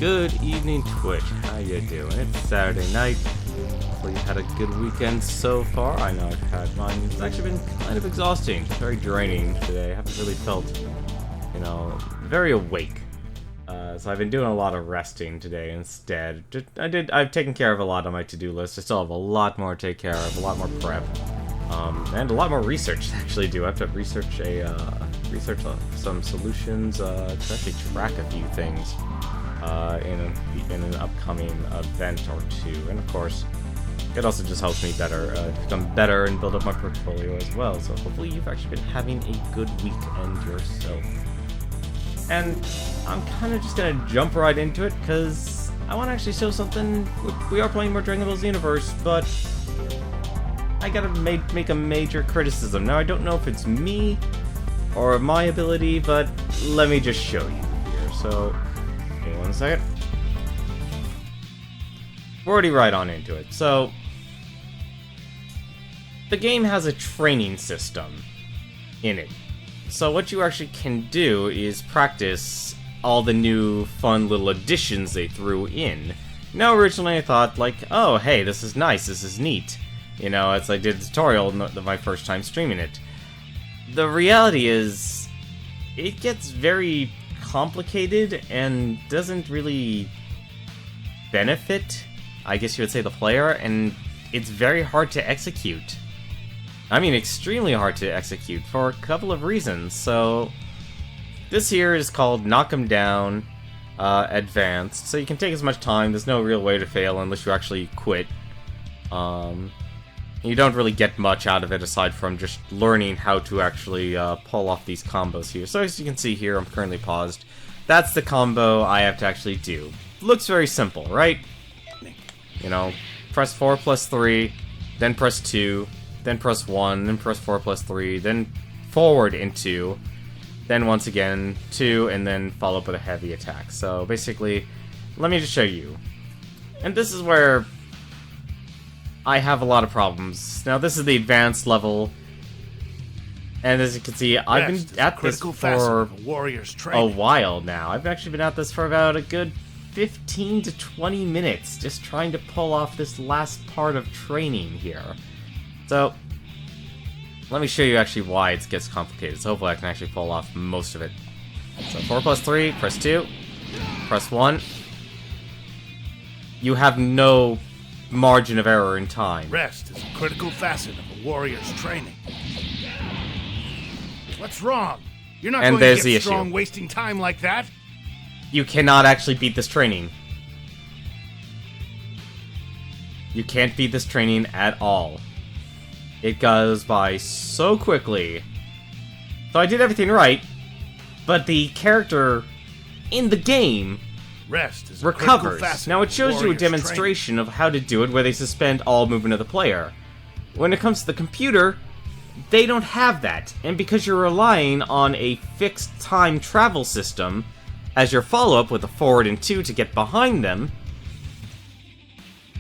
Good evening, Twitch. How you doing? It's Saturday night. Hopefully you had a good weekend so far. I know I've had mine. It's actually been kind of exhausting, very draining today. I haven't really felt, very awake. So I've been doing a lot of resting today instead. I've taken care of a lot on my to-do list. I still have a lot more to take care of, a lot more prep, and a lot more research to actually do. I have to research some solutions to actually track a few things in an upcoming event or two. And of course, it also just helps me become better and build up my portfolio as well. So hopefully you've actually been having a good weekend yourself. And I'm kind of just gonna jump right into it, because I want to actually show something. We are playing more Dragonball Xenoverse, but I gotta make a major criticism. Now, I don't know if it's me or my ability, but let me just show you here. So, give me 1 second. We're already right on into it. So, the game has a training system in it. So what you actually can do is practice all the new fun little additions they threw in. Now, originally I thought, like, oh, hey, this is nice, this is neat. It's like I did a tutorial my first time streaming it. The reality is, it gets very complicated and doesn't really benefit, I guess you would say, the player, and it's very hard to execute. I mean, extremely hard to execute for a couple of reasons. So, this here is called Knock 'em Down Advanced. So you can take as much time. There's no real way to fail unless you actually quit. You don't really get much out of it aside from just learning how to actually pull off these combos here. So as you can see here, I'm currently paused. That's the combo I have to actually do. Looks very simple, right? Press 4 plus 3, then press 2. Then press 1, then press 4 plus 3, then forward into, then once again 2, and then follow up with a heavy attack. So basically, let me just show you. And this is where I have a lot of problems. Now, this is the advanced level, and as you can see, I've been at this for a while now. I've actually been at this for about a good 15 to 20 minutes, just trying to pull off this last part of training here. So, let me show you actually why it gets complicated. So hopefully I can actually pull off most of it. So 4 plus 3, press 2, press 1. You have no margin of error in time. Rest is a critical facet of a warrior's training. What's wrong? You're not going to get strong wasting time like that. You cannot actually beat this training. You can't beat this training at all. It goes by so quickly. So I did everything right, but the character in the game recovers. Now it shows you a demonstration of how to do it where they suspend all movement of the player. When it comes to the computer, they don't have that. And because you're relying on a fixed time travel system as your follow-up with a forward and 2 to get behind them,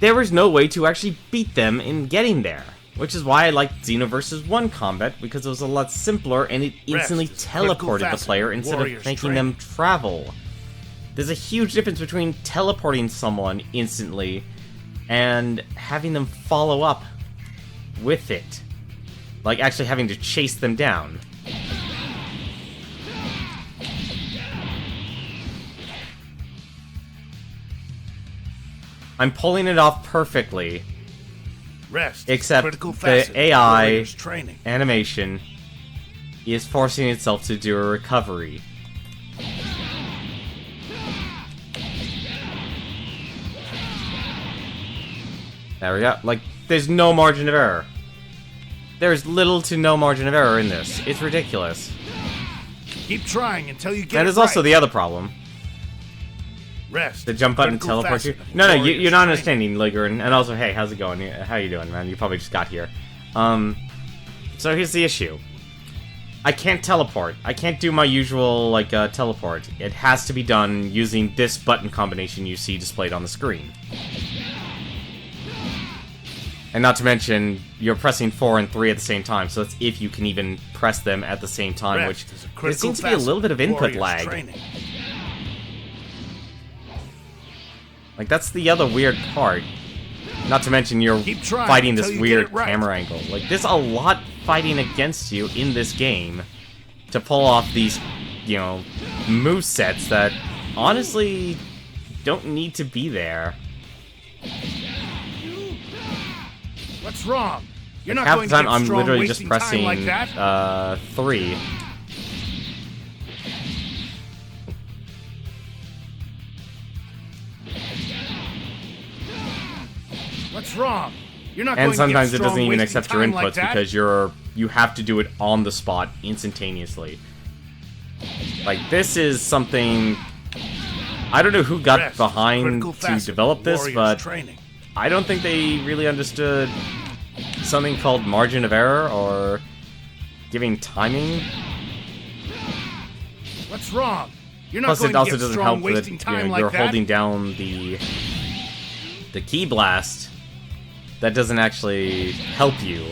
there was no way to actually beat them in getting there. Which is why I liked Xenoverse's 1 combat, because it was a lot simpler and it instantly teleported the player instead of making them travel. There's a huge difference between teleporting someone instantly and having them follow up with it. Like actually having to chase them down. I'm pulling it off perfectly. Except the AI animation is forcing itself to do a recovery. There we go. Like, there's no margin of error. There's little to no margin of error in this. It's ridiculous. Keep trying until you get it right. That is also the other problem. Rest. The jump button teleports you. No, you're not understanding, Ligger. And also, hey, how's it going? How you doing, man? You probably just got here. So here's the issue. I can't teleport. I can't do my usual, teleport. It has to be done using this button combination you see displayed on the screen. And not to mention, you're pressing 4 and 3 at the same time, so that's if you can even press them at the same time, which there seems to be a little bit of input lag. Like, that's the other weird part. Not to mention you're fighting this weird camera angle. Like, there's a lot fighting against you in this game to pull off these, you know, movesets that honestly don't need to be there. What's wrong? You're like, not going to get I'm strong literally just pressing like that? 3. What's wrong? You're not and going sometimes to get it doesn't even wasting accept your time inputs like because you have to do it on the spot instantaneously. Like, this is something I don't know who got behind to develop this, but I don't think they really understood something called margin of error or giving timing. What's wrong? You're not Plus, going it also to get doesn't strong help that wasting time you're like holding down the key blast. That doesn't actually help you.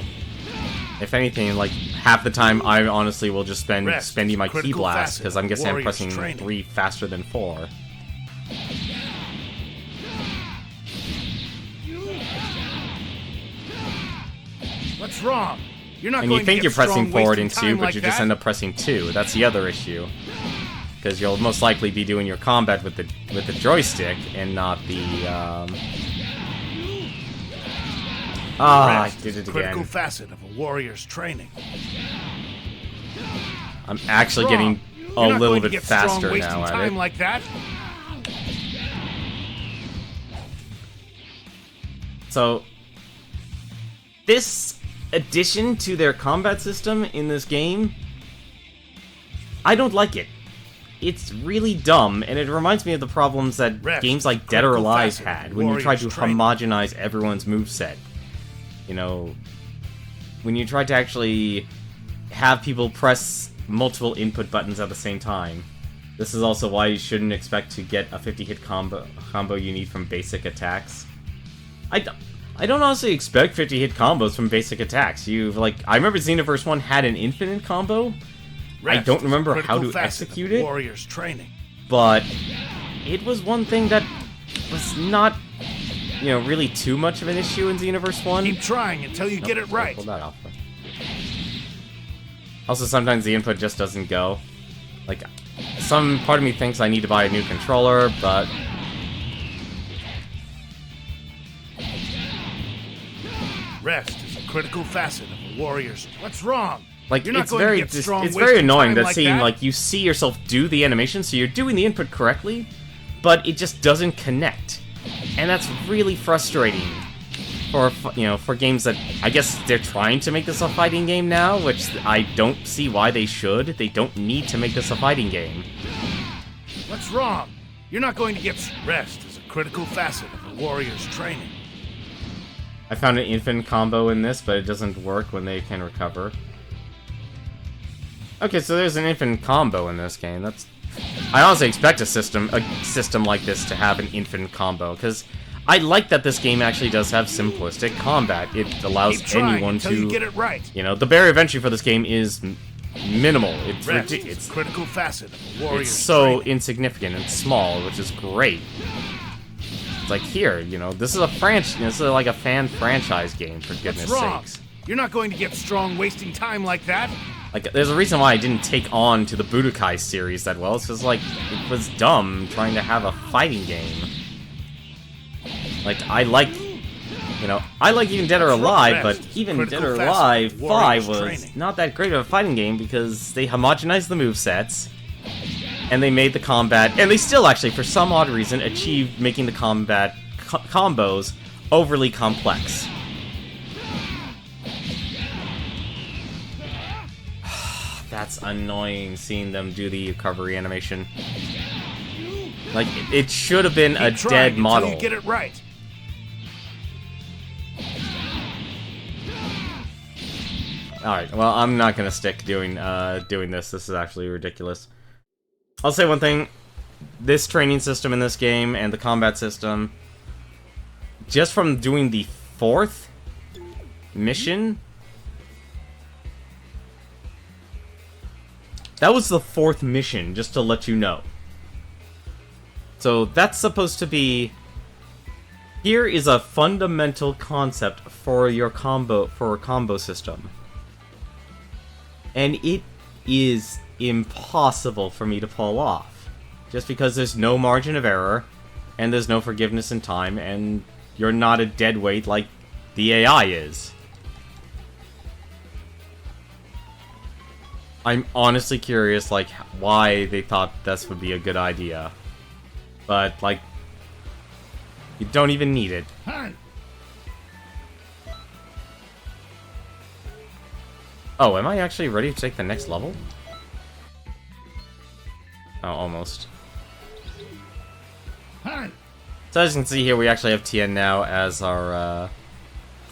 If anything, like, half the time I honestly will just spend spending my key blast because I'm guessing I'm pressing 3 faster than 4. What's wrong? You're not and going you think to you're get pressing forward in 2, but like you just end up pressing 2. That's the other issue. Because you'll most likely be doing your combat with the joystick and not the I did it again. Critical facet of a warrior's training. I'm actually getting a little bit faster now at it. Like that? So, this addition to their combat system in this game, I don't like it. It's really dumb, and it reminds me of the problems that games like Dead or Alive had when you tried to homogenize everyone's moveset. You know, when you tried to actually have people press multiple input buttons at the same time. This is also why you shouldn't expect to get a 50-hit combo you need from basic attacks. I don't honestly expect 50-hit combos from basic attacks. I remember Xenoverse 1 had an infinite combo. I don't remember how to execute it. Warrior's training. But it was one thing that was not, you know, really too much of an issue in Xenoverse 1. Keep trying until you get it right. Pull that off. Also, sometimes the input just doesn't go. Like, some part of me thinks I need to buy a new controller, but rest is a critical facet of a warrior's. What's wrong? Like, it's very annoying that seeing, like, you see yourself do the animation, so you're doing the input correctly, but it just doesn't connect. And that's really frustrating for games that, I guess they're trying to make this a fighting game now, which I don't see why they should. They don't need to make this a fighting game. What's wrong? You're not going to get rest is a critical facet of a warrior's training. I found an infinite combo in this, but it doesn't work when they can recover. Okay, so there's an infinite combo in this game. I honestly expect a system like this to have an infinite combo, because I like that this game actually does have simplistic combat. It allows anyone to get it right. You know, the barrier of entry for this game is minimal. It's ridiculous. Critical facet of a warrior's It's so training. insignificant and small, which is great. It's like, here, you know, this is like a fan franchise game, for goodness sakes. You're not going to get strong wasting time like that. Like, there's a reason why I didn't take on to the Budokai series that well. It's just like, it was dumb trying to have a fighting game. Like, I like even Dead or Alive, but even Dead or Alive 5 was not that great of a fighting game because they homogenized the movesets, and they made the combat, and they still actually, for some odd reason, achieved making the combat combos overly complex. That's annoying, seeing them do the recovery animation. Like, it should have been a dead model. You get it right. Alright, well, I'm not gonna stick doing this. This is actually ridiculous. I'll say one thing. This training system in this game and the combat system, just from doing the 4th mission, that was the 4th mission, just to let you know. So that's supposed to be Here is a fundamental concept for your combo system. And it is impossible for me to pull off. Just because there's no margin of error, and there's no forgiveness in time, and you're not a deadweight like the AI is. I'm honestly curious, like, why they thought this would be a good idea. But, like, you don't even need it. Oh, am I actually ready to take the next level? Oh, almost. So as you can see here, we actually have Tien now as our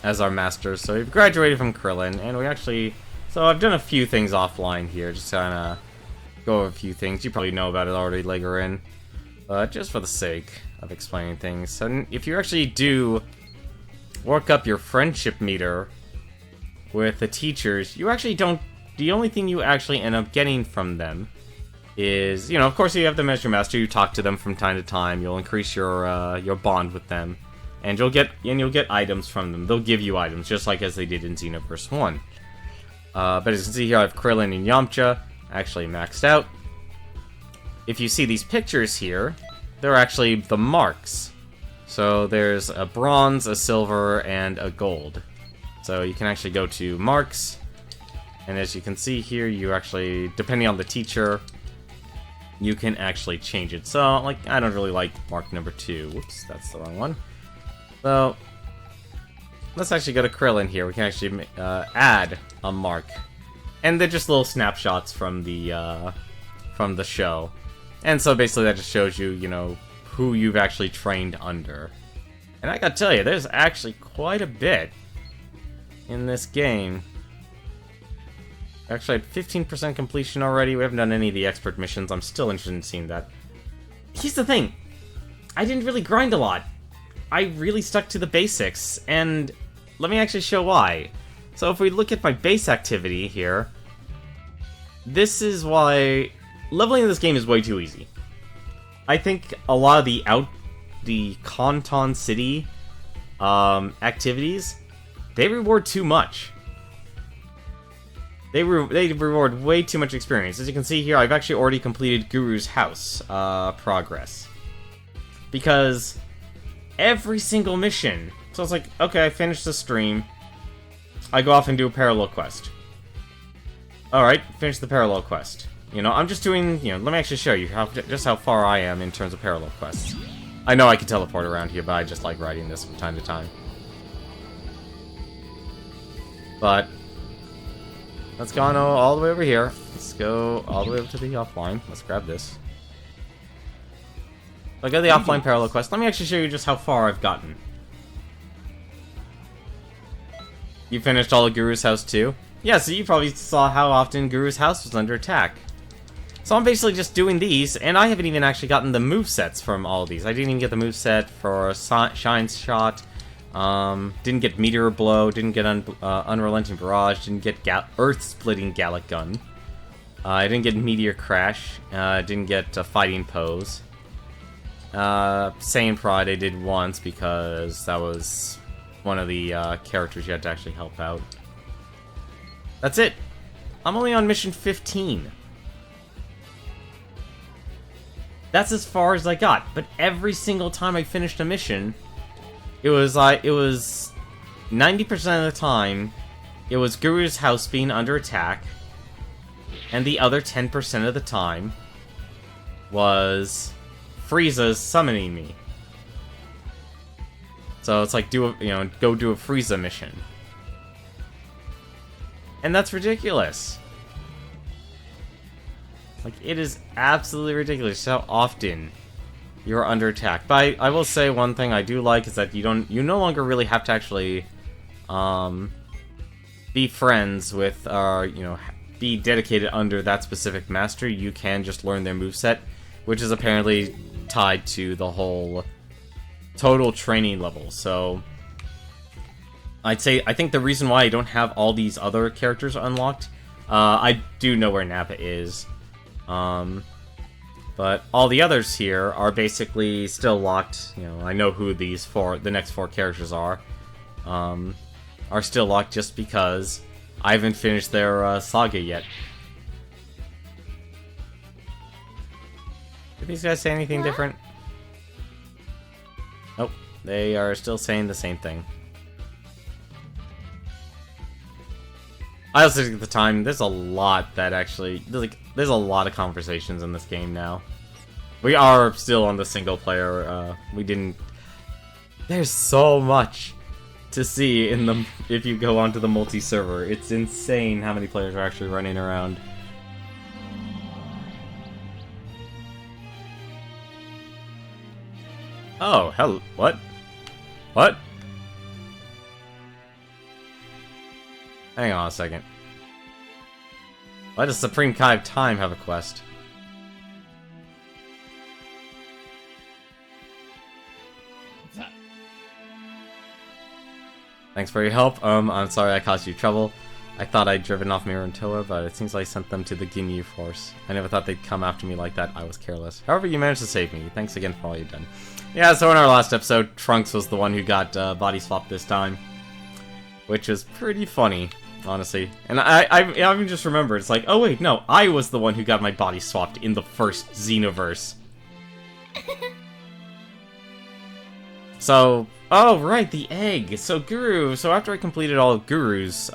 master. So we've graduated from Krillin, and we actually... So I've done a few things offline here, just kind of go over a few things. You probably know about it already, Legorin. But just for the sake of explaining things. So if you actually do work up your friendship meter with the teachers, you actually don't... The only thing you actually end up getting from them is, you know, of course you have them as your master, you talk to them from time to time, you'll increase your bond with them, and you'll get items from them. They'll give you items, just like as they did in Xenoverse 1. But as you can see here, I have Krillin and Yamcha actually maxed out. If you see these pictures here, they're actually the marks. So there's a bronze, a silver, and a gold. So you can actually go to marks, and as you can see here, you actually, depending on the teacher, you can actually change it. So, like, I don't really like mark number 2. Whoops, that's the wrong one. So, let's actually go to Krillin here. We can actually add a mark. And they're just little snapshots from the show. And so basically that just shows you, you know, who you've actually trained under. And I gotta tell you, there's actually quite a bit in this game. Actually, I had 15% completion already. We haven't done any of the expert missions. I'm still interested in seeing that. Here's the thing. I didn't really grind a lot. I really stuck to the basics, and let me actually show why. So if we look at my base activity here, this is why leveling in this game is way too easy. I think a lot of the Kanton City activities, they reward too much. They reward way too much experience. As you can see here, I've actually already completed Guru's House progress. Because every single mission... So it's like, okay, I finished the stream. I go off and do a parallel quest. Alright, finish the parallel quest. You know, I'm just doing... You know, let me actually show you just how far I am in terms of parallel quests. I know I can teleport around here, but I just like writing this from time to time. But... let's go on all the way over here. Let's go all the way over to the offline. Let's grab this. So I got the offline parallel quest. Let me actually show you just how far I've gotten. You finished all of Guru's House too? Yeah, so you probably saw how often Guru's House was under attack. So I'm basically just doing these, and I haven't even actually gotten the movesets from all of these. I didn't even get the moveset for Shine Shot. Didn't get Meteor Blow, didn't get Unrelenting Barrage, didn't get Earth-Splitting Gallic Gun. I didn't get Meteor Crash, didn't get Fighting Pose. Saiyan Pride I did once because that was one of the characters you had to actually help out. That's it! I'm only on mission 15. That's as far as I got, but every single time I finished a mission... It was 90% of the time, it was Guru's house being under attack, and the other 10% of the time was Frieza's summoning me. So it's like, go do a Frieza mission. And that's ridiculous. Like, it is absolutely ridiculous how often you're under attack. But I will say one thing I do like is that you no longer really have to actually be friends with be dedicated under that specific master. You can just learn their moveset, which is apparently tied to the whole total training level. So I think the reason why I don't have all these other characters unlocked, I do know where Nappa is. But But all the others here are basically still locked. You know, I know who the next 4 characters are still locked just because I haven't finished their saga yet. Did these guys say anything different? Nope, they are still saying the same thing. I also think at the time, there's a lot that actually, there's a lot of conversations in this game now. We are still on the single player, there's so much to see in the, if you go onto the multi-server. It's insane how many players are actually running around. Oh, hell, what? What? Hang on a second. Why does Supreme Kai of Time have a quest? Thanks for your help. I'm sorry I caused you trouble. I thought I'd driven off Mirantoa, but it seems like I sent them to the Ginyu Force. I never thought they'd come after me like that. I was careless. However, you managed to save me. Thanks again for all you've done. Yeah, so in our last episode, Trunks was the one who got body swapped this time. Which was pretty funny, honestly. And I even just remember, it's like, oh wait, no, I was the one who got my body swapped in the first Xenoverse. So, oh right, the egg. So Guru, so after I completed all of Guru's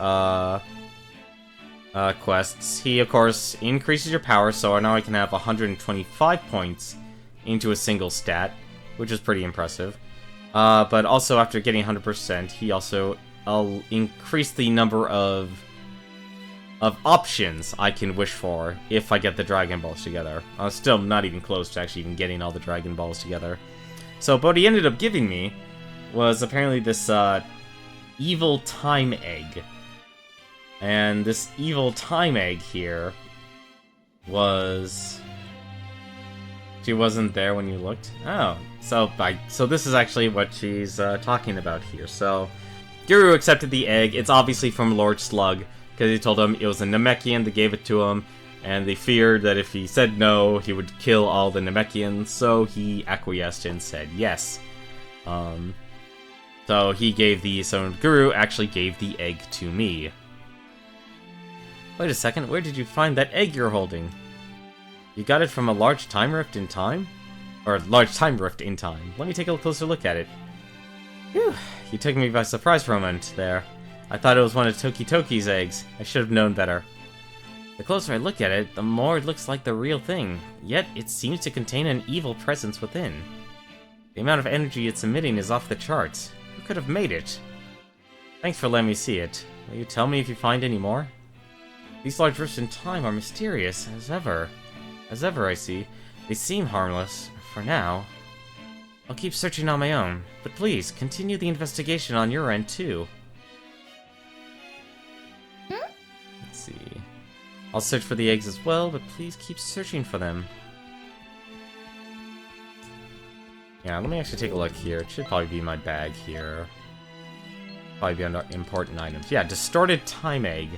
quests, he of course increases your power, so now I can have 125 points into a single stat, which is pretty impressive. But also after getting 100%, he also increase the number of options I can wish for if I get the Dragon Balls together. I'm still not even close to actually even getting all the Dragon Balls together. So what he ended up giving me was apparently this evil time egg. And this evil time egg here was... She wasn't there when you looked? Oh, so this is actually what she's talking about here. So Guru accepted the egg. It's obviously from Lord Slug, because he told him it was a Namekian that gave it to him, and they feared that if he said no, he would kill all the Namekians, so he acquiesced and said yes. So Guru actually gave the egg to me. Wait a second, where did you find that egg you're holding? You got it from a large time rift in time? Or a large time rift in time. Let me take a closer look at it. Whew, you took me by surprise for a moment there. I thought it was one of Toki Toki's eggs. I should have known better. The closer I look at it, the more it looks like the real thing. Yet, it seems to contain an evil presence within. The amount of energy it's emitting is off the charts. Who could have made it? Thanks for letting me see it. Will you tell me if you find any more? These large rifts in time are mysterious, as ever. As ever, I see. They seem harmless, for now. I'll keep searching on my own, but please, continue the investigation on your end, too. Let's see. I'll search for the eggs as well, but please keep searching for them. Yeah, let me actually take a look here. It should probably be in my bag here. Probably be under important items. Yeah, distorted time egg.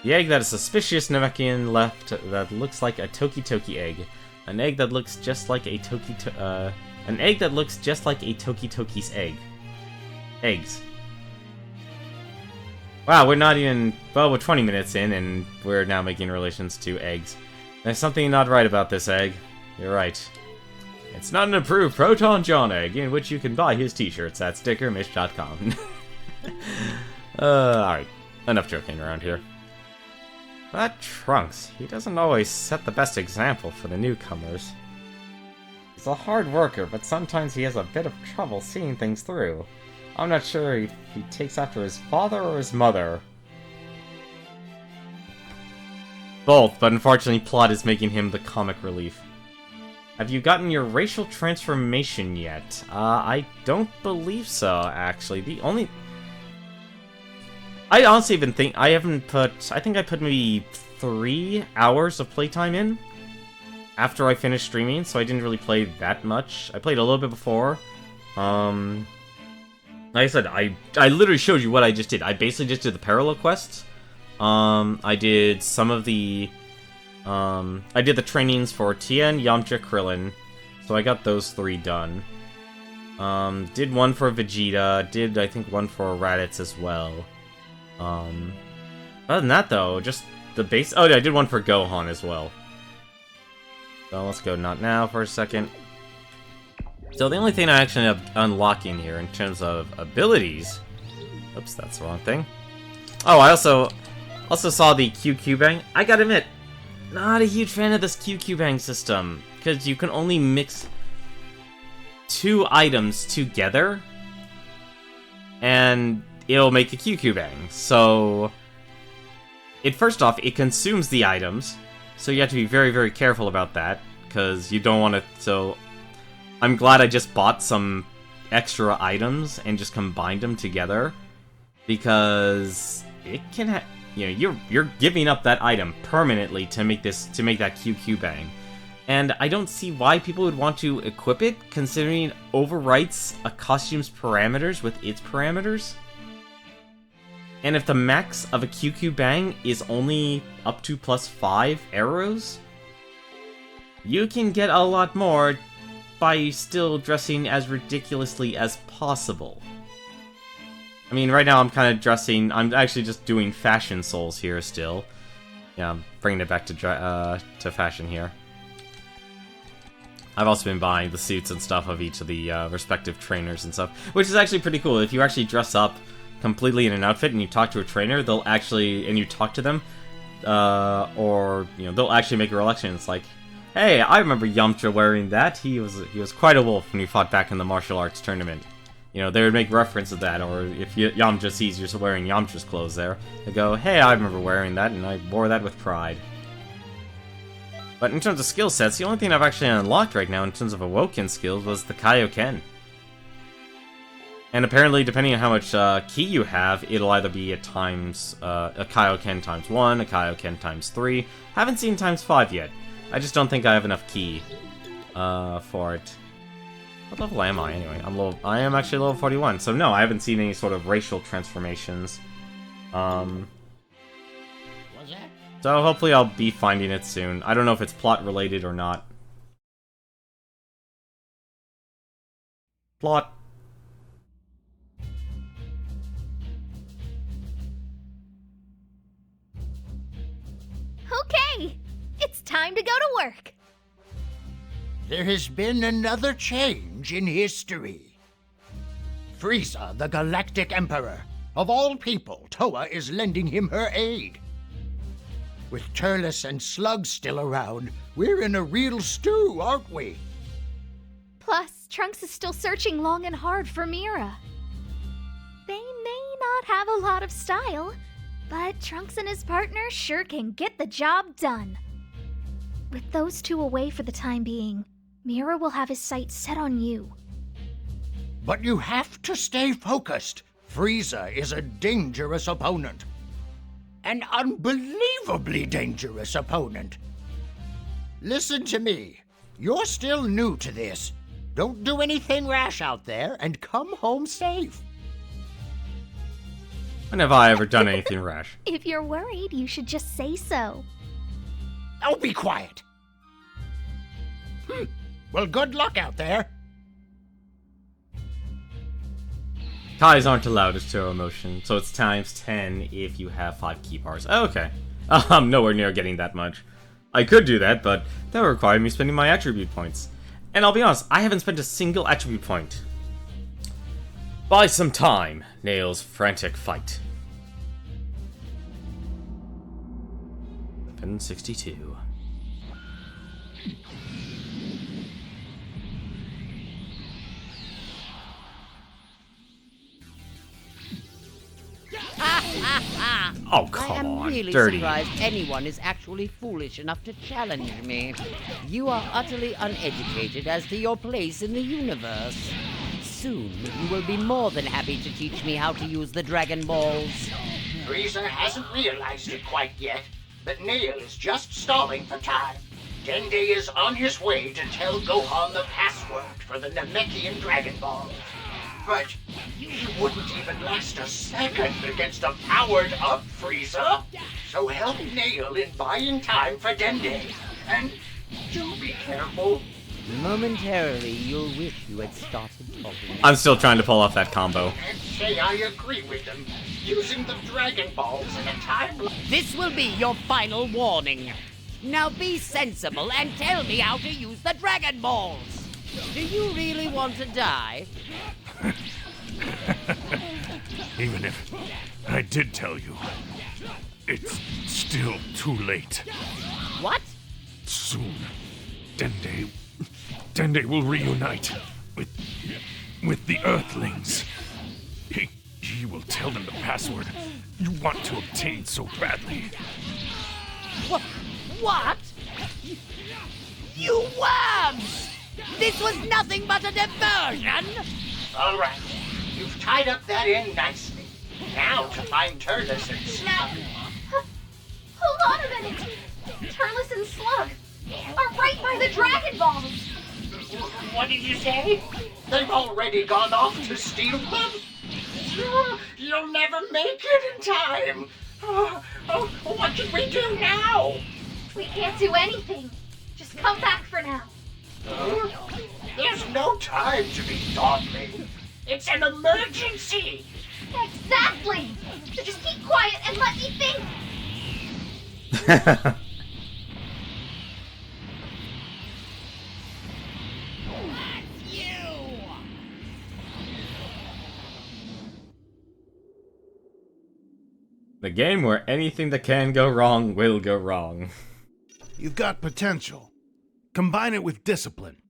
The egg that a suspicious Namekian left that looks like a Toki Toki egg. An egg that looks just like a Toki Toki's egg. Eggs. Wow, we're not even... Well, we're 20 minutes in, and we're now making relations to eggs. There's something not right about this egg. You're right. It's not an approved Proton John egg, in which you can buy his t-shirts at stickermish.com. Alright. Enough joking around here. That Trunks, he doesn't always set the best example for the newcomers. He's a hard worker, but sometimes he has a bit of trouble seeing things through. I'm not sure if he takes after his father or his mother. Both, but unfortunately plot is making him the comic relief. Have you gotten your racial transformation yet? I don't believe so, actually. I honestly even think I think I put maybe 3 hours of playtime in after I finished streaming, so I didn't really play that much. I played a little bit before. Like I said, I literally showed you what I just did. I basically just did the parallel quests. I did some of the I did the trainings for Tien, Yamcha, Krillin, so I got those 3 done. Did one for Vegeta, did I think one for Raditz as well. Other than that though, just the base. Oh, yeah, I did one for Gohan as well. So let's go not now for a second. So the only thing I actually end up unlocking here in terms of abilities... Oops, that's the wrong thing. Oh, I also saw the QQ Bang. I gotta admit, not a huge fan of this QQ Bang system, because you can only mix 2 items together, and it'll make a QQ Bang. So, first off, it consumes the items, so you have to be very, very careful about that, because you don't want to... So, I'm glad I just bought some extra items and just combined them together, because it can you're giving up that item permanently to make that QQ Bang. And I don't see why people would want to equip it, considering it overwrites a costume's parameters with its parameters. And if the max of a QQ Bang is only up to +5 arrows, you can get a lot more by still dressing as ridiculously as possible. I mean, right now I'm actually just doing fashion souls here still. Yeah, I'm bringing it back to fashion here. I've also been buying the suits and stuff of each of the respective trainers and stuff, which is actually pretty cool. If you actually dress up completely in an outfit and you talk to a trainer, they'll actually, and you talk to them, or, they'll actually make a recollection. It's like, hey, I remember Yamcha wearing that. He was quite a wolf when we fought back in the martial arts tournament. They would make reference to that, or if Yamcha sees you're wearing Yamcha's clothes there, they go, hey, I remember wearing that, and I wore that with pride. But in terms of skill sets, the only thing I've actually unlocked right now in terms of Awoken skills was the Kaioken. And apparently, depending on how much ki you have, it'll either be a Kaioken times 1, a Kaioken times 3. Haven't seen times 5 yet. I just don't think I have enough ki for it. What level am I, anyway? I am actually level 41, so no, I haven't seen any sort of racial transformations. So hopefully I'll be finding it soon. I don't know if it's plot-related or not. Plot. Okay, it's time to go to work. There has been another change in history. Frieza, the Galactic Emperor. Of all people, Toa is lending him her aid. With Turles and Slug still around, we're in a real stew, aren't we? Plus, Trunks is still searching long and hard for Mira. They may not have a lot of style, but Trunks and his partner sure can get the job done. With those 2 away for the time being, Mira will have his sights set on you. But you have to stay focused. Frieza is a dangerous opponent. An unbelievably dangerous opponent. Listen to me. You're still new to this. Don't do anything rash out there and come home safe. When have I ever done anything rash? If you're worried, you should just say so. Oh, be quiet. Well, good luck out there. Kais aren't allowed to show emotion, so it's times 10 if you have 5 key bars. Oh, okay. I'm nowhere near getting that much. I could do that, but that would require me spending my attribute points. And I'll be honest, I haven't spent a single attribute point. Buy some time, Nail's frantic fight. Weapon 62. Oh, come on, I am really dirty. surprised anyone is actually foolish enough to challenge me. You are utterly uneducated as to your place in the universe. Soon, you will be more than happy to teach me how to use the Dragon Balls. Frieza hasn't realized it quite yet, but Nail is just stalling for time. Dende is on his way to tell Gohan the password for the Namekian Dragon Ball. But He wouldn't even last a second against the powered up Frieza. So help Nail in buying time for Dende. And do be careful. Momentarily, you'll wish you had started talking. I'm still trying to pull off that combo. And say I agree with them. Using the Dragon Balls in a time like... This will be your final warning. Now be sensible and tell me how to use the Dragon Balls. Do you really want to die? Even if I did tell you, it's still too late. What? Soon, Dende will reunite with the Earthlings. He will tell them the password you want to obtain so badly. What? You worms! This was nothing but a diversion! All right. You've tied up that end nicely. Now to find Turles and Slug. Hold on a minute! Turles and Slug are right by the Dragon Balls! What did you say? They've already gone off to steal them? You'll never make it in time. What can we do now? We can't do anything. Just come back for now. There's no time to be dawdling. It's an emergency. Exactly! So just keep quiet and let me think! The game where anything that can go wrong will go wrong. You've got potential. Combine it with discipline.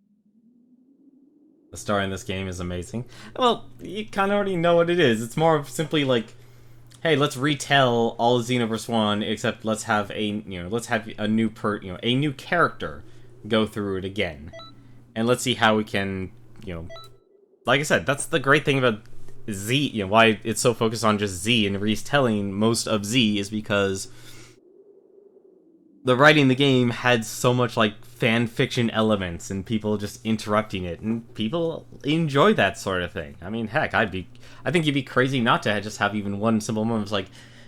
The story in this game is amazing. Well, you kind of already know what it is. It's more of simply like, hey, let's retell all of Xenoverse 1, except let's have a new a new character go through it again. And let's see how we can, like I said, that's the great thing about Z, why it's so focused on just Z and retelling most of Z is because the writing in the game had so much like fan fiction elements and people just interrupting it, and people enjoy that sort of thing. I mean, heck, I think you'd be crazy not to just have even one simple moment. It's like,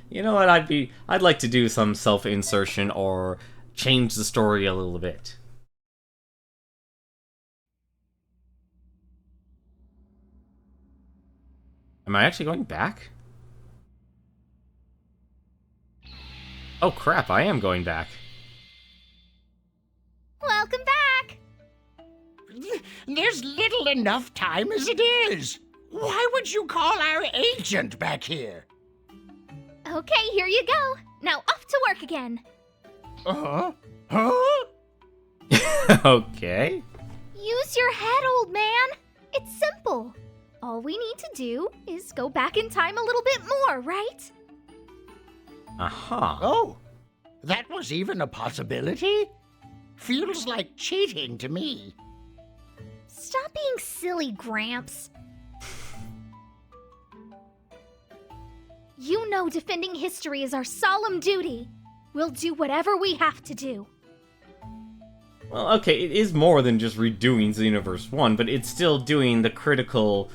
you know what, I'd like to do some self-insertion or change the story a little bit. Am I actually going back? Oh crap, I am going back. Welcome back! There's little enough time as it is. Why would you call our agent back here? Okay, here you go. Now off to work again. Huh? Okay. Use your head, old man. It's simple. All we need to do is go back in time a little bit more, right? Aha. Oh, that was even a possibility? Feels like cheating to me. Stop being silly, Gramps. You know defending history is our solemn duty. We'll do whatever we have to do. Well, okay, it is more than just redoing Xenoverse 1, but it's still doing the critical,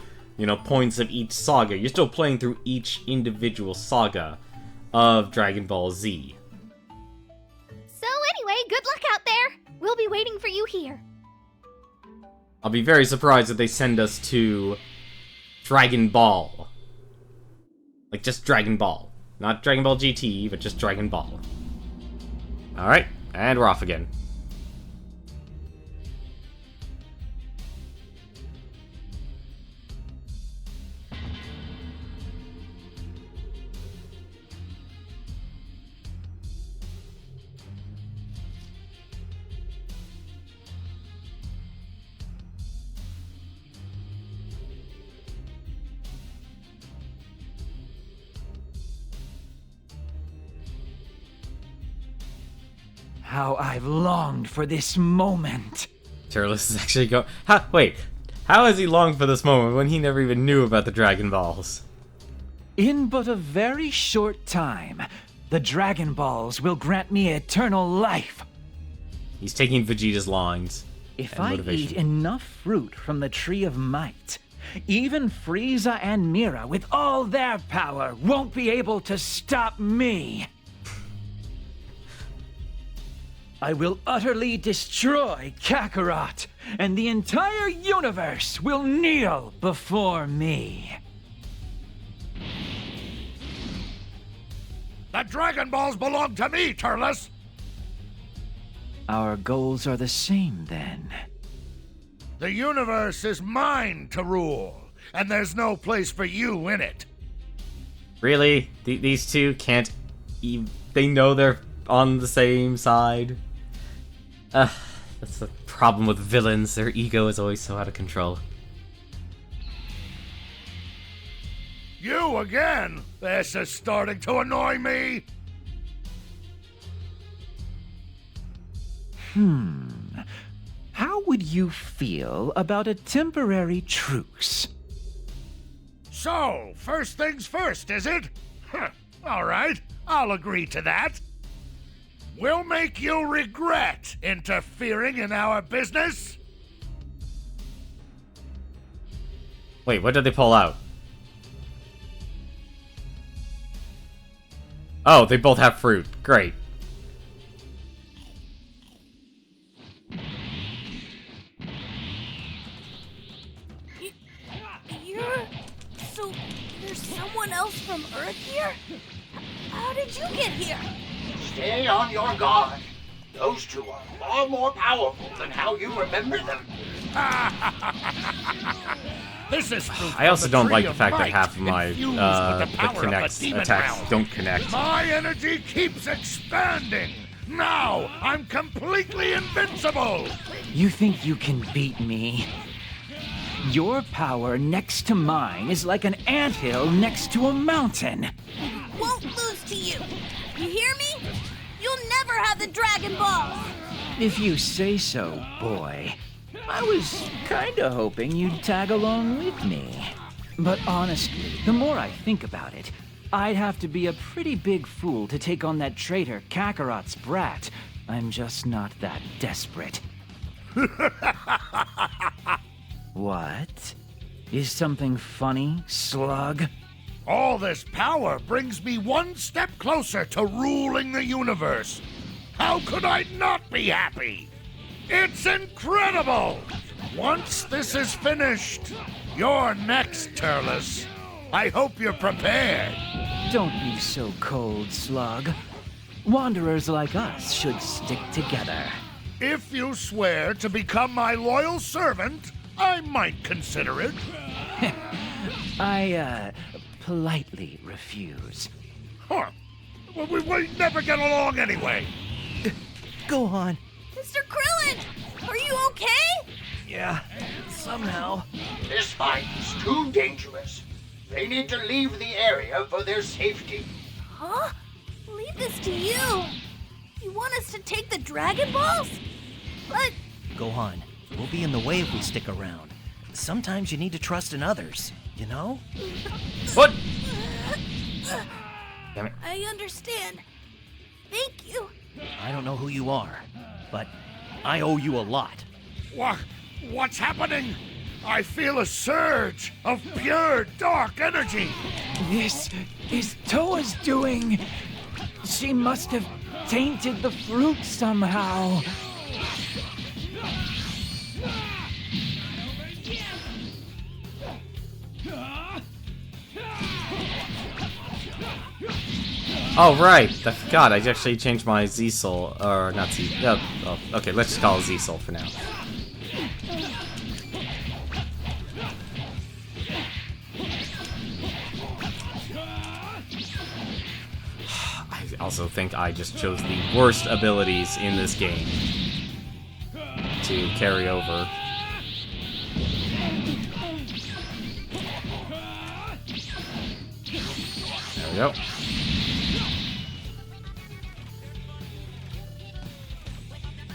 points of each saga. You're still playing through each individual saga of Dragon Ball Z. So anyway, good luck out there. We'll be waiting for you here. I'll be very surprised if they send us to Dragon Ball. Like, just Dragon Ball. Not Dragon Ball GT, but just Dragon Ball. Alright, and we're off again. How I've longed for this moment. Turles is actually going... Wait, how has he longed for this moment when he never even knew about the Dragon Balls? In but a very short time, the Dragon Balls will grant me eternal life. He's taking Vegeta's lines. If and I motivation. eat enough fruit from the Tree of Might, Even Frieza and Mira, with all their power, won't be able to stop me. I will utterly destroy Kakarot, and the entire universe will kneel before me. The Dragon Balls belong to me, Turles! Our goals are the same, then. The universe is mine to rule, and there's no place for you in it. Really? These two can't they know they're on the same side? That's the problem with villains. Their ego is always so out of control. You again? This is starting to annoy me. How would you feel about a temporary truce? So, first things first, is it? All right, I'll agree to that. We'll make you regret interfering in our business. Wait, what did they pull out? Oh, they both have fruit. Great. So, there's someone else from Earth here? How did you get here? Stay on your guard. Those two are far more powerful than how you remember them. This is I also don't like the fact that half of my the attacks don't connect. My energy keeps expanding. Now I'm completely invincible. You think you can beat me? Your power next to mine is like an anthill next to a mountain. Won't lose to you. You hear me? You'll never have the Dragon Balls. If you say so, boy. I was kinda hoping you'd tag along with me. But honestly, the more I think about it, I'd have to be a pretty big fool to take on that traitor Kakarot's brat. I'm just not that desperate. What? Is something funny, Slug? All this power brings me one step closer to ruling the universe. How could I not be happy? It's incredible! Once this is finished, you're next, Turles. I hope you're prepared. Don't be so cold, Slug. Wanderers like us should stick together. If you swear to become my loyal servant, I might consider it. I, politely refuse. Huh. Well, we never get along anyway. Go on. Mr. Krillin, are you okay? Yeah, somehow. This fight is too dangerous. They need to leave the area for their safety. Huh? Leave this to you. You want us to take the Dragon Balls? But Gohan, we'll be in the way if we stick around. Sometimes you need to trust in others, you know? What? Damn it. I understand. Thank you. I don't know who you are, but I owe you a lot. What's happening? I feel a surge of pure dark energy. This is Toa's doing. She must have tainted the fruit somehow. Oh, right. I forgot. I actually changed my Z-Soul. Or not Z. Oh, okay, let's just call it Z-Soul for now. I also think I just chose the worst abilities in this game to carry over. There we go.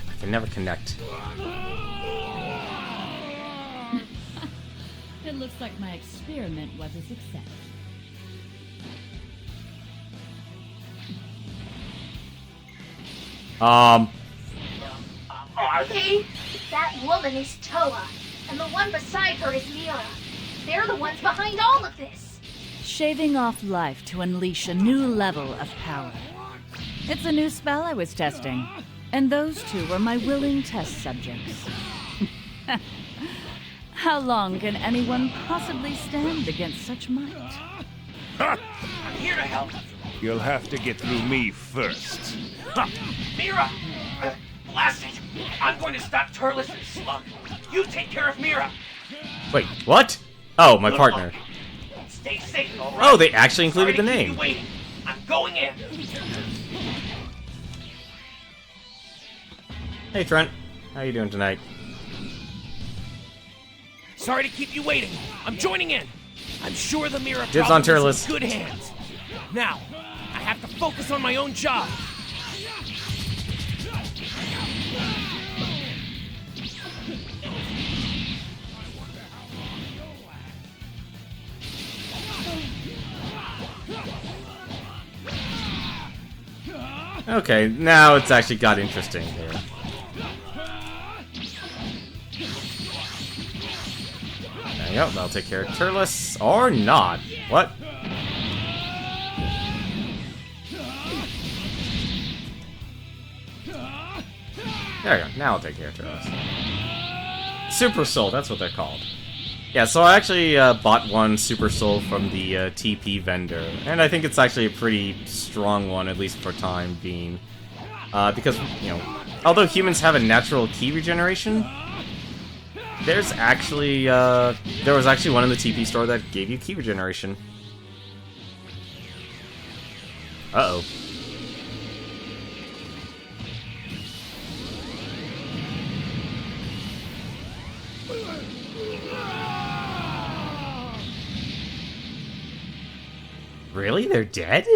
I can never connect. It looks like my experiment was a success. Are they? That woman is Toa, and the one beside her is Mira. They're the ones behind all of this. Shaving off life to unleash a new level of power. It's a new spell I was testing, and those two were my willing test subjects. How long can anyone possibly stand against such might? I'm here to help. You'll have to get through me first. Mira! Blast it! I'm going to stop Turles and Slug. You take care of Mira. Wait, what? Oh, my partner. Stay safe, all right? Oh, they actually included the Sorry to keep name. you waiting. I'm going in. Hey, Trent. How you doing tonight? Sorry to keep you waiting. I'm joining in. I'm sure the Mira Dibs on problem is Turles. in good hands. Now, I have to focus on my own job. Okay, now it's actually got interesting here. There you go, that'll take care of Turles. Or not. What? There you go, now I'll take care of Turles. Super Soul, that's what they're called. Yeah, so I actually bought one Super Soul from the TP vendor, and I think it's actually a pretty strong one, at least for time being. Because, you know, although humans have a natural key regeneration, there's actually, there was actually one in the TP store that gave you key regeneration. Uh-oh. Really? They're dead?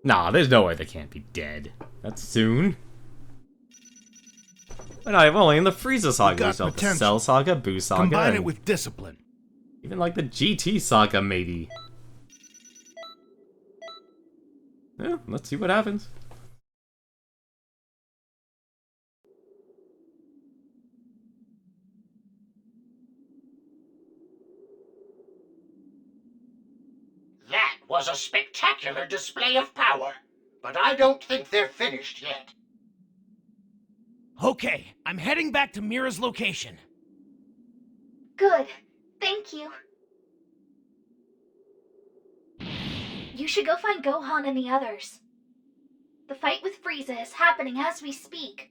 Nah, there's no way they can't be dead. That's soon. But I've only in the Frieza saga. There's the Cell saga, Boo saga. Combine it with discipline. Even like the GT saga, maybe. Yeah, let's see what happens. That was a spectacular display of power, but I don't think they're finished yet. Okay, I'm heading back to Mira's location. Good. Thank you. You should go find Gohan and the others. The fight with Frieza is happening as we speak.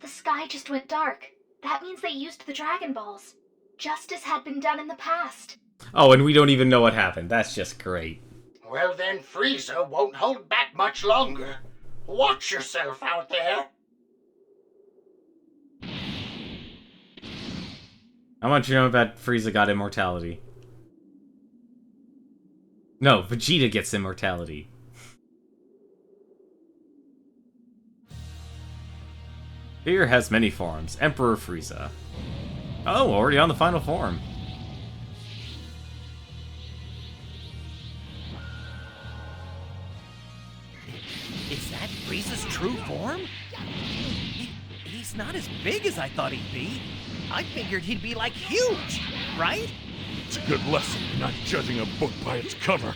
The sky just went dark. That means they used the Dragon Balls, just as had been done in the past. Oh, and we don't even know what happened. That's just great. Well then, Frieza won't hold back much longer. Watch yourself out there. I want you to know that Frieza got immortality. No, Vegeta gets immortality. Fear has many forms. Emperor Frieza. Oh, already on the final form. Is that Frieza's true form? He's not as big as I thought he'd be. I figured he'd be, like, huge, right? It's a good lesson in not judging a book by its cover.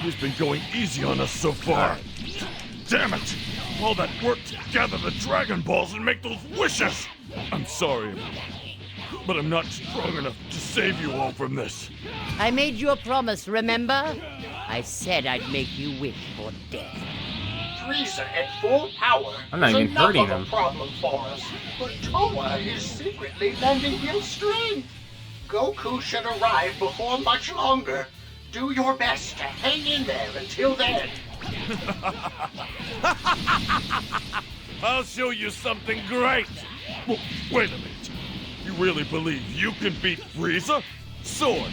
He's been going easy on us so far. Damn it! All that work to gather the Dragon Balls and make those wishes! I'm sorry, but I'm not strong enough to save you all from this. I made you a promise, remember? I said I'd make you wish for death. Frieza at full power I'm not is even enough hurting of a him. problem for us, but Toa is secretly lending him strength. Goku should arrive before much longer. Do your best to hang in there until then. I'll show you something great! Wait a minute. You really believe you can beat Frieza? Sorta.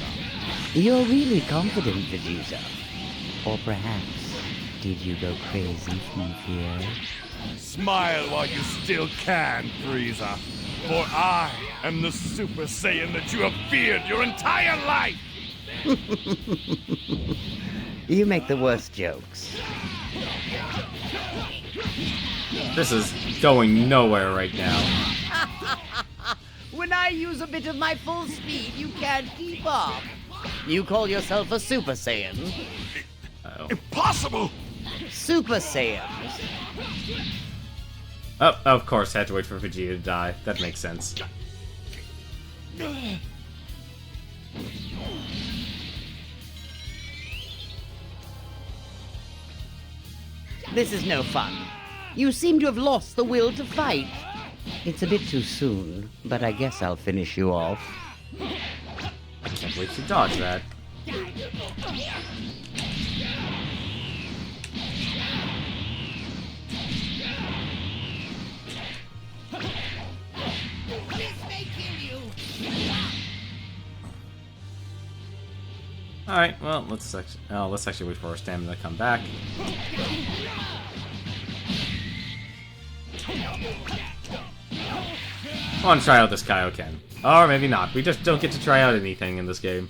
You're really confident, Vegeta. Or perhaps, did you go crazy from fear? Smile while you still can, Frieza. For I am the Super Saiyan that you have feared your entire life! You make the worst jokes. This is going nowhere right now. when I use a bit of my full speed, you can't keep up. You call yourself a Super Saiyan? Uh-oh. Impossible! Super Saiyans. Oh, of course, had to wait for Vegeta to die. That makes sense. This is no fun. You seem to have lost the will to fight. It's a bit too soon, but I guess I'll finish you off. I can't wait to dodge that. Alright, well, let's actually wait for our stamina to come back. I want to try out this Kaioken. Or maybe not. We just don't get to try out anything in this game.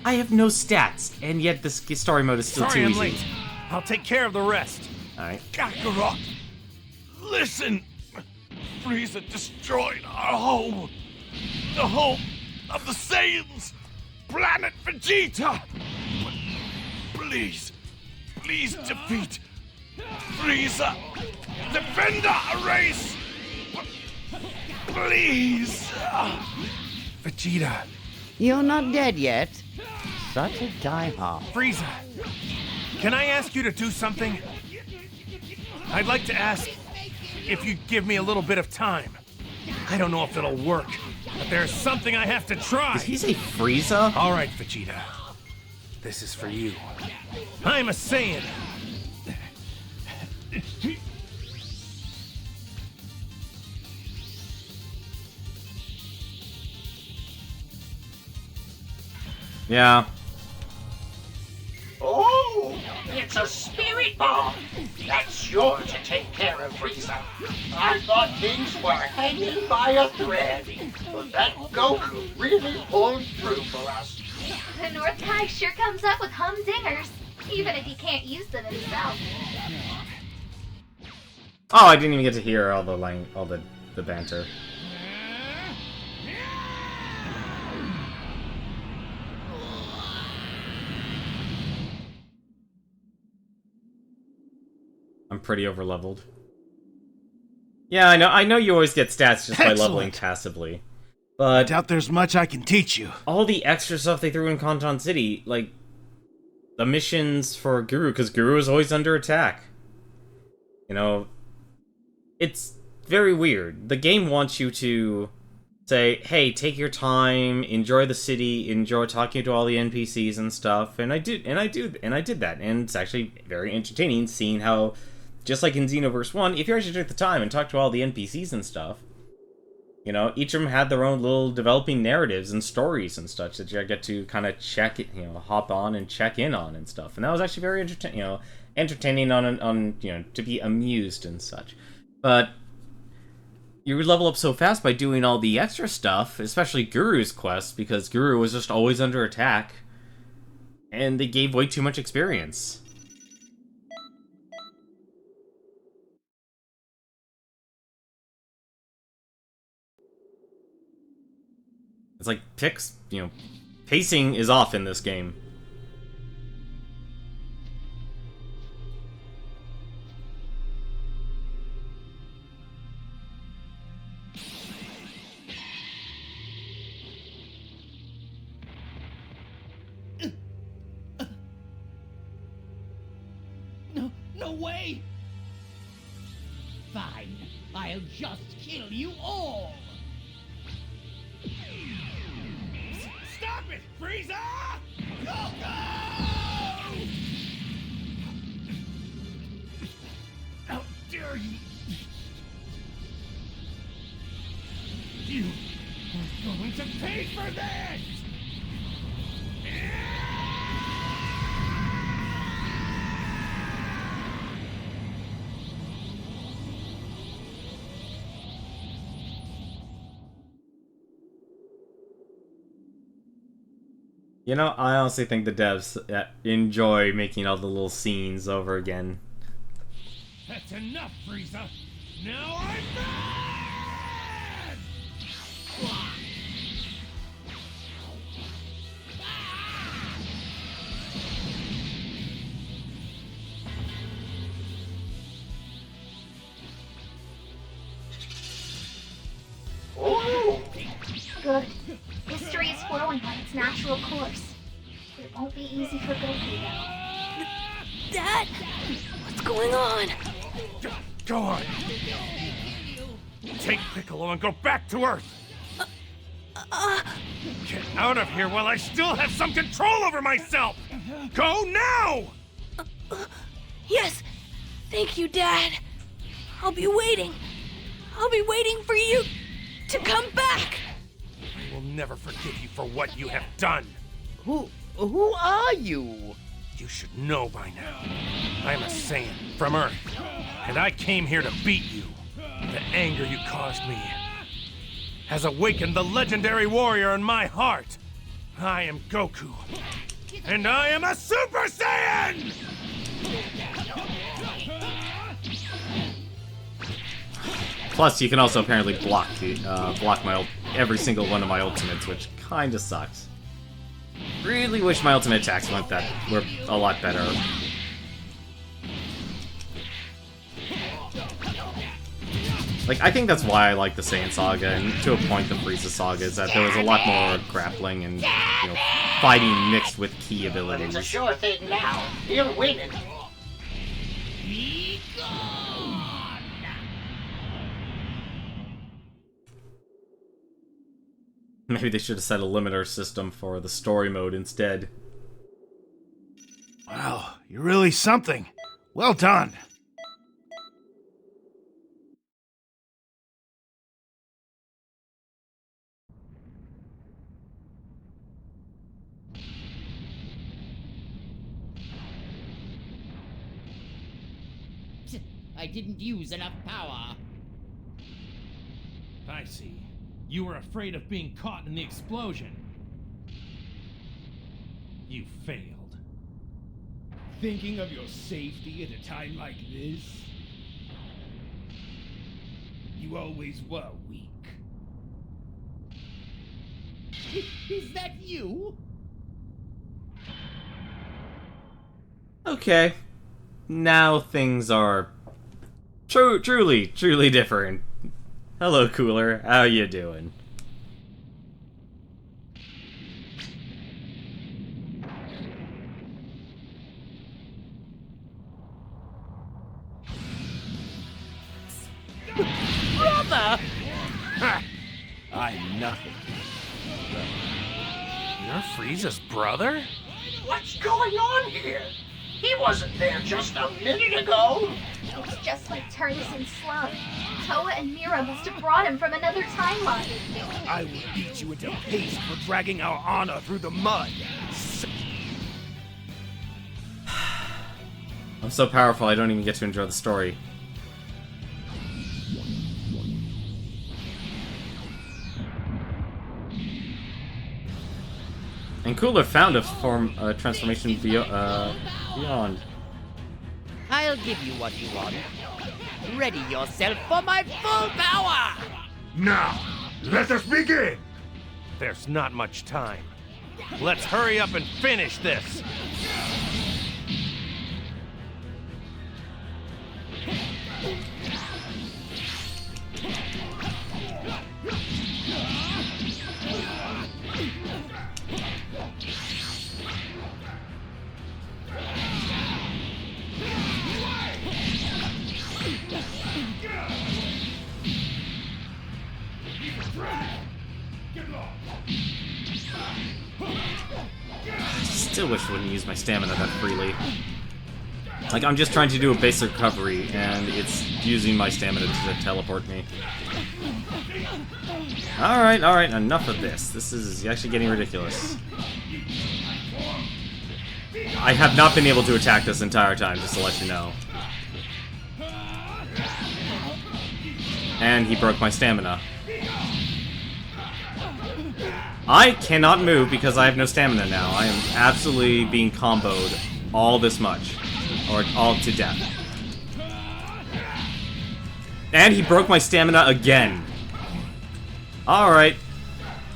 I have no stats, and yet this story mode is still Sorry too I'm easy. late. I'll take care of the rest. Alright. Kakarot! Listen! Frieza destroyed our home! The home of the Saiyans! Planet Vegeta! Please, please defeat Frieza! Defend our race! Please! Vegeta. You're not dead yet. Such a diehard. Frieza, can I ask you to do something? I'd like to ask if you'd give me a little bit of time. I don't know if it'll work, but there's something I have to try. Did he say Frieza? All right, Vegeta. This is for you. I'm a Saiyan. Yeah. Oh, it's a spirit bomb. That's yours to take care of, Frieza. I thought things were hanging by a thread, but that Goku really pulled through for us. The North Guy sure comes up with humdingers, even if he can't use them himself. Oh, I didn't even get to hear all the banter. I'm pretty overleveled. Yeah, I know you always get stats just by leveling passively. I But doubt there's much I can teach you. all the extra stuff they threw in Kanton City, like the missions for Guru, because Guru is always under attack. You know, it's very weird. The game wants you to say, hey, take your time, enjoy the city, enjoy talking to all the NPCs and stuff, and I did that, and it's actually very entertaining seeing how, just like in Xenoverse 1, if you actually took the time and talked to all the NPCs and stuff, you know, each of them had their own little developing narratives and stories and such that you get to kind of check it, you know, hop on and check in on and stuff, and that was actually very entertaining on to be amused and such. But you would level up so fast by doing all the extra stuff, especially Guru's quests, because Guru was just always under attack, and they gave way too much experience. It's like pacing is off in this game. No way! Fine. I'll just kill you all. Stop it, Frieza! Goku! How dare you! You are going to pay for this! You know, I honestly think the devs enjoy making all the little scenes over again. That's enough, Frieza! Now I'm mad! be easy for Goku, though. Dad, what's going on? Go on. Take Piccolo and go back to Earth. Get out of here while I still have some control over myself. Go now! Yes, thank you, Dad. I'll be waiting. I'll be waiting for you to come back. I will never forgive you for what you have done. Who are you? You should know by now. I'm a Saiyan from Earth, and I came here to beat you. The anger you caused me has awakened the legendary warrior in my heart. I am Goku, and I am a Super Saiyan! Plus, you can also apparently block every single one of my ultimates, which kinda sucks. Really wish my ultimate attacks were a lot better. Like, I think that's why I like the Saiyan Saga, and to a point the Frieza Saga, is that there was a lot more grappling and, you know, fighting mixed with key But abilities. it's a sure thing now. He'll win it. Maybe they should have set a limiter system for the story mode instead. Wow, you're really something. Well done. I didn't use enough power. I see. You were afraid of being caught in the explosion. You failed. Thinking of your safety at a time like this? You always were weak. Is that you? Okay. Now things are truly different. Hello, Cooler. How you doing? Brother! Ha! I'm nothing. You're Frieza's brother? What's going on here? He wasn't there just a minute ago. It's just like Turnus and Slum. Toa and Mira must have brought him from another timeline. I will beat you into paste for dragging our honor through the mud. I'm so powerful I don't even get to enjoy the story. And Cooler found a transformation beyond. I'll give you what you want. Ready yourself for my full power! Now, let us begin! There's not much time. Let's hurry up and finish this! Still wish I wouldn't use my stamina that freely. Like, I'm just trying to do a basic recovery, and it's using my stamina to teleport me. Alright, enough of this. This is actually getting ridiculous. I have not been able to attack this entire time, just to let you know. And he broke my stamina. I cannot move because I have no stamina now. I am absolutely being comboed all this much. Or all to death. And he broke my stamina again. Alright.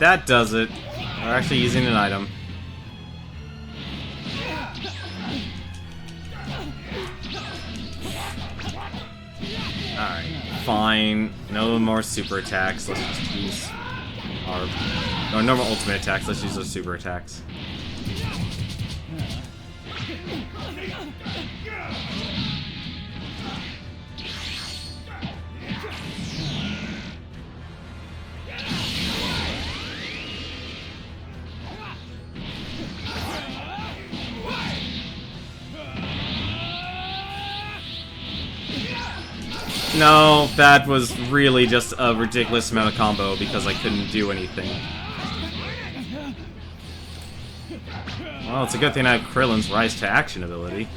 That does it. We're actually using an item. Alright. Fine. No more super attacks. Let's just use our normal ultimate attacks. Let's use those super attacks. No, that was really just a ridiculous amount of combo because I couldn't do anything. Well, it's a good thing I have Krillin's Rise to Action ability.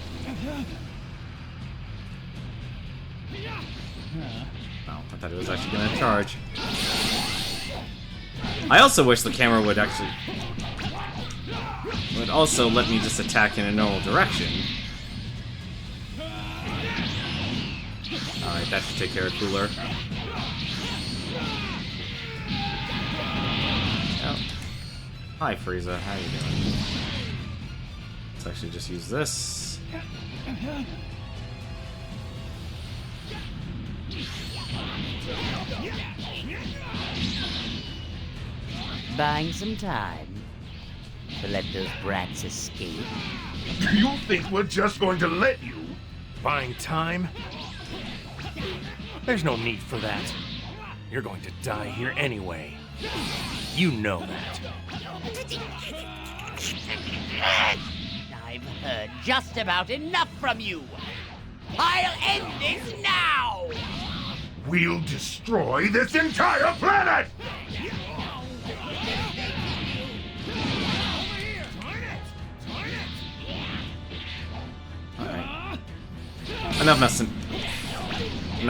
Oh, I thought it was actually gonna charge. I also wish the camera would also let me just attack in a normal direction. Alright, that should take care of Cooler. Oh. Hi, Frieza. How you doing? Let's actually just use this. Buying some time to let those brats escape. Do you think we're just going to let you? Buying time? There's no need for that. You're going to die here anyway. You know that. I've heard just about enough from you. I'll end this now! We'll destroy this entire planet! Alright. Enough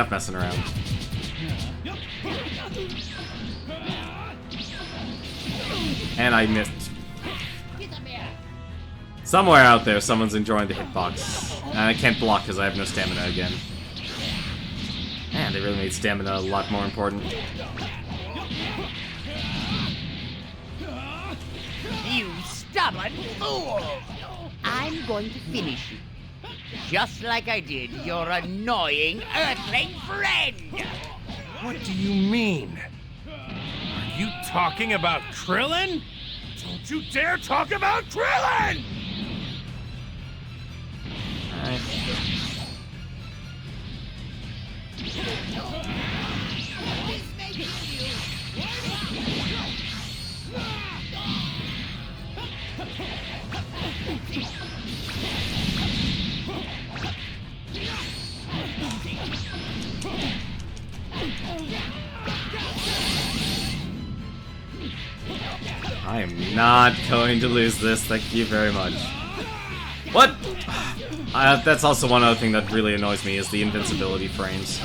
messing around. And I missed. Somewhere out there, someone's enjoying the hitbox. And I can't block because I have no stamina again. Man, they really made stamina a lot more important. You stubborn fool! I'm going to finish you. Just like I did your annoying Earthling friend! What do you mean? Are you talking about Krillin? Don't you dare talk about Krillin! Alright. I am not going to lose this, thank you very much. What? That's also one other thing that really annoys me, is the invincibility frames.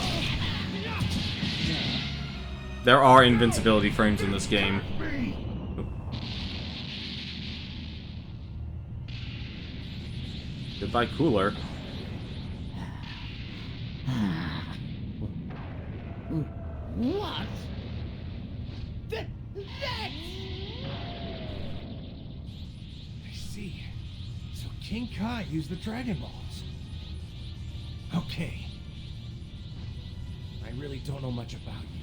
There are invincibility frames in this game. Goodbye, Cooler. What? That... I see. So King Kai used the Dragon Balls. Okay. I really don't know much about you,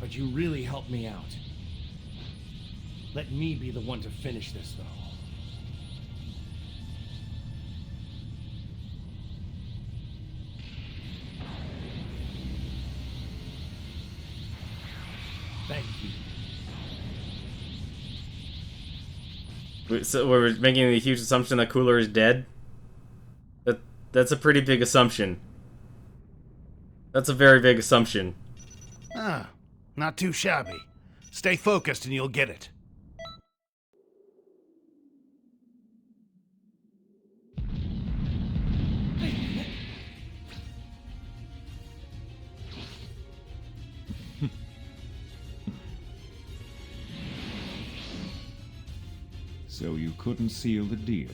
but you really helped me out. Let me be the one to finish this, though. Thank you. So we're making a huge assumption that Cooler is dead? That's a pretty big assumption. That's a very big assumption. Ah, not too shabby. Stay focused and you'll get it. So you couldn't seal the deal.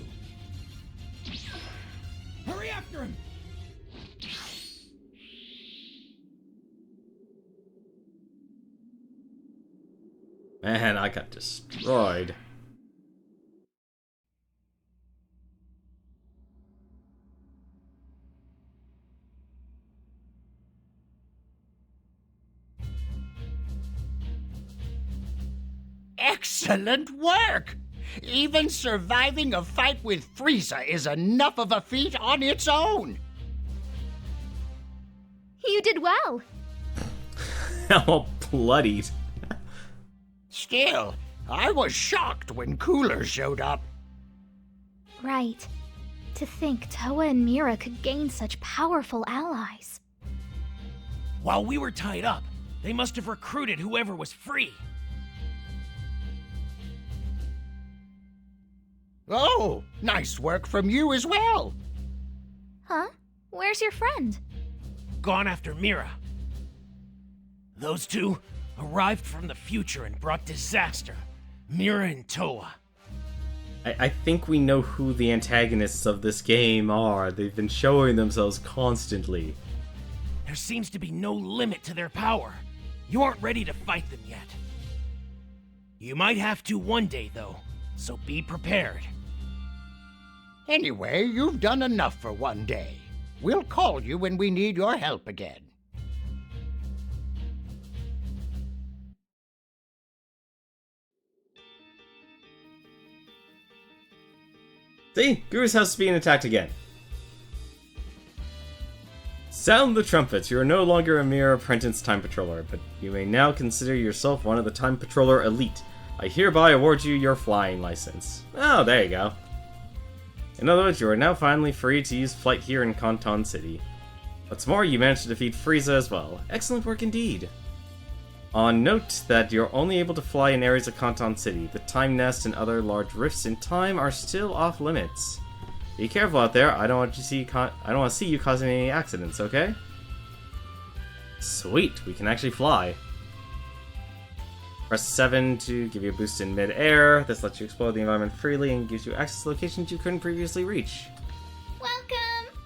Hurry after him! Man, I got destroyed. Excellent work! Even surviving a fight with Frieza is enough of a feat on its own. You did well. All bloodied. Still, I was shocked when Cooler showed up. Right. To think Toa and Mira could gain such powerful allies. While we were tied up, they must have recruited whoever was free. Oh, nice work from you as well. Huh? Where's your friend? Gone after Mira. Those two arrived from the future and brought disaster. Mira and Toa. I think we know who the antagonists of this game are. They've been showing themselves constantly. There seems to be no limit to their power. You aren't ready to fight them yet. You might have to one day, though, so be prepared. Anyway, you've done enough for one day. We'll call you when we need your help again. See? Guru's house is being attacked again. Sound the trumpets. You are no longer a mere apprentice time patroller, but you may now consider yourself one of the time patroller elite. I hereby award you your flying license. Oh, there you go. In other words, you are now finally free to use flight here in Kanton City. What's more, you managed to defeat Frieza as well. Excellent work indeed. Note that you're only able to fly in areas of Kanton City. The Time Nest and other large rifts in time are still off limits. Be careful out there. I don't want to see you causing any accidents, okay? Sweet, we can actually fly. Press 7 to give you a boost in mid-air. This lets you explore the environment freely and gives you access to locations you couldn't previously reach. Welcome!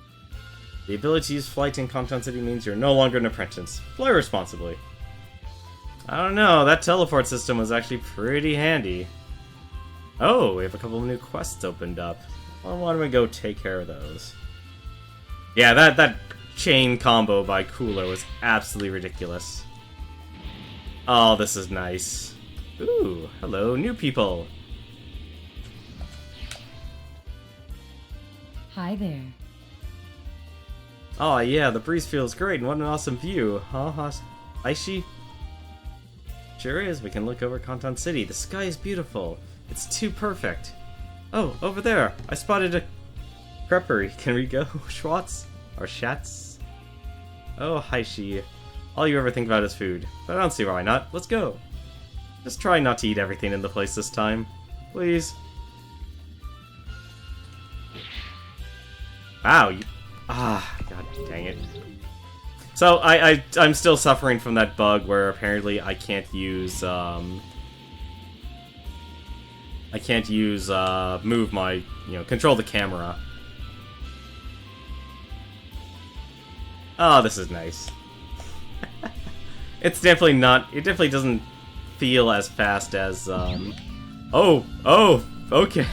The ability to use flight in Kanton City means you're no longer an apprentice. Fly responsibly. I don't know, that teleport system was actually pretty handy. Oh, we have a couple of new quests opened up. Well, why don't we go take care of those? Yeah, that chain combo by Cooler was absolutely ridiculous. Oh, this is nice. Ooh, hello, new people. Hi there. Oh yeah, the breeze feels great, and what an awesome view. Huh, Aishi? Sure is, we can look over Kanton City. The sky is beautiful. It's too perfect. Oh, over there, I spotted a creperie. Can we go? Schwartz? Or Schatz? Oh, Aishi. All you ever think about is food. But I don't see why not. Let's go. Just try not to eat everything in the place this time. Please. Wow, you... Ah, god dang it. So, I'm still suffering from that bug where apparently I can't use, move my, control the camera. Oh, this is nice. It definitely doesn't feel as fast as, oh, okay.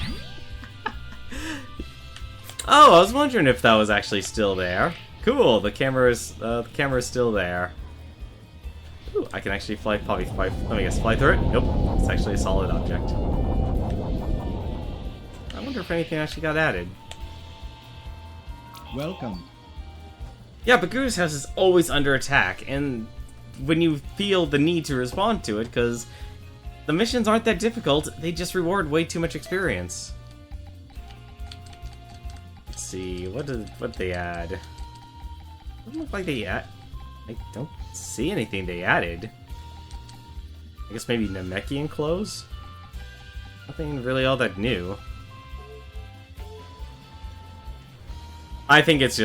Oh, I was wondering if that was actually still there. Cool, the camera is still there. Ooh, I can actually fly through it. Nope, it's actually a solid object. I wonder if anything actually got added. Welcome. Yeah, but Guru's house is always under attack, and when you feel the need to respond to it, because the missions aren't that difficult, they just reward way too much experience. Let's see, what did they add? Doesn't look like they I don't see anything they added. I guess maybe Namekian clothes? Nothing really all that new. I think it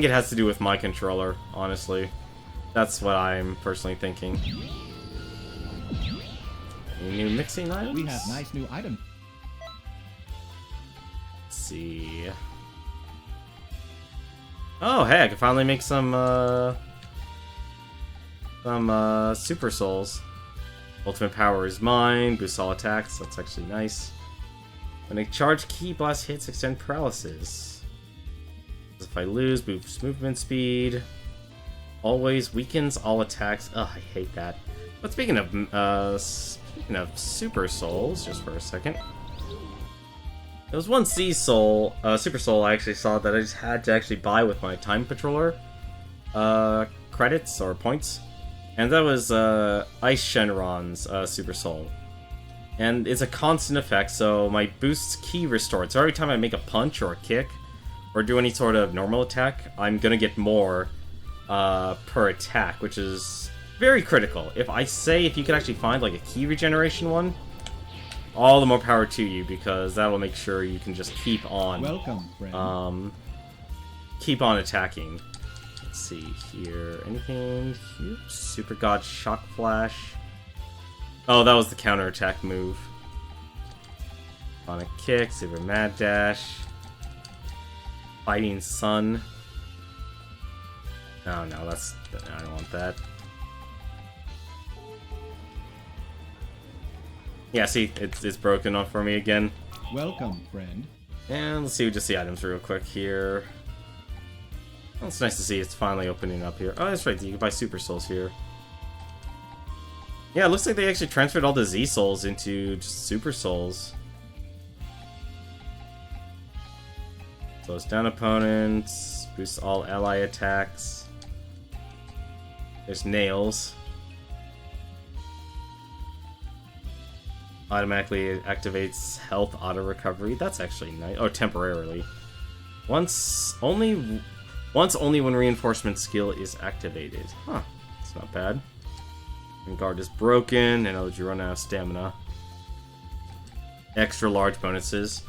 has to do with my controller, honestly. That's what I'm personally thinking. Any new mixing items? We have nice new items. Let's see. Oh, hey, I can finally make some Super Souls. Ultimate power is mine. Boosts all attacks. That's actually nice. When a charge ki blast hits, extend paralysis. If I lose, boosts movement speed. Always weakens all attacks. Ugh, I hate that. But speaking of Super Souls, just for a second. There was one Z Soul, Super Soul I actually saw that I just had to actually buy with my Time Patroller credits or points. And that was Ice Shenron's Super Soul. And it's a constant effect, so my boost's ki restored. So every time I make a punch or a kick, or do any sort of normal attack, I'm gonna get more per attack, which is very critical. If you can actually find like a ki regeneration one, all the more power to you, because that'll make sure you can just keep on keep on attacking. Let's see here. Anything here? Super God Shock Flash. Oh, that was the counterattack move. Sonic Kick, Super Mad Dash. Fighting Sun. Oh no, I don't want that. Yeah, see, it's broken off for me again. Welcome, friend. And let's see just the items real quick here. Oh, it's nice to see it's finally opening up here. Oh, that's right, you can buy Super Souls here. Yeah, it looks like they actually transferred all the Z Souls into just Super Souls. Slows down opponents, boosts all ally attacks. There's Nails. Automatically activates health auto recovery. That's actually nice. Oh, temporarily. Once only when reinforcement skill is activated. Huh. That's not bad. And guard is broken, and you run out of stamina. Extra large bonuses.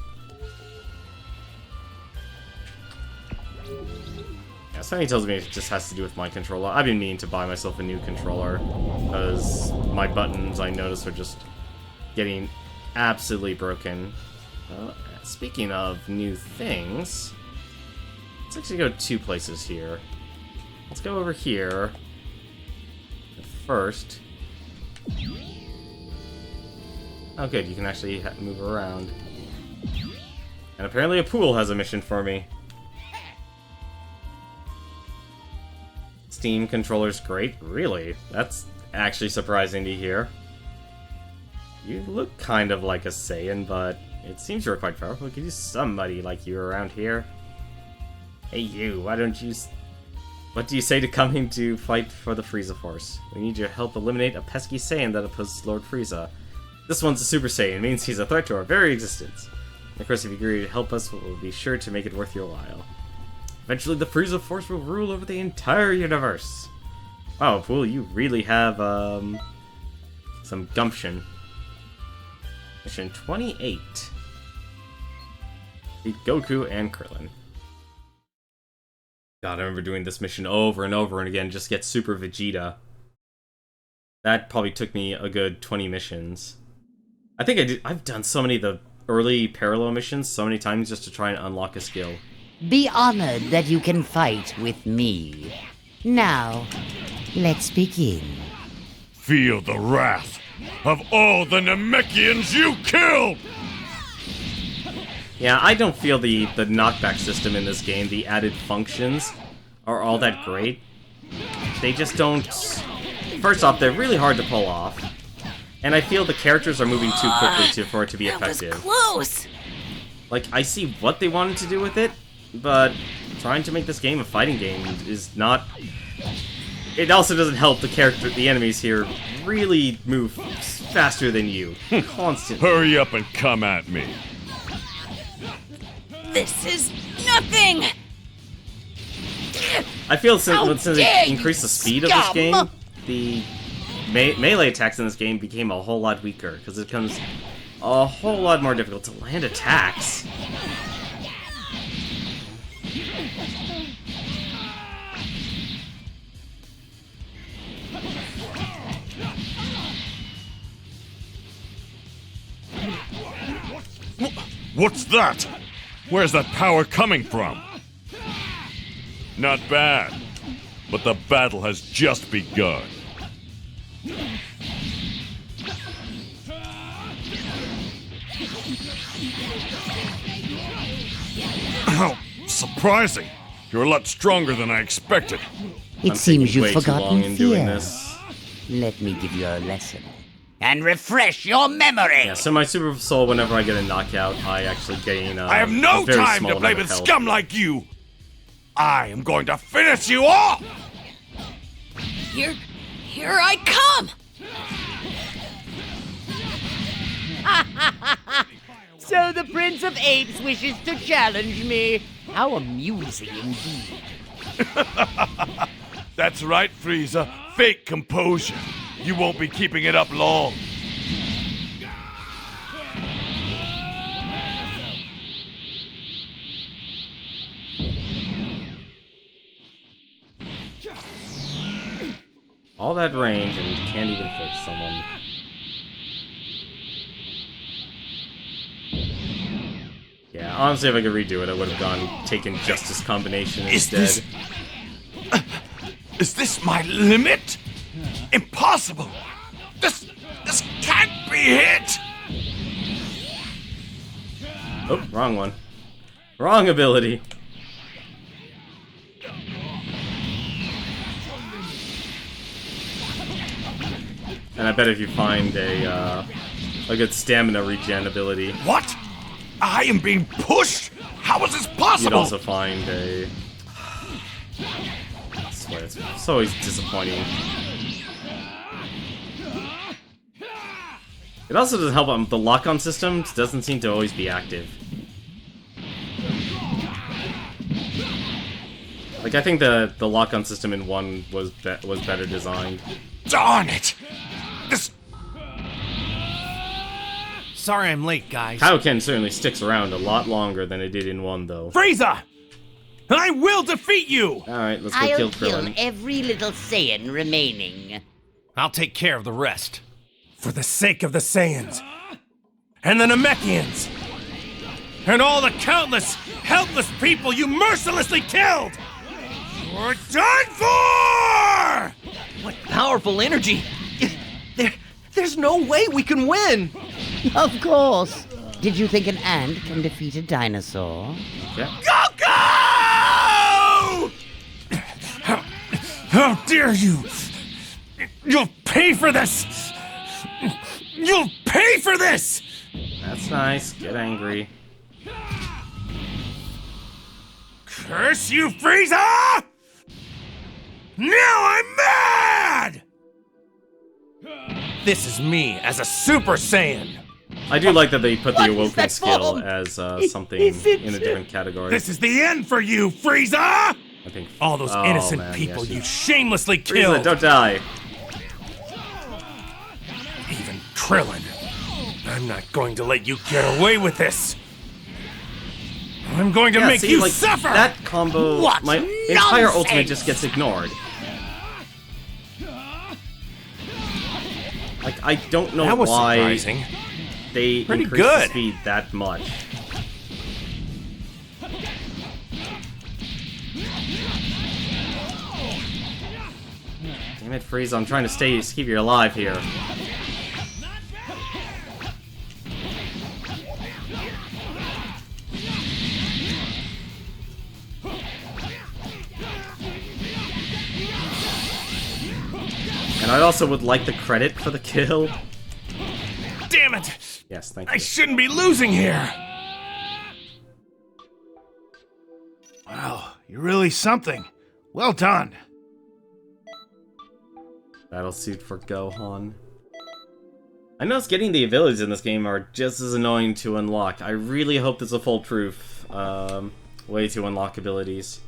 Yeah, something tells me it just has to do with my controller. I've been meaning to buy myself a new controller, because my buttons, I notice, are just getting absolutely broken. Speaking of new things, let's actually go 2 places here. Let's go over here first. Oh good, you can actually move around. And apparently a pool has a mission for me. Steam controller's great? Really? That's actually surprising to hear. You look kind of like a Saiyan, but it seems you're quite powerful. Could use somebody like you around here. Hey you, what do you say to coming to fight for the Frieza Force? We need your help eliminate a pesky Saiyan that opposes Lord Frieza. This one's a Super Saiyan, means he's a threat to our very existence. And of course, if you agree to help us, we'll be sure to make it worth your while. Eventually, the Frieza Force will rule over the entire universe. Wow, Pool, you really have, some gumption. Mission 28. Beat Goku and Krillin. God, I remember doing this mission over and over and again, just get Super Vegeta. That probably took me a good 20 missions. I think I've done so many of the early parallel missions so many times just to try and unlock a skill. Be honored that you can fight with me. Now, let's begin. Feel the wrath of all the Namekians you killed! Yeah, I don't feel the knockback system in this game, the added functions, are all that great. They just don't... First off, they're really hard to pull off. And I feel the characters are moving too quickly for it to be effective. That was close! Like, I see what they wanted to do with it, but trying to make this game a fighting game is not... It also doesn't help the enemies here really move faster than you, constantly. Hurry up and come at me. This is nothing! I feel since they increased the speed of this game, the melee attacks in this game became a whole lot weaker, because it becomes a whole lot more difficult to land attacks. What's that? Where's that power coming from? Not bad, but the battle has just begun. Oh, surprising. You're a lot stronger than I expected. It I'm seems taking you've way too long forgotten in doing fear. this. Let me give you a lesson. and refresh your memory. Yeah, so my Super Soul, whenever I get a knockout, I actually gain I have no a very time small to play amount with of health. scum like you! I am going to finish you off! Here I come! So the Prince of Apes wishes to challenge me. How amusing indeed. That's right, Frieza. Fake composure. You won't be keeping it up long. All that range and can't even fix someone. Yeah, honestly, if I could redo it, I would have taken Justice Combination instead. Is this my limit? Impossible! This can't be hit! Oh, wrong one. Wrong ability. And I bet if you find a good stamina regen ability, What? I am being pushed? How is this you'd possible? also find a... I swear, it's always disappointing. It also doesn't help, the lock-on system doesn't seem to always be active. Like, I think the lock-on system in 1 was better designed. Darn it! This... Sorry I'm late, guys. Kaioken certainly sticks around a lot longer than it did in 1, though. Frieza! I will defeat you! Alright, let's go I'll kill kill Krillin. every little Saiyan remaining. I'll take care of the rest. For the sake of the Saiyans. And the Namekians. And all the countless, helpless people you mercilessly killed! You're done for! What powerful energy! There's no way we can win! Of course. Did you think an ant can defeat a dinosaur? Yeah. Goku! How dare you! You'll pay for this! You'll pay for this! That's nice. Get angry. Curse you, Frieza! Now I'm mad! This is me as a Super Saiyan. I do like that they put the What is Awoken that skill form? as something Is it- in a different category. This is the end for you, Frieza! I think. All those Oh, innocent man, people yes, you shamelessly Frieza, killed. don't die. Even Krillin. I'm not going to let you get away with this. I'm going to Yeah, make see, you like, suffer! That combo, What my entire nonsense! ultimate just gets ignored. Like, I don't know That was why surprising. they Pretty increased good. the speed that much. Damn it, Frieza, I'm trying to keep you alive here. And I also would like the credit for the kill. Damn it! Yes, thank I you. shouldn't be losing here! Wow, you're really something. Well done. Battle suit for Gohan. I noticed getting the abilities in this game are just as annoying to unlock. I really hope there's a foolproof way to unlock abilities.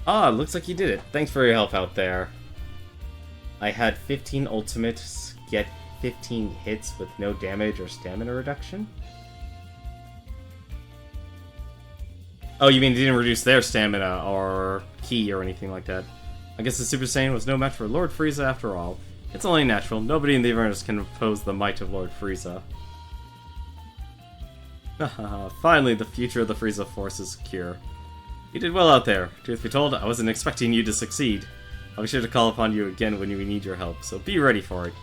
Ah, looks like you did it. Thanks for your help out there. I had 15 ultimates get 15 hits with no damage or stamina reduction? Oh, you mean they didn't reduce their stamina or ki or anything like that? I guess the Super Saiyan was no match for Lord Frieza after all. It's only natural. Nobody in the universe can oppose the might of Lord Frieza. Finally, the future of the Frieza Force is secure. You did well out there. Truth be told, I wasn't expecting you to succeed. I'll be sure to call upon you again when we need your help, so be ready for it.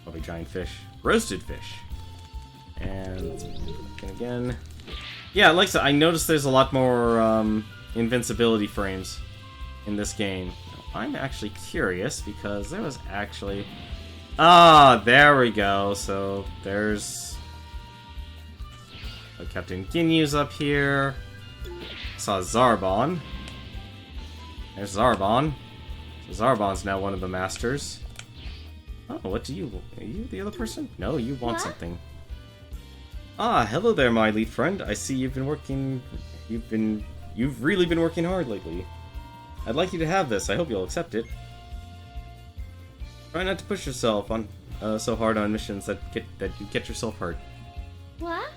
Probably giant fish. Roasted fish. And again. Yeah, like I said, I noticed there's a lot more invincibility frames in this game. I'm actually curious because there was actually... Ah, there we go. So there's... Captain Ginyu's up here. Saw Zarbon. There's Zarbon. So Zarbon's now one of the masters. Oh, what do you... Are you the other person? No, you want something. Ah, hello there, my elite friend. I see you've been working... You've really been working hard lately. I'd like you to have this. I hope you'll accept it. Try not to push yourself on so hard on missions that you get yourself hurt. What?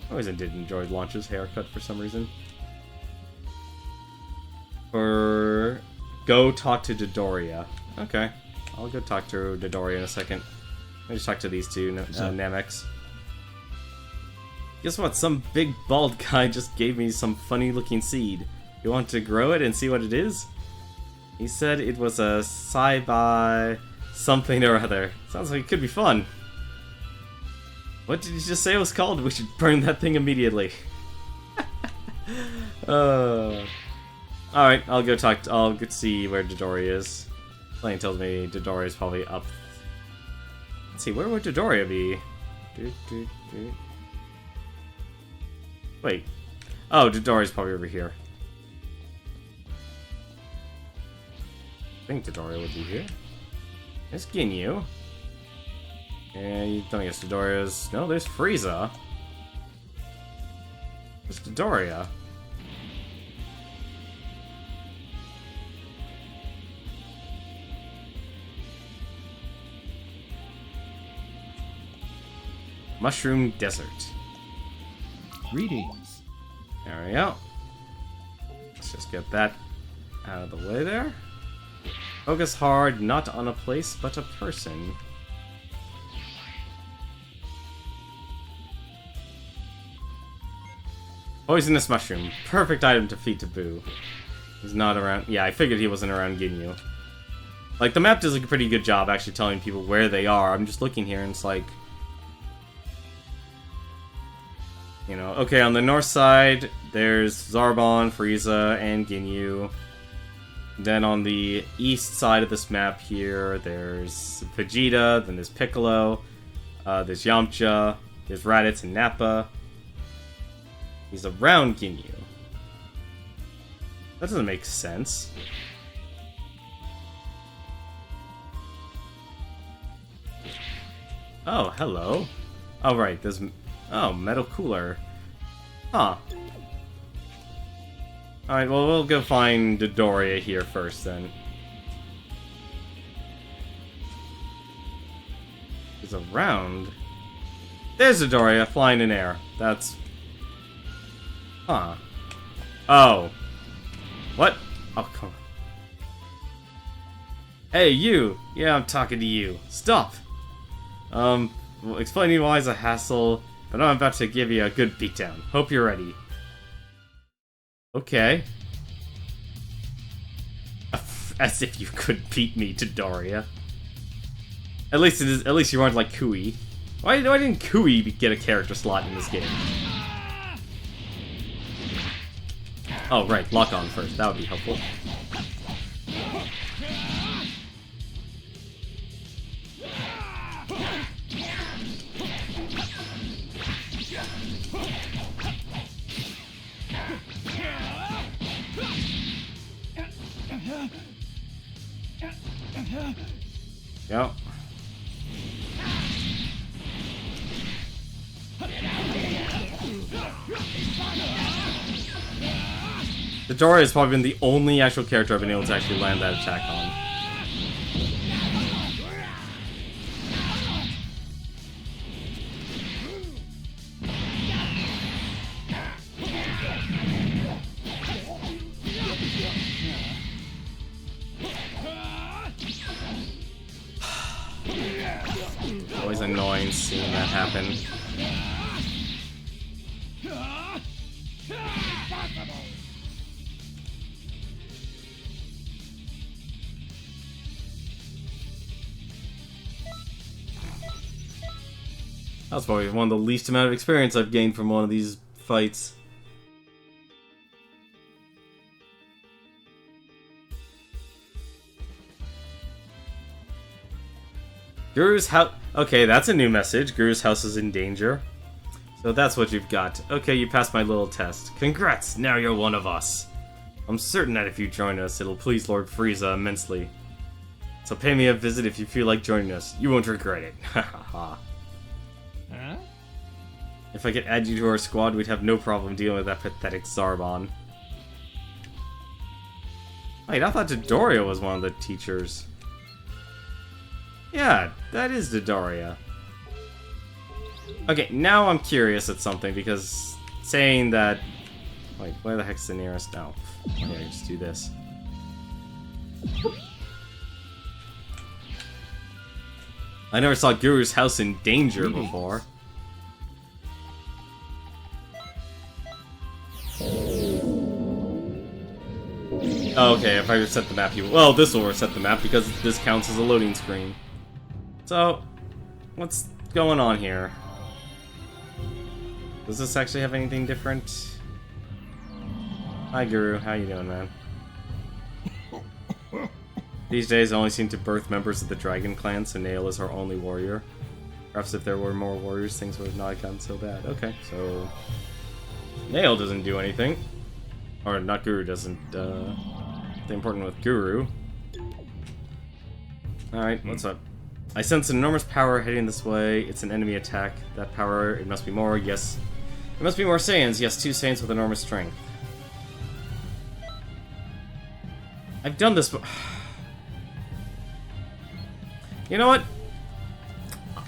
I always did enjoy Launch's haircut for some reason. Go talk to Dodoria. Okay, I'll go talk to Dodoria in a second. Let me just talk to these two Namex. Guess what? Some big bald guy just gave me some funny looking seed. You want to grow it and see what it is? He said it was a Saibai something or other. Sounds like it could be fun. What did you just say it was called? We should burn that thing immediately. Alright, I'll go see where Dodoria is. Something tells me Dodoria's probably up. Let's see, where would Dodoria be? Wait. Oh, Dodoria's probably over here. I think Dodoria would be here. There's Ginyu. And you don't guess Dodoria's... No, there's Frieza. There's Dodoria. Mushroom Desert. Greetings. There we go. Let's just get that out of the way there. Focus hard, not on a place, but a person. Poisonous Mushroom. Perfect item to feed to Boo. He's not around... Yeah, I figured he wasn't around Ginyu. Like, the map does a pretty good job actually telling people where they are. I'm just looking here and it's like... You know, okay, on the north side, there's Zarbon, Frieza, and Ginyu. Then on the east side of this map here, there's Vegeta, then there's Piccolo, there's Yamcha, there's Raditz and Nappa. He's around Ginyu. That doesn't make sense. Oh, hello. Oh, right, there's... Oh, Metal Cooler. Huh. Alright, well, we'll go find Dodoria here first, then. He's around. There's Dodoria, flying in air. That's... Huh. Oh. What? Oh, come on. Hey, you! Yeah, I'm talking to you. Stop! Well, explaining why is a hassle, but I'm about to give you a good beatdown. Hope you're ready. Okay. As if you could beat me, Dodoria. At least it is. At least you aren't like Kui. Why didn't Kui get a character slot in this game? Oh right, lock on first. That would be helpful. Yep. Dodoria has probably been the only actual character I've been able to actually land that attack on. Always annoying seeing that happen. That's probably one of the least amount of experience I've gained from one of these fights. Guru's house. Okay, that's a new message. Guru's house is in danger. So that's what you've got. Okay, you passed my little test. Congrats, now you're one of us. I'm certain that if you join us, it'll please Lord Frieza immensely. So pay me a visit if you feel like joining us. You won't regret it. Hahaha. If I could add you to our squad, we'd have no problem dealing with that pathetic Zarbon. Wait, I thought Dodoria was one of the teachers. Yeah, that is Dodoria. Okay, now I'm curious at something, because saying that... Wait, where the heck's the nearest? Oh, okay, just do this. I never saw Guru's house in danger before. Okay, if I reset the map, well, this will reset the map because this counts as a loading screen. So, what's going on here? Does this actually have anything different? Hi, Guru. How you doing, man? These days, I only seem to birth members of the Dragon Clan, so Nail is our only warrior. Perhaps if there were more warriors, things would have not gotten so bad. Okay, so... Nail doesn't do anything. Or, not Guru doesn't, The important with Guru. Alright, what's up? I sense an enormous power heading this way. It's an enemy attack. That power, it must be more, yes. It must be more Saiyans. Yes, 2 Saiyans with enormous strength. I've done this before. You know what?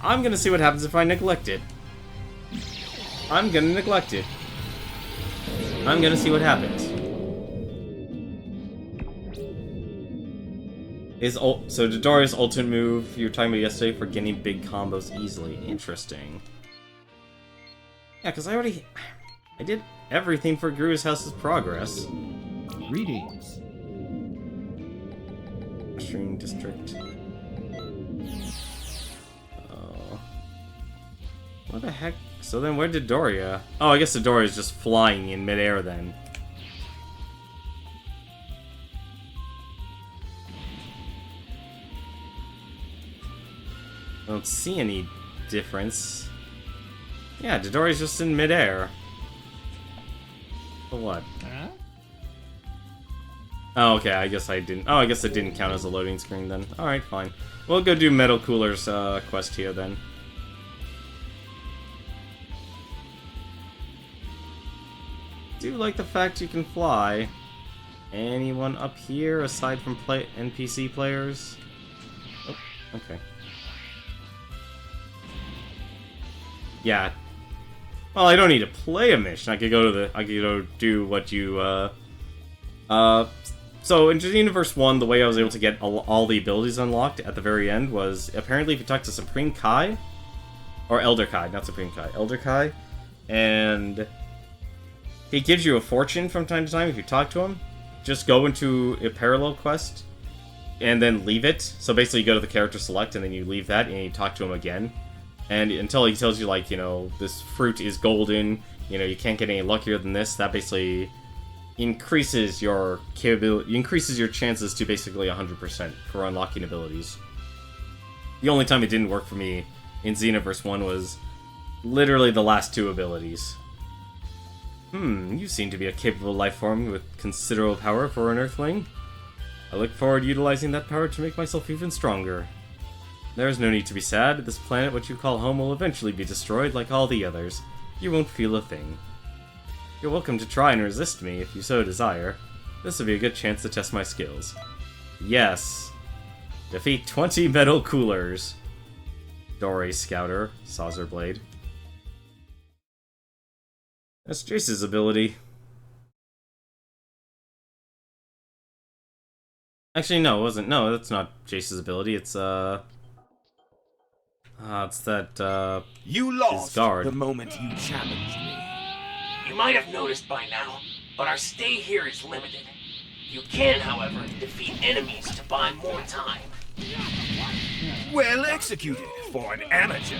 I'm gonna see what happens if I neglect it. I'm gonna neglect it. I'm gonna see what happens. So Dodoria's ultimate move you were talking about yesterday for getting big combos easily. Interesting. Yeah, because I did everything for Guru's House's progress. Greetings. Mushroom District. Oh. What the heck? So then where did Dodoria? Oh, I guess Dodoria's just flying in midair then. I don't see any difference. Yeah, Dodoria's just in midair. For what? Oh, okay, I guess I didn't... Oh, I guess it didn't count as a loading screen then. Alright, fine. We'll go do Metal Cooler's quest here then. Do like the fact you can fly. Anyone up here aside from NPC players? Oh, okay. Yeah. Well, I don't need to play a mission. I could go do what you so in Xenoverse 1, the way I was able to get all the abilities unlocked at the very end was apparently if you talk to Supreme Kai or Elder Kai, not Supreme Kai, Elder Kai, and he gives you a fortune from time to time if you talk to him. Just go into a parallel quest and then leave it. So basically you go to the character select and then you leave that and you talk to him again. And until he tells you, like, you know, this fruit is golden, you know, you can't get any luckier than this, that basically increases your capability, increases your chances to basically 100% for unlocking abilities. The only time it didn't work for me in Xenoverse 1 was literally the last 2 abilities. You seem to be a capable life form with considerable power for an Earthling. I look forward to utilizing that power to make myself even stronger. There is no need to be sad. This planet, what you call home, will eventually be destroyed like all the others. You won't feel a thing. You're welcome to try and resist me if you so desire. This will be a good chance to test my skills. Yes. Defeat 20 Metal Coolers. Dory Scouter, Saucer Blade. That's Jace's ability. Actually, no, it wasn't. No, that's not Jace's ability. It's that, You lost his guard. the moment you challenged me. You might have noticed by now, but our stay here is limited. You can, however, defeat enemies to buy more time. Well executed for an amateur.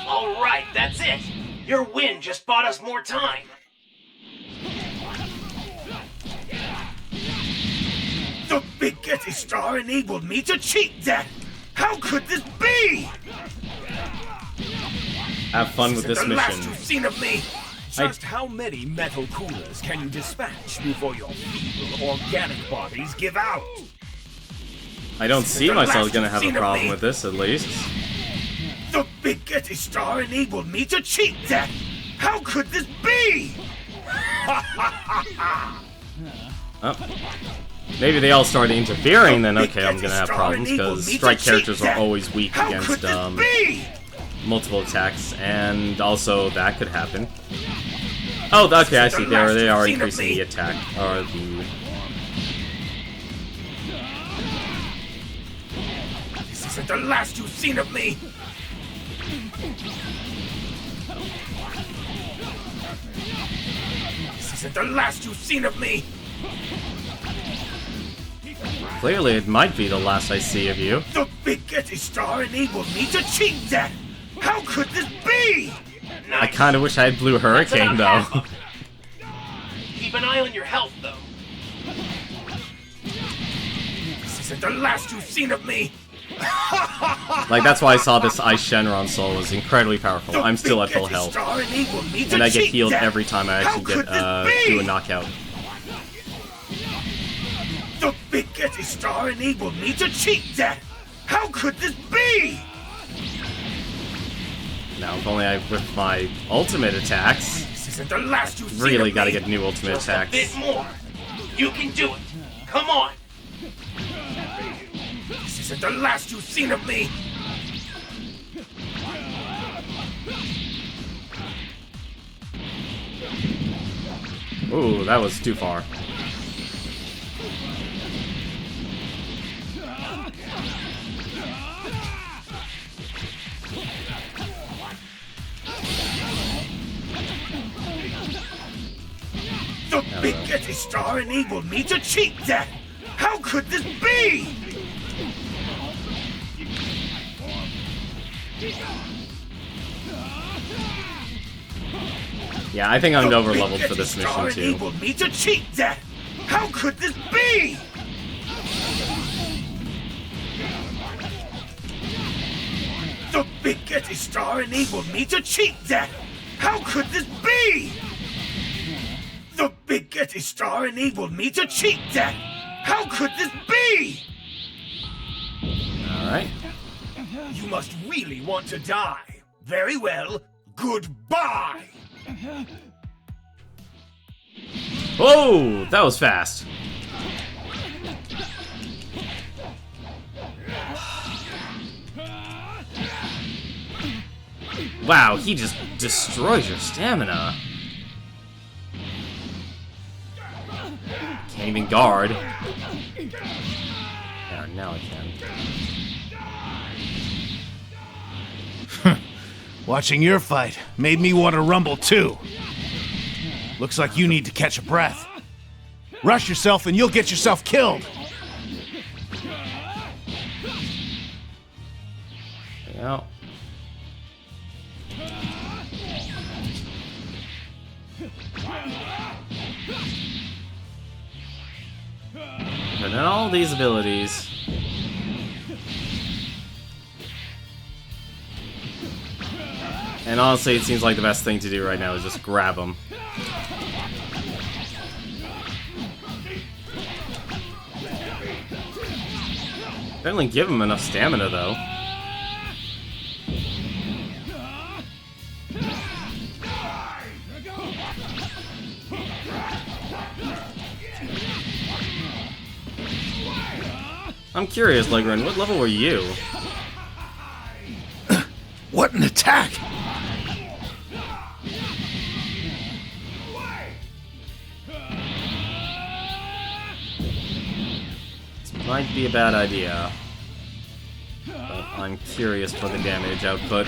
Alright, that's it! Your win just bought us more time! The Big Getty Star enabled me to cheat death! How could this be? Have fun with this The last mission. you've seen of me. Just how many metal coolers can you dispatch before your feeble organic bodies give out? I don't see the myself last gonna you've have a seen of problem me. with this, at least. The Big Getty Star enabled me to cheat that. How could this be? Oh. Maybe they all started interfering, then okay, I'm gonna have problems, because strike characters are always weak against multiple attacks, and also that could happen. Oh, okay, I see. They are increasing the attack, or the... This isn't the last you've seen of me. This isn't the last you've seen of me. Clearly, it might be the last I see of you. The Big Getty Star enabled me to cheat that. How could this be? I kind of wish I had Blue Hurricane, though. Keep an eye on your health, though. This isn't the last you've seen of me. Like, that's why I saw this Ice Shenron soul was incredibly powerful. I'm still at full health. And I get healed every time I actually get do a knockout. The Big Getty Star enabled me to cheat that. How could this be? Now, if only I with my ultimate attacks. This isn't the last you've seen Really of gotta me. get new ultimate Just a attacks. bit more. You can do it. Come on. This isn't the last you've seen of me. Ooh, that was too far. The Big Getty Star enabled me to cheat that. How could this be? Yeah, I think I'm The over Big leveled for Getty this Star mission too. enabled me to cheat that. How could this be? The Big Getty Star enabled me to cheat that. How could this be? The Big Getty Star enabled me to cheat that. How could this be? Alright. You must really want to die. Very well. Goodbye. Whoa! That was fast. Wow, he just destroys your stamina. Can't even guard. Yeah, now I can. Watching your fight made me want to rumble too. Looks like you need to catch a breath. Rush yourself and you'll get yourself killed. Yeah. And then all these abilities. And honestly, it seems like the best thing to do right now is just grab them. Apparently give him enough stamina, though. I'm curious, Legren, what level were you? What an attack! This might be a bad idea. But I'm curious for the damage output.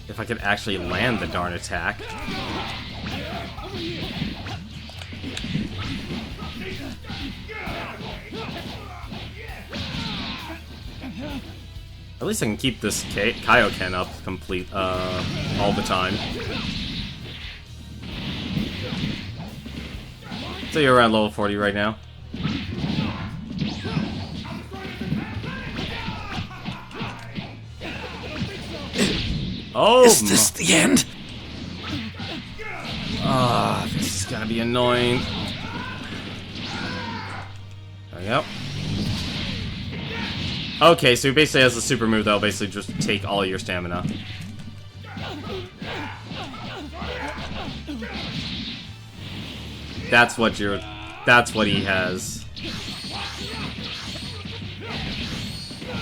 If I could actually land the darn attack. At least I can keep this Kaioken up complete all the time. So you're around level 40 right now? Oh, Is this the end? Ah, this is gonna be annoying. There we go. Okay, so he basically has a super move that'll basically just take all your stamina. That's what he has.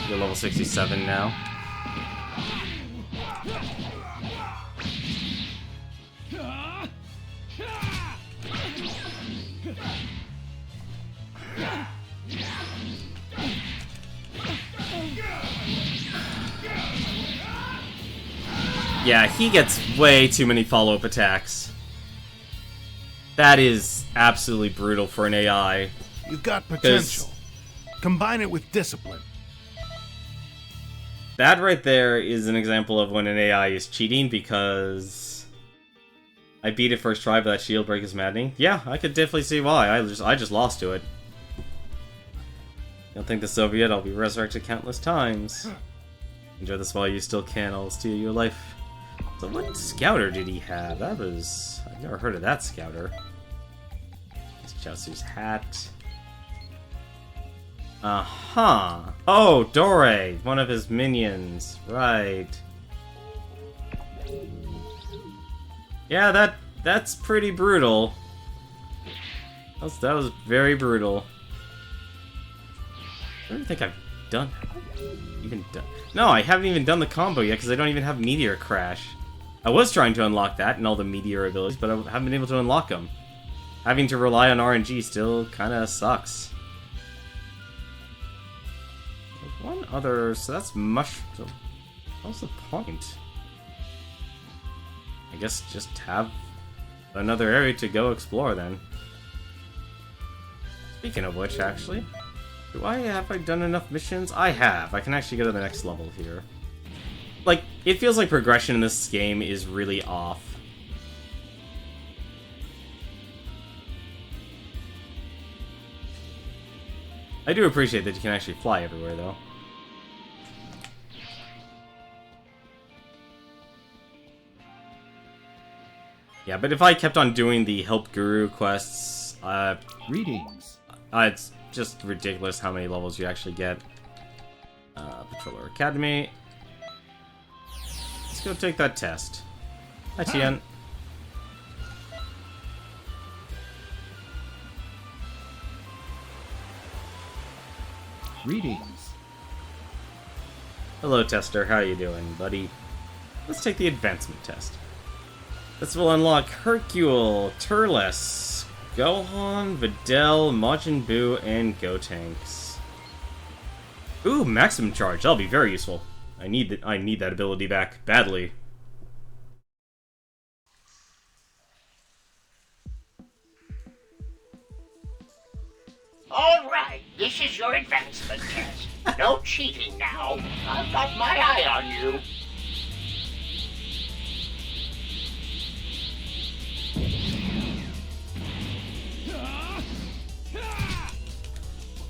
You're level 67 now. Yeah, he gets way too many follow-up attacks. That is absolutely brutal for an AI. You've got potential. Combine it with discipline. That right there is an example of when an AI is cheating, because I beat it first try, but that shield break is maddening. Yeah, I could definitely see why. I just lost to it. Don't think this is over yet. I'll be resurrected countless times. Enjoy this while you still can. I'll steal your life. So what scouter did he have? I've never heard of that scouter. It's Chaucer's hat. Uh-huh. Oh, Dore, one of his minions. Right. Yeah, that's pretty brutal. That was very brutal. I don't think I've done... No, I haven't even done the combo yet, because I don't even have Meteor Crash. I was trying to unlock that and all the Meteor abilities, but I haven't been able to unlock them. Having to rely on RNG still kind of sucks. There's one other... So that's mushroom... What's the point? I guess just have another area to go explore then. Speaking of which, actually... Have I done enough missions? I have. I can actually go to the next level here. Like, it feels like progression in this game is really off. I do appreciate that you can actually fly everywhere, though. Yeah, but if I kept on doing the Help Guru quests, Greetings. It's just ridiculous how many levels you actually get. Patroller Academy. Let's go take that test. Hi, Tien. Greetings. Hello, Tester. How you doing, buddy? Let's take the advancement test. This will unlock Hercule, Turles, Gohan, Videl, Majin Buu, and Gotenks. Ooh, maximum charge. That'll be very useful. I need that ability back badly. All right, this is your advancement test. No cheating now. I've got my eye on you.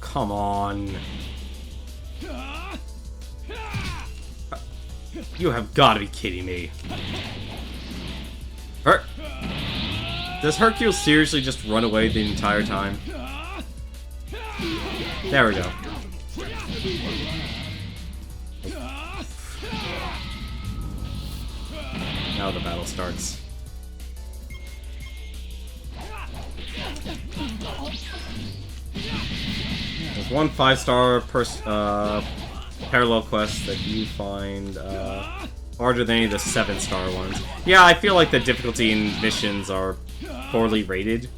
Come on. You have got to be kidding me. Does Hercule seriously just run away the entire time? There we go. Now the battle starts. There's one 5-star parallel quest that you find harder than any of the 7-star ones. Yeah, I feel like the difficulty in missions are poorly rated.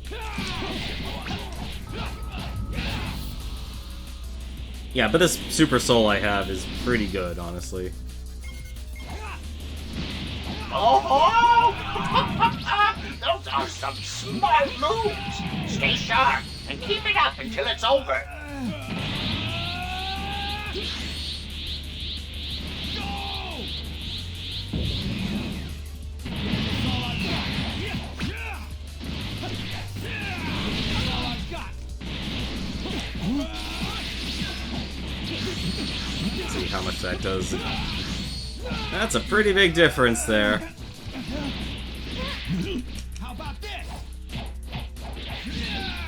Yeah, but this Super Soul I have is pretty good, honestly. Oh! Those are some smart moves. Stay sharp and keep it up until it's over. See how much that does. That's a pretty big difference there.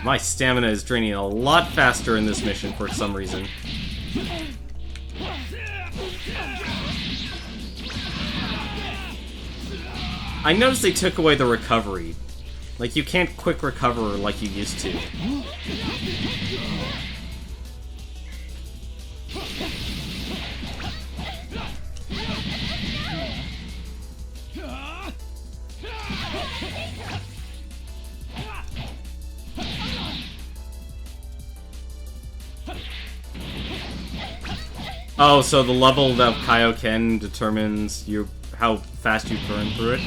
My stamina is draining a lot faster in this mission for some reason. I noticed they took away the recovery. Like, you can't quick recover like you used to. Oh, so the level of Kaioken determines how fast you burn through it?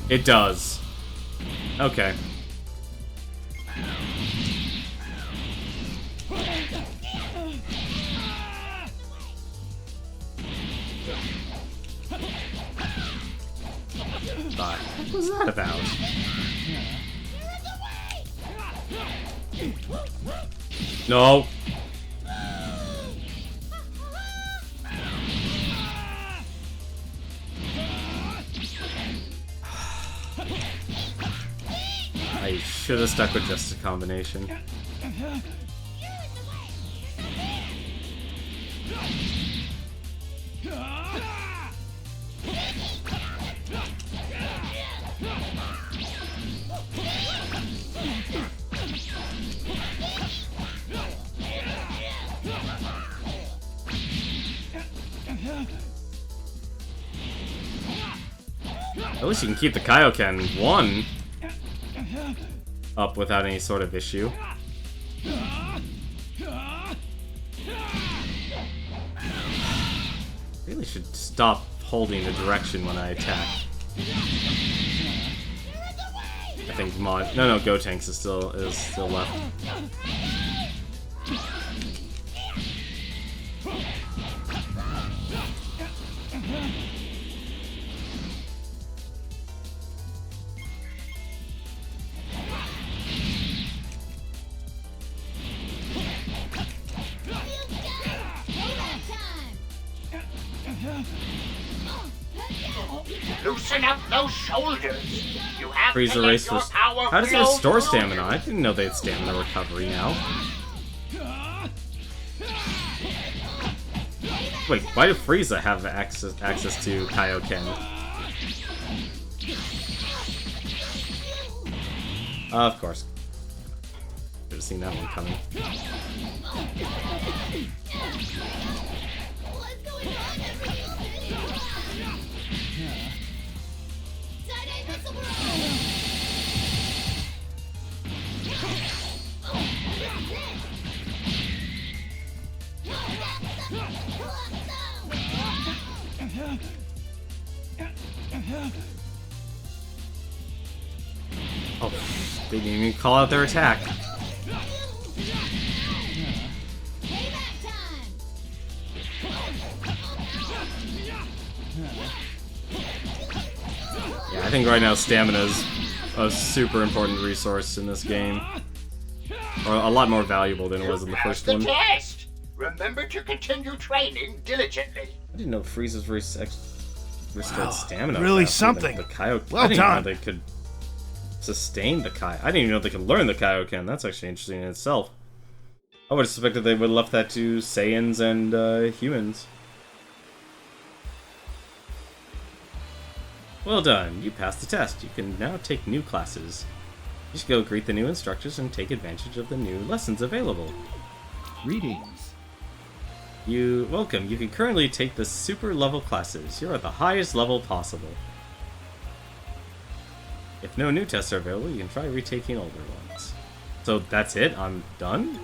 It does. Okay. What was that about? No. I should have stuck with just a combination. At least you can keep the Kaioken 1 up without any sort of issue. Really should stop holding the direction when I attack. I think no, Gotenks is still left. Loosen up those shoulders. You have Frieza to let race your was. power How does it flow restore through stamina? I didn't know they had stamina recovery now. Wait, why do Frieza have access to Kaioken? Of course. Should have seen that one coming. Oh, they didn't even call out their attack. Yeah, I think right now stamina is a super important resource in this game. Or a lot more valuable than it was in the first one. Test. Remember to continue training diligently. I didn't know Frieza's restored stamina. really faster something. than the Kaioken. Well I didn't done. know they could sustain the Kai. I didn't even know they could learn the Kaioken. That's actually interesting in itself. I would have suspected they would have left that to Saiyans and humans. Well done. You passed the test. You can now take new classes. You should go greet the new instructors and take advantage of the new lessons available. Greetings. Welcome. You can currently take the super level classes. You're at the highest level possible. If no new tests are available, you can try retaking older ones. So that's it? I'm done?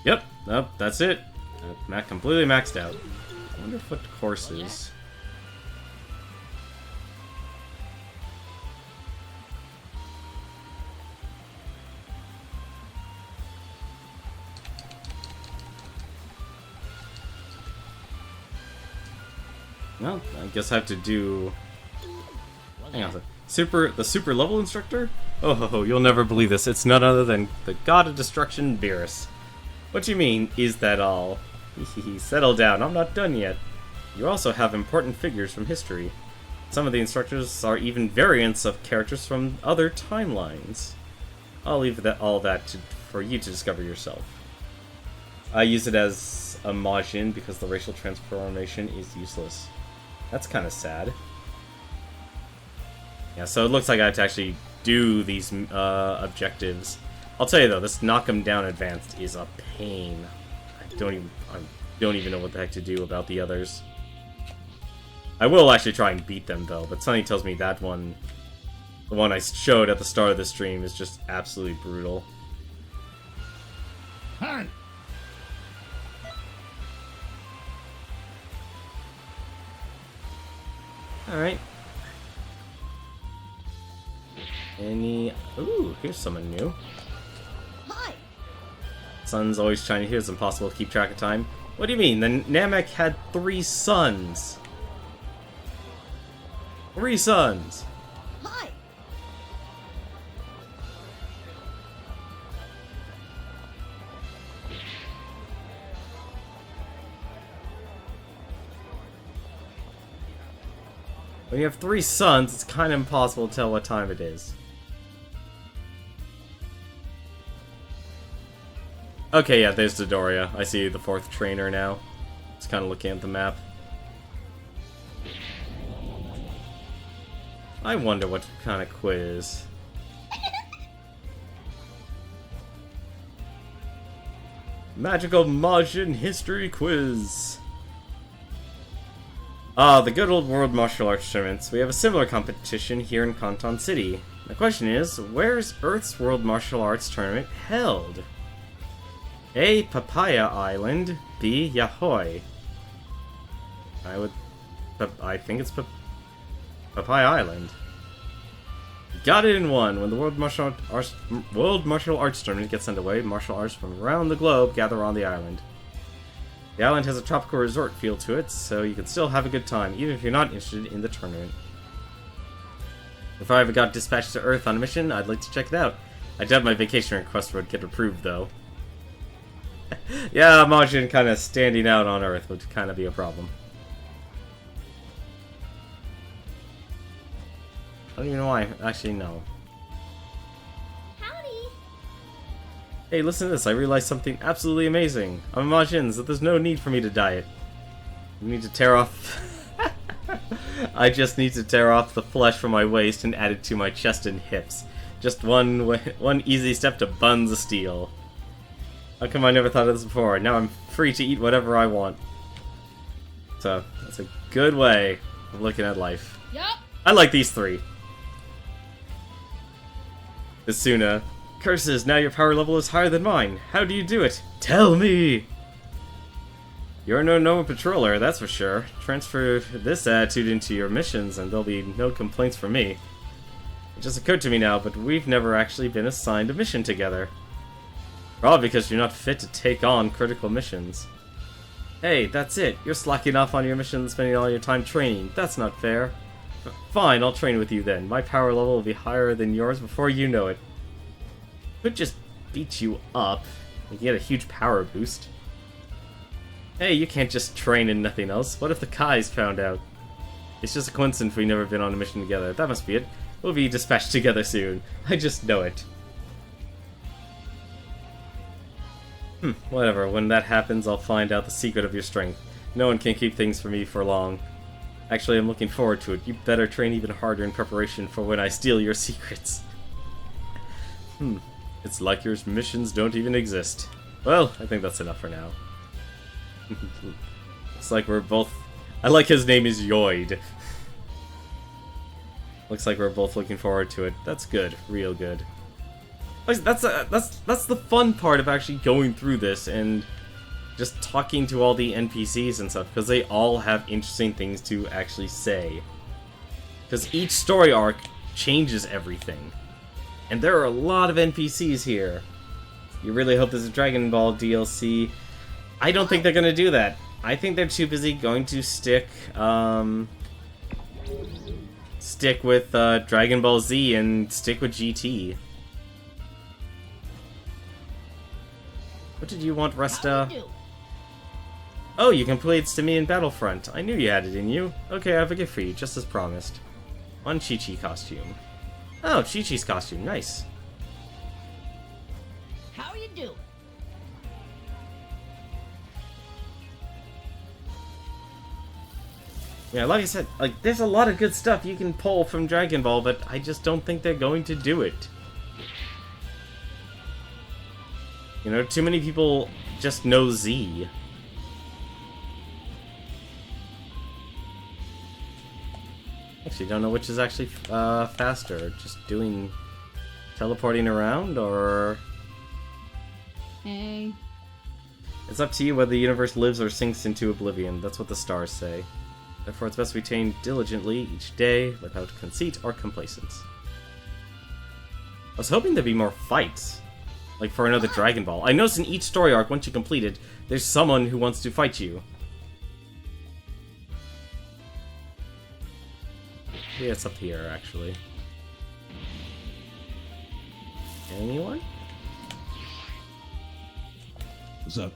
Yep, that's it. Completely maxed out. I wonder what courses. Well, I guess I have to do. Hang on a second. The super level instructor? Oh, you'll never believe this. It's none other than the god of destruction, Beerus. What you mean, is that all? Settle down, I'm not done yet. You also have important figures from history. Some of the instructors are even variants of characters from other timelines. I'll leave all that for you to discover yourself. I use it as a Majin because the racial transformation is useless. That's kind of sad. Yeah, so it looks like I have to actually do these objectives. I'll tell you though, this knock 'em down advanced is a pain. I don't even know what the heck to do about the others. I will actually try and beat them though, but something tells me that one, the one I showed at the start of the stream, is just absolutely brutal. Hi. Alright. Ooh, here's someone new. Hi. Sun's always shining here. It's impossible to keep track of time. What do you mean? Then Namek had 3 sons. 3 sons. Hi. When you have 3 sons, it's kind of impossible to tell what time it is. Okay, yeah, there's Dodoria. I see the 4th trainer now. Just kind of looking at the map. I wonder what kind of quiz. Magical Majin History Quiz. Ah, the good old World Martial Arts Tournaments. We have a similar competition here in Canton City. The question is, where's Earth's World Martial Arts Tournament held? A. Papaya Island. B. Yahoy. I think it's Papaya Island. Got it in one. When the World Martial Arts Tournament gets underway, martial arts from around the globe gather on the island. The island has a tropical resort feel to it, so you can still have a good time, even if you're not interested in the tournament. If I ever got dispatched to Earth on a mission, I'd like to check it out. I doubt my vacation request would get approved, though. Yeah, Majin kind of standing out on Earth would kind of be a problem. I don't even know why. Actually, no. Howdy. Hey, listen to this. I realized something absolutely amazing. I'm a Majin, so there's no need for me to diet. You need to tear off... I just need to tear off the flesh from my waist and add it to my chest and hips. Just one easy step to buns of steel. How come I never thought of this before? Now I'm free to eat whatever I want. So, that's a good way of looking at life. Yup. I like these 3. Asuna. Curses, now your power level is higher than mine. How do you do it? Tell me! You're no normal patroller, that's for sure. Transfer this attitude into your missions and there'll be no complaints from me. It just occurred to me now, but we've never actually been assigned a mission together. Probably because you're not fit to take on critical missions. Hey, that's it. You're slacking off on your missions, spending all your time training. That's not fair. Fine, I'll train with you then. My power level will be higher than yours before you know it. Could just beat you up. You get a huge power boost. Hey, you can't just train and nothing else. What if the Kais found out? It's just a coincidence we've never been on a mission together. That must be it. We'll be dispatched together soon. I just know it. Whatever. When that happens, I'll find out the secret of your strength. No one can keep things from me for long. Actually, I'm looking forward to it. You better train even harder in preparation for when I steal your secrets. It's like your missions don't even exist. Well, I think that's enough for now. Looks like we're both... I like his name is Yoid. Looks like we're both looking forward to it. That's good. Real good. That's the fun part of actually going through this and just talking to all the NPCs and stuff, because they all have interesting things to actually say. Because each story arc changes everything. And there are a lot of NPCs here. You really hope there's a Dragon Ball DLC. I don't think they're going to do that. I think they're too busy going to stick stick with Dragon Ball Z and stick with GT. What did you want, Resta? Oh, you completed Simian Battlefront. I knew you had it in you. Okay, I have a gift for you, just as promised. One Chi-Chi costume. Oh, Chi-Chi's costume. Nice. How you doing? Yeah, like I said, like, there's a lot of good stuff you can pull from Dragon Ball, but I just don't think they're going to do it. You know, too many people just know Z. Actually, don't know which is actually faster. Just doing teleporting around, or... Hey. It's up to you whether the universe lives or sinks into oblivion. That's what the stars say. Therefore, it's best we train diligently each day, without conceit or complacence. I was hoping there'd be more fights. Like for another Dragon Ball. I noticed in each story arc, once you complete it, there's someone who wants to fight you. Yeah, it's up here, actually. Anyone? What's up?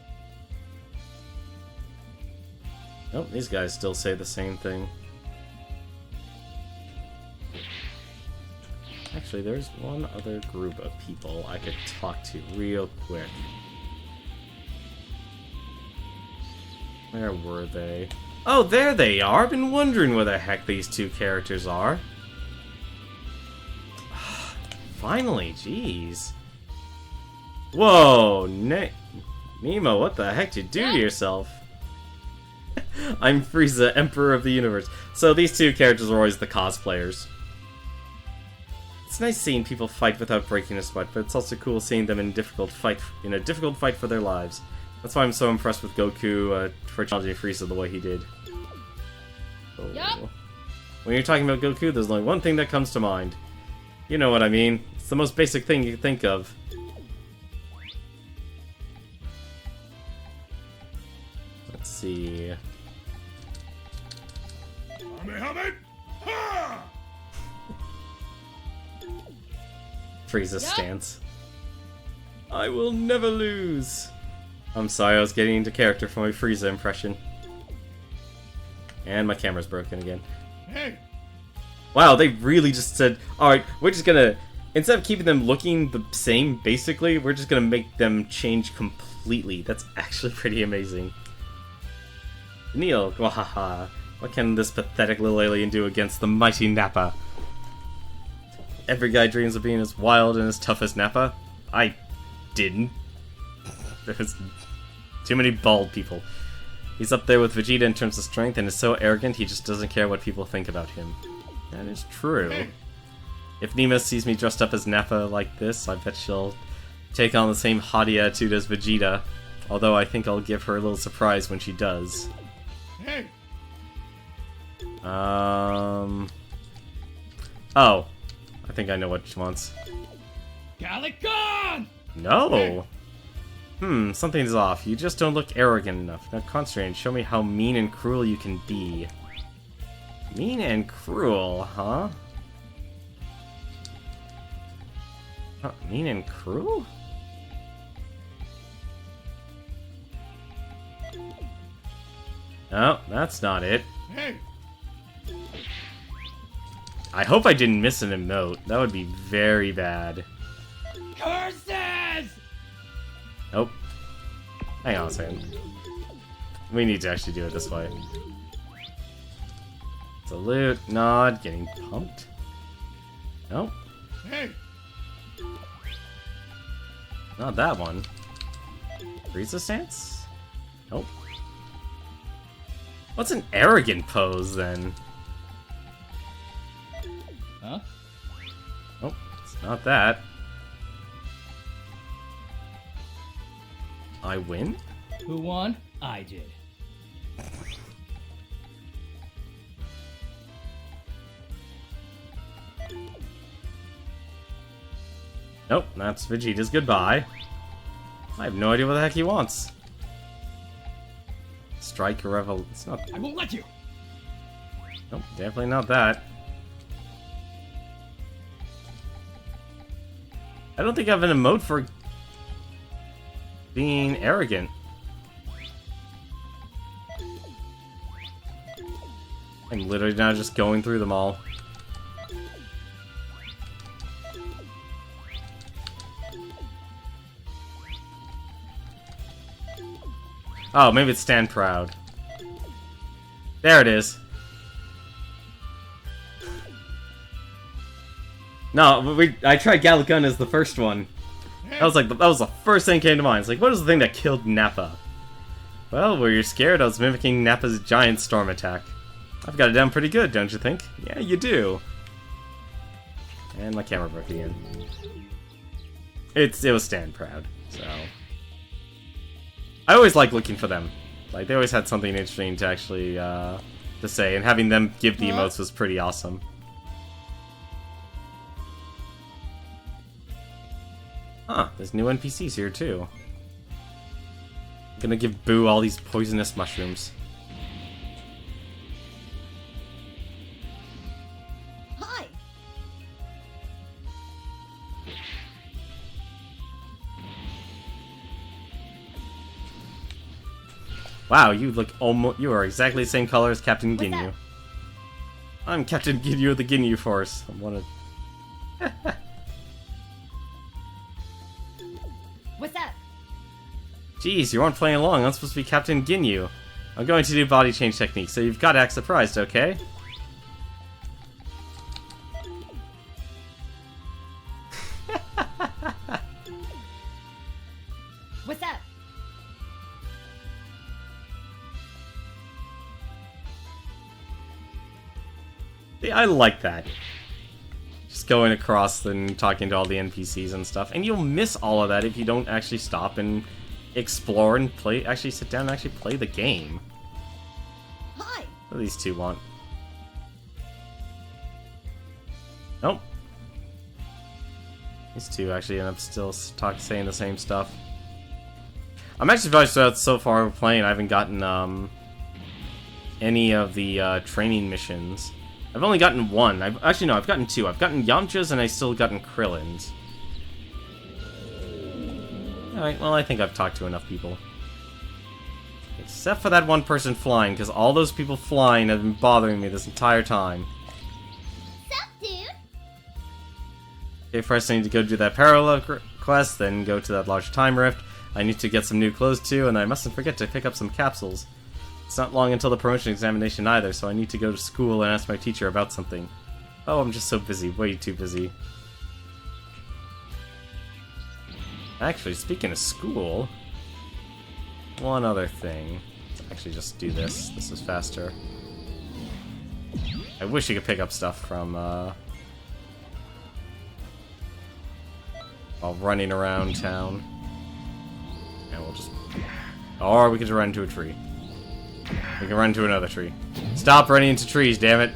Nope, these guys still say the same thing. Actually, there's one other group of people I could talk to real quick. Where were they? Oh, there they are! I've been wondering where the heck these two characters are. Finally, jeez. Whoa, Nemo, what the heck did you do to yourself? I'm Frieza, Emperor of the Universe. So these two characters are always the cosplayers. It's nice seeing people fight without breaking a sweat, but it's also cool seeing them in a difficult fight for their lives. That's why I'm so impressed with Goku for challenging Frieza the way he did. Oh. Yep. When you're talking about Goku, there's only one thing that comes to mind. You know what I mean. It's the most basic thing you can think of. Let's see. Frieza stance. I will never lose. I'm sorry, I was getting into character for my Frieza impression. And my camera's broken again. Hey. Wow, they really just said, alright, we're just gonna, instead of keeping them looking the same, basically, we're just gonna make them change completely. That's actually pretty amazing. Neil, wahaha. What can this pathetic little alien do against the mighty Nappa? Every guy dreams of being as wild and as tough as Nappa. I didn't. There's too many bald people. He's up there with Vegeta in terms of strength and is so arrogant he just doesn't care what people think about him. That is true. If Nima sees me dressed up as Nappa like this, I bet she'll take on the same haughty attitude as Vegeta. Although I think I'll give her a little surprise when she does. Hey. Oh. I think I know what she wants. Gallican! No! Something's off. You just don't look arrogant enough. Now concentrate and show me how mean and cruel you can be. Mean and cruel, huh? Mean and cruel? No, that's not it. Hey. I hope I didn't miss an emote. That would be very bad. Curses! Nope. Hang on a second. We need to actually do it this way. Salute, nod, getting pumped. Nope. Hey. Not that one. Frieza stance? Nope. What's an arrogant pose, then? Huh? Nope, it's not that. I win? Who won? I did. Nope, that's Vegeta's goodbye. I have no idea what the heck he wants. Strike a revel. It's not. I won't let you. Nope, definitely not that. I don't think I have an emote for being arrogant. I'm literally now just going through them all. Oh, maybe it's Stand Proud. There it is. No, I tried Galagun as the first one. That was the first thing that came to mind. It's like, what was the thing that killed Nappa? Well, were you scared? I was mimicking Nappa's giant storm attack. I've got it down pretty good, don't you think? Yeah, you do. And my camera broke again. It was Stand Proud, so... I always like looking for them. Like, they always had something interesting to actually, to say, and having them give the emotes was pretty awesome. Huh, there's new NPCs here, too. I'm gonna give Boo all these poisonous mushrooms. Hi. Wow, you look almost— you are exactly the same color as Captain Ginyu. I'm Captain Ginyu of the Ginyu Force. I'm one of... What's up? Jeez, you aren't playing along. I'm supposed to be Captain Ginyu. I'm going to do body change techniques, so you've got to act surprised, okay? What's up? Yeah, I like that. Just going across and talking to all the NPCs and stuff. And you'll miss all of that if you don't actually stop and explore and play, actually sit down and actually play the game. Hi. What do these two want? Nope. These two actually end up still saying the same stuff. I'm actually surprised so far playing I haven't gotten any of the training missions. I've only gotten one. I've gotten two. I've gotten Yamcha's and I still gotten Krillin's. Alright, well, I think I've talked to enough people. Except for that one person flying, because all those people flying have been bothering me this entire time. Sup, dude? Okay, first I need to go do that parallel quest, then go to that large time rift. I need to get some new clothes too, and I mustn't forget to pick up some capsules. It's not long until the promotion examination either, so I need to go to school and ask my teacher about something. Oh, I'm just so busy. Way too busy. Actually, speaking of school... one other thing. Let's actually just do this. This is faster. I wish you could pick up stuff from, while running around town. And we'll just... or we could just run into a tree. We can run into another tree. Stop running into trees, damn it.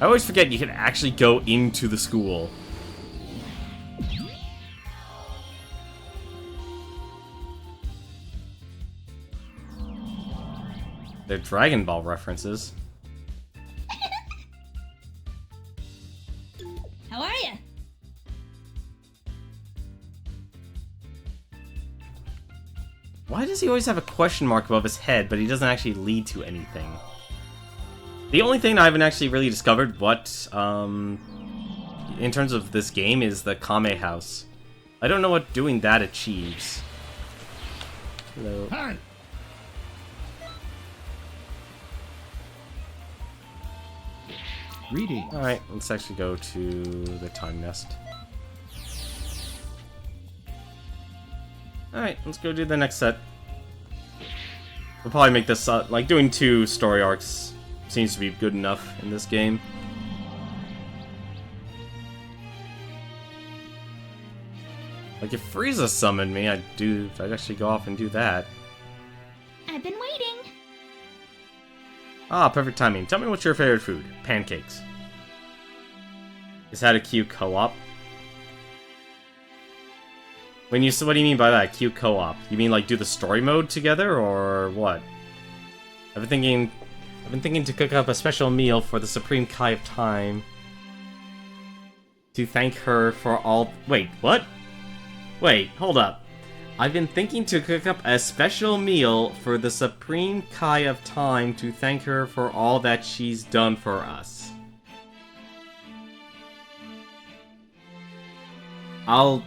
I always forget you can actually go into the school. They're Dragon Ball references. How are you? Why does he always have a question mark above his head, but he doesn't actually lead to anything? The only thing I haven't actually really discovered what, in terms of this game, is the Kame House. I don't know what doing that achieves. Hello. Hi. Reading. Alright, let's actually go to the Time Nest. Alright, let's go do the next set. We'll probably make this, like, doing 2 story arcs seems to be good enough in this game. Like, if Frieza summoned me, I'd actually go off and do that. I've been waiting. Ah, perfect timing. Tell me what's your favorite food? Pancakes. Is that a cute co-op? What do you mean by that, cute co-op? You mean like do the story mode together, or what? I've been thinking to cook up a special meal for the Supreme Kai of Time. to thank her for all... Wait, what? Wait, hold up. I've been thinking to cook up a special meal for the Supreme Kai of Time to thank her for all that she's done for us. I'll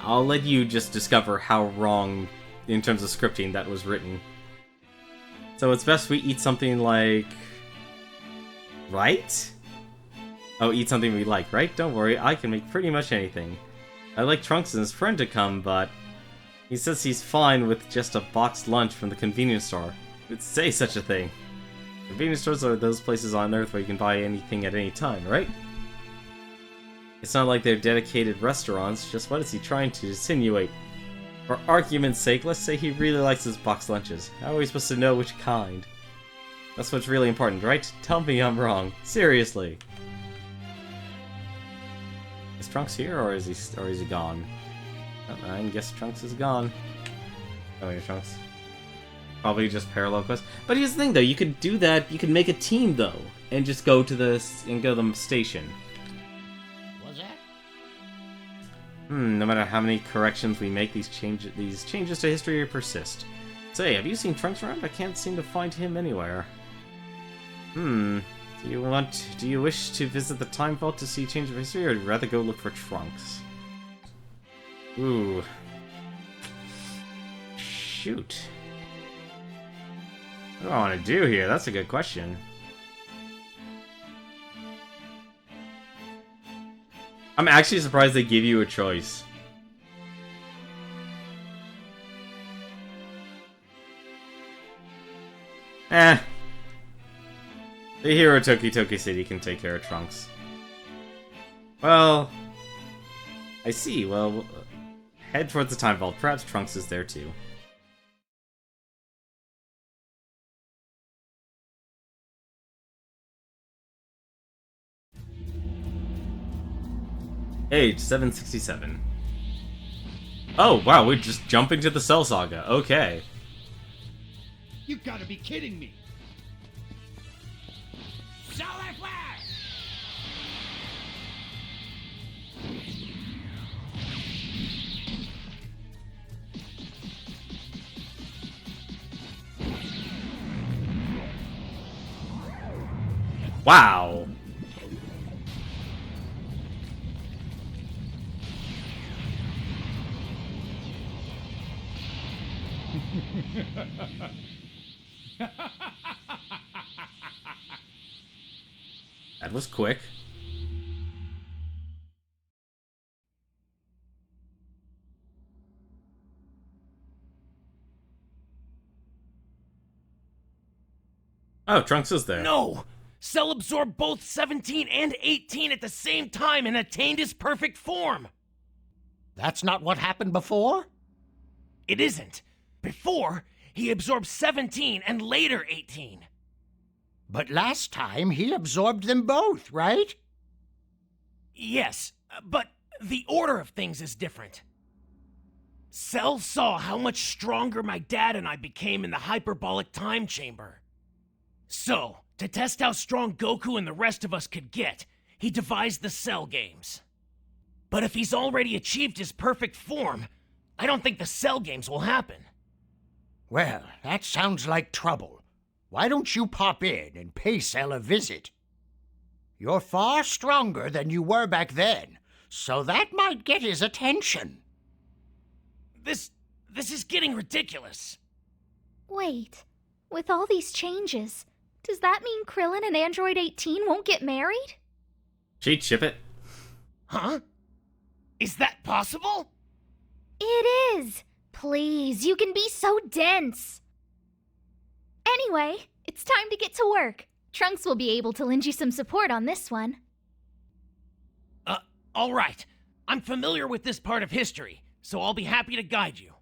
let you just discover how wrong, in terms of scripting, that was written. So it's best we eat something like... Right? Oh, eat something we like, right? Don't worry, I can make pretty much anything. I'd like Trunks and his friend to come, but... he says he's fine with just a boxed lunch from the convenience store. Who'd say such a thing? Convenience stores are those places on Earth where you can buy anything at any time, right? It's not like they're dedicated restaurants, just what is he trying to insinuate? For argument's sake, let's say he really likes his boxed lunches. How are we supposed to know which kind? That's what's really important, right? Tell me I'm wrong. Seriously. Is Trunks here, or is he gone? Oh, I guess Trunks is gone. Oh, here, Trunks. Probably just parallel quest. But here's the thing, though. You could do that. You could make a team, though, and just go to the station. No matter how many corrections we make, these changes to history persist. Say, have you seen Trunks around? I can't seem to find him anywhere. Do you wish to visit the Time Vault to see change of history, or would you rather go look for Trunks? Ooh. Shoot. What do I want to do here? That's a good question. I'm actually surprised they give you a choice. The hero Toki City can take care of Trunks. Well, I see. Well, head towards the Time Vault. Perhaps Trunks is there too. Age 767. Oh, wow, we're just jumping to the Cell Saga. Okay. You gotta be kidding me! Solar Flash! Wow. That was quick. Oh, Trunks is there. No! Cell absorbed both 17 and 18 at the same time and attained his perfect form! That's not what happened before? It isn't. Before, he absorbed 17 and later 18. But last time he absorbed them both, right? Yes, but the order of things is different. Cell saw how much stronger my dad and I became in the hyperbolic time chamber. So, to test how strong Goku and the rest of us could get, he devised the Cell games. But if he's already achieved his perfect form, I don't think the Cell games will happen. Well, that sounds like trouble. Why don't you pop in and pay Cell a visit? You're far stronger than you were back then, so that might get his attention. This is getting ridiculous. Wait, with all these changes, does that mean Krillin and Android 18 won't get married? She'd ship it. Huh? Is that possible? It is! Please, you can be so dense! Anyway, it's time to get to work. Trunks will be able to lend you some support on this one. All right. I'm familiar with this part of history, so I'll be happy to guide you.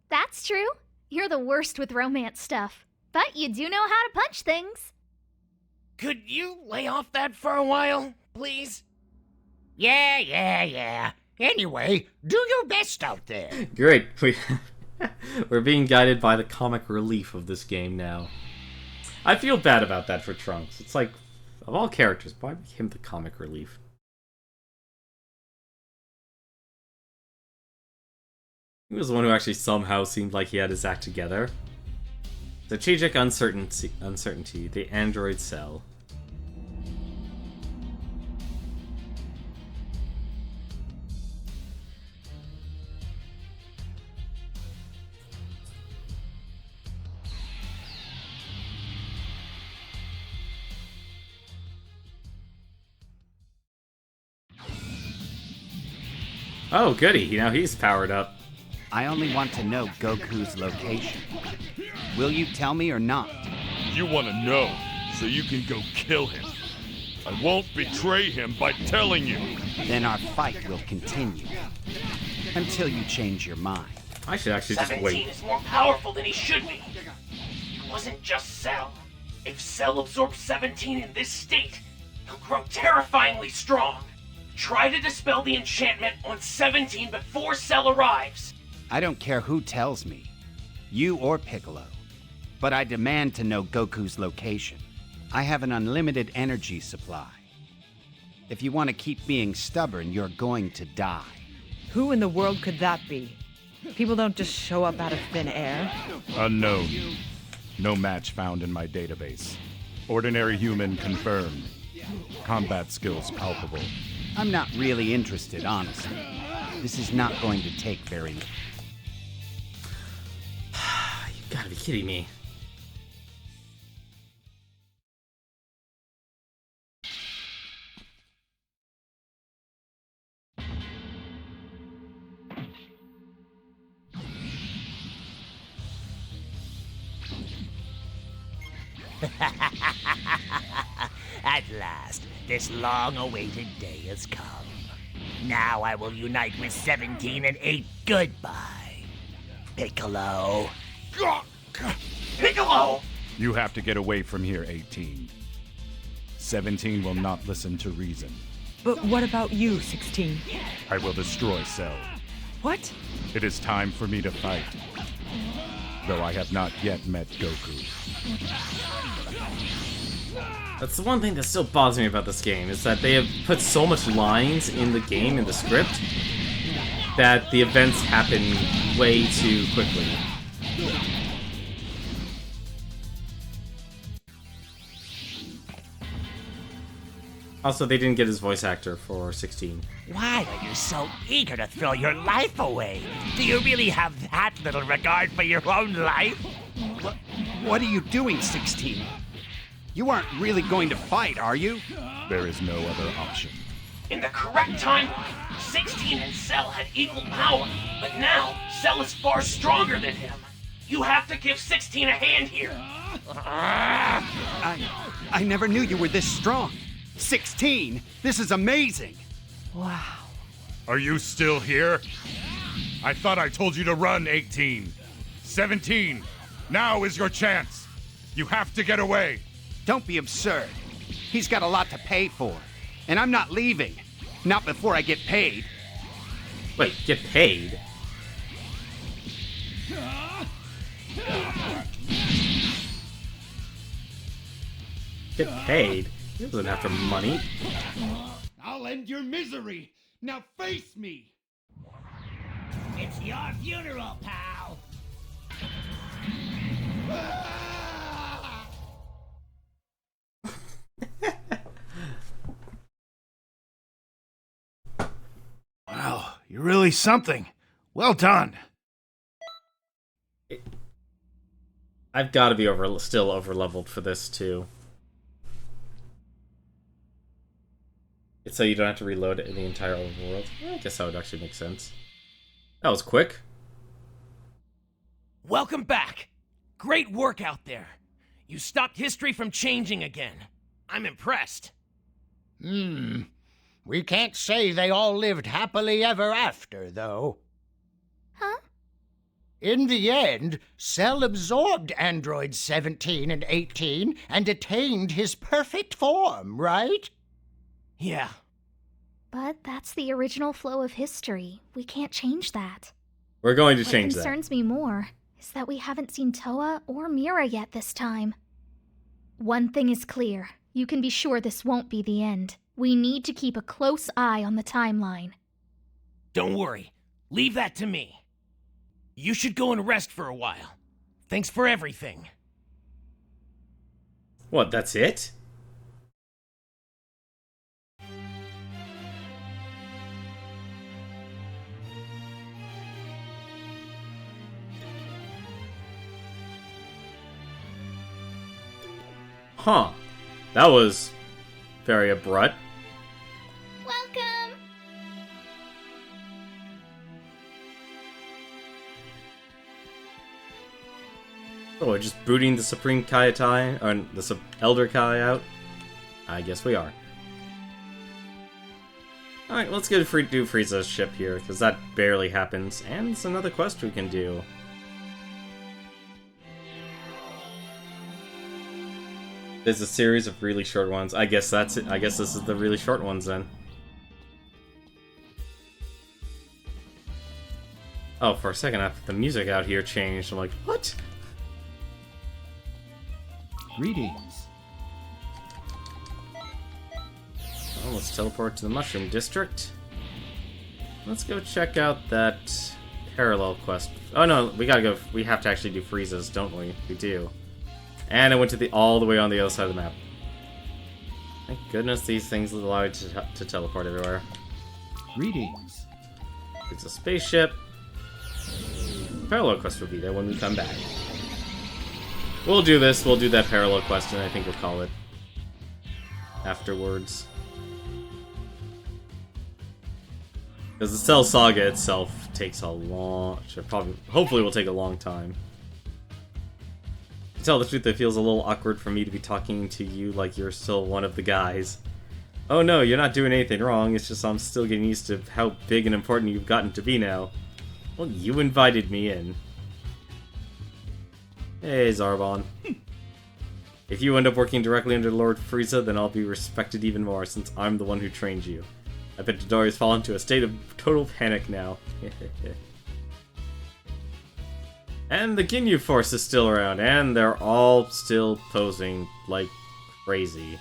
That's true. You're the worst with romance stuff. But you do know how to punch things. Could you lay off that for a while, please? Yeah. Anyway, do your best out there. Great. We're being guided by the comic relief of this game now. I feel bad about that for Trunks. It's like, of all characters, why make him the comic relief? He was the one who actually somehow seemed like he had his act together. Strategic uncertainty, the android cell. Oh, goody. Now he's powered up. I only want to know Goku's location. Will you tell me or not? You want to know, so you can go kill him. I won't betray him by telling you. Then our fight will continue. Until you change your mind. I should actually just 17 wait. is more powerful than he should be. It wasn't just Cell. If Cell absorbs 17 in this state, he'll grow terrifyingly strong. Try to dispel the enchantment on 17 before Cell arrives. I don't care who tells me, you or Piccolo, but I demand to know Goku's location. I have an unlimited energy supply. If you want to keep being stubborn, you're going to die. Who in the world could that be? People don't just show up out of thin air. Unknown. No match found in my database. Ordinary human confirmed. Combat skills palpable. I'm not really interested, honestly. This is not going to take very long. You gotta be kidding me. At last, this long-awaited day has come. Now I will unite with 17 and 8. Goodbye, Piccolo. Piccolo! You have to get away from here, 18. 17 will not listen to reason. But what about you, 16? I will destroy Cell. What? It is time for me to fight. Though I have not yet met Goku. That's the one thing that still bothers me about this game, is that they have put so much lines in the game, in the script, that the events happen way too quickly. Also, they didn't get his voice actor for 16. Why are you so eager to throw your life away? Do you really have that little regard for your own life? What are you doing, 16? You aren't really going to fight, are you? There is no other option. In the correct timeline, 16 and Cell had equal power, but now Cell is far stronger than him. You have to give 16 a hand here. I never knew you were this strong. 16? This is amazing. Wow. Are you still here? I thought I told you to run, 18. 17, now is your chance. You have to get away. Don't be absurd. He's got a lot to pay for. And I'm not leaving. Not before I get paid. Wait, get paid? Get paid? He wasn't after money. I'll end your misery. Now face me. It's your funeral, pal. Wow, you're really something. Well done. I've got to be still over-leveled for this, too. It's so you don't have to reload it in the entire overworld. I guess that would actually make sense. That was quick. Welcome back. Great work out there. You stopped history from changing again. I'm impressed. We can't say they all lived happily ever after, though. Huh? In the end, Cell absorbed androids 17 and 18 and attained his perfect form, right? Yeah. But that's the original flow of history. We can't change that. We're going to change that. What concerns me more is that we haven't seen Toa or Mira yet this time. One thing is clear. You can be sure this won't be the end. We need to keep a close eye on the timeline. Don't worry. Leave that to me. You should go and rest for a while. Thanks for everything. What, that's it? Huh. That was very abrupt. Welcome! Oh, we're just booting the Supreme Kaitai, or the Elder Kai out? I guess we are. Alright, let's go do Frieza's ship here, because that barely happens. And it's another quest we can do. There's a series of really short ones. I guess that's it. I guess this is the really short ones then. Oh, for a second, the music out here changed. I'm like, what? Greetings. Well, let's teleport to the Mushroom District. Let's go check out that parallel quest. Oh no, we gotta go. We have to actually do Frieza's, don't we? We do. And I went to all the way on the other side of the map. Thank goodness these things allow you to teleport everywhere. Greetings. It's a spaceship. Parallel quest will be there when we come back. We'll do this. We'll do that parallel quest, and I think we'll call it afterwards. Because the Cell Saga itself takes a long... hopefully will take a long time. To tell the truth, it feels a little awkward for me to be talking to you like you're still one of the guys. Oh no, you're not doing anything wrong, it's just I'm still getting used to how big and important you've gotten to be now. Well, you invited me in. Hey, Zarbon. If you end up working directly under Lord Frieza, then I'll be respected even more, since I'm the one who trained you. I bet Dodori's fallen into a state of total panic now. And the Ginyu Force is still around, and they're all still posing like crazy.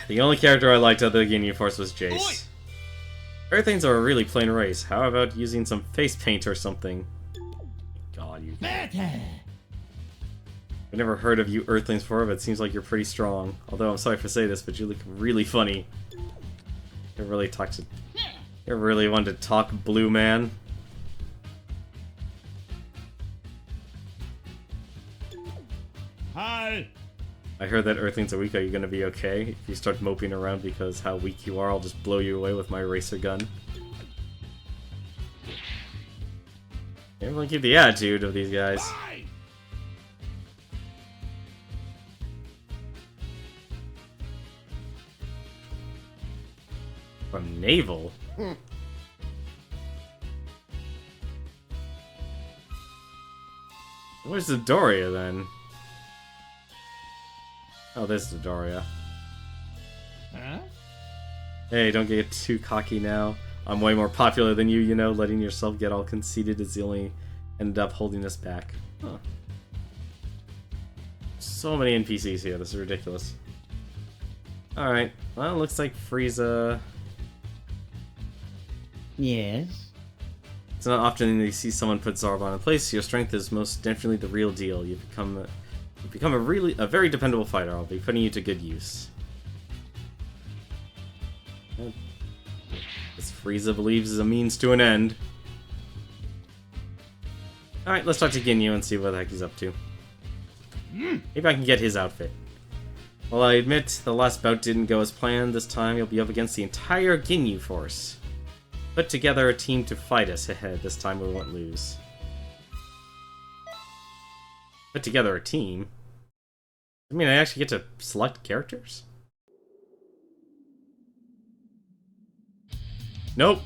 The only character I liked of the Ginyu Force was Jace. Earthlings are a really plain race. How about using some face paint or something? God, you... I've never heard of you Earthlings before, but it seems like you're pretty strong. Although, I'm sorry to say this, but you look really funny. You really talked to... You really wanted to talk, Blue Man? Hi! I heard that Earthlings are weak. Are you gonna be okay? If you start moping around because how weak you are, I'll just blow you away with my racer gun. Everyone keep the attitude of these guys. From Naval? Where's the Doria then? Oh, there's the Doria. Huh? Hey, don't get too cocky now. I'm way more popular than you, you know. Letting yourself get all conceited is the only ended up holding us back. Huh. So many NPCs here, this is ridiculous. Alright, well, looks like Frieza... Yes? It's not often that you see someone put Zarbon in place. Your strength is most definitely the real deal. You've become a very dependable fighter. I'll be putting you to good use. This Frieza believes is a means to an end. Alright, let's talk to Ginyu and see what the heck he's up to. Maybe I can get his outfit. Well, I admit, the last bout didn't go as planned. This time you'll be up against the entire Ginyu force. Put together a team to fight us ahead. This time we won't lose. Put together a team? I mean, I actually get to select characters? Nope.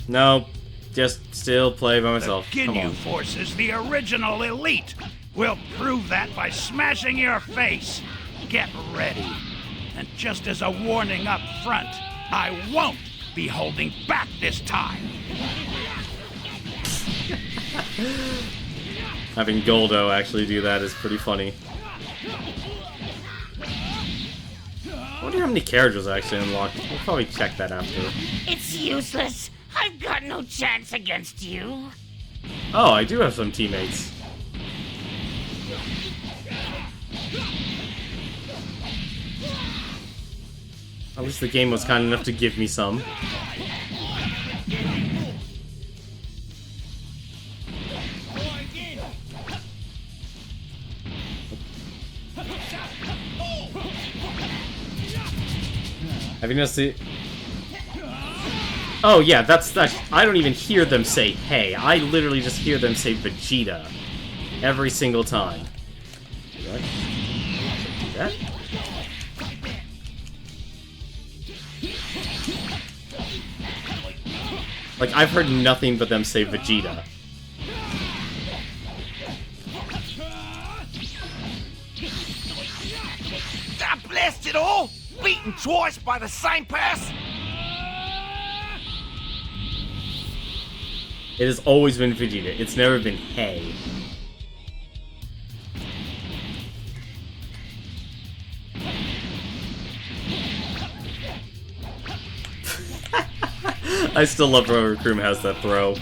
No. Just still play by myself. The Come Ginyu on. Force is the original elite. We'll prove that by smashing your face. Get ready. And just as a warning up front, I won't be holding back this time. Having Goldo actually do that is pretty funny. I wonder how many characters I actually unlocked. We'll probably check that after. It's useless. I've got no chance against you. Oh, I do have some teammates. At least the game was kind enough to give me some. Have you noticed it? Oh yeah, that's that. I don't even hear them say "hey." I literally just hear them say Vegeta every single time. What? Do that? Like, I've heard nothing but them say Vegeta. I blast it all! Beaten twice by the same pass! It has always been Vegeta. It's never been hey. I still love whenever Kroom has that throw.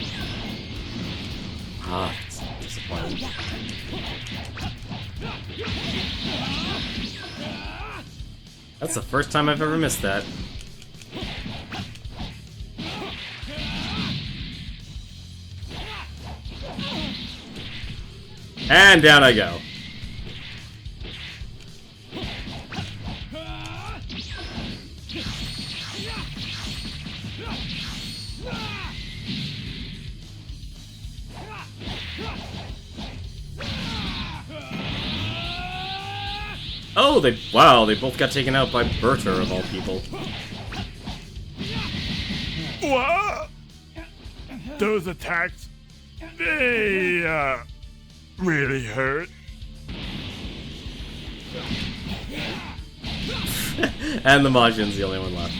Ah, it's disappointing. That's the first time I've ever missed that. And down I go. Oh, they both got taken out by Berter of all people. What? Those attacks, they, really hurt. And the Majin's the only one left.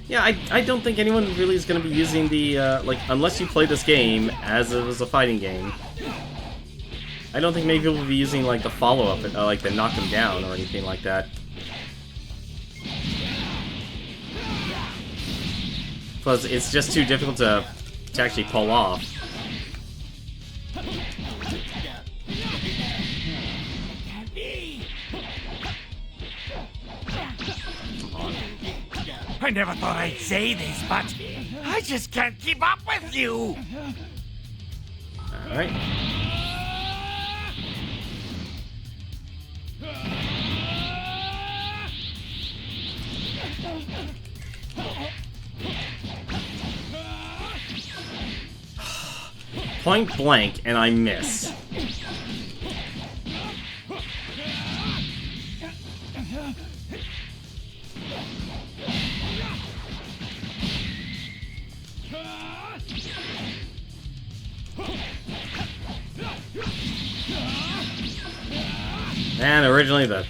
Yeah, I don't think anyone really is going to be using the, like, unless you play this game as it was a fighting game. I don't think many people will be using, like, the follow-up, like the knock him down or anything like that. Plus, it's just too difficult to actually pull off. I never thought I'd say this, but I just can't keep up with you! Alright. Point blank, and I miss. And originally the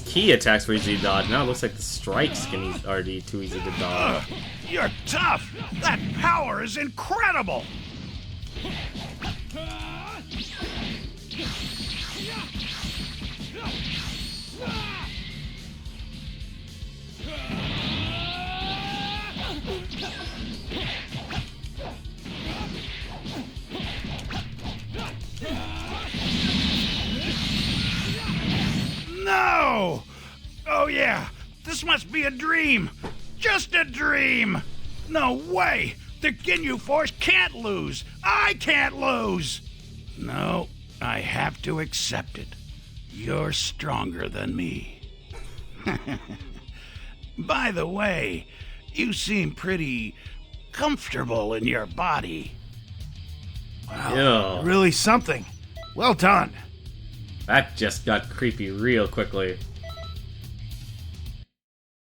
key attacks were easy to dodge. Now it looks like the strikes are already too easy to dodge. You're tough! That power is incredible! No! Oh yeah, this must be a dream! Just a dream! No way! The Ginyu Force can't lose! I can't lose! No, I have to accept it. You're stronger than me. By the way, you seem pretty comfortable in your body. Wow, yeah. Really something. Well done. That just got creepy real quickly.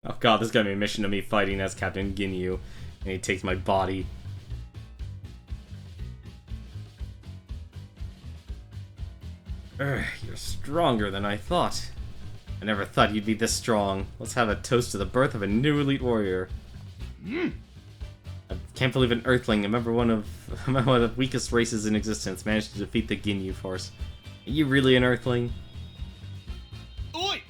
Oh god, this is gonna be a mission of me fighting as Captain Ginyu, and he takes my body. You're stronger than I thought. I never thought you'd be this strong. Let's have a toast to the birth of a new elite warrior. I can't believe an Earthling, a member one of the weakest races in existence, managed to defeat the Ginyu Force. Are you really an Earthling? Oi!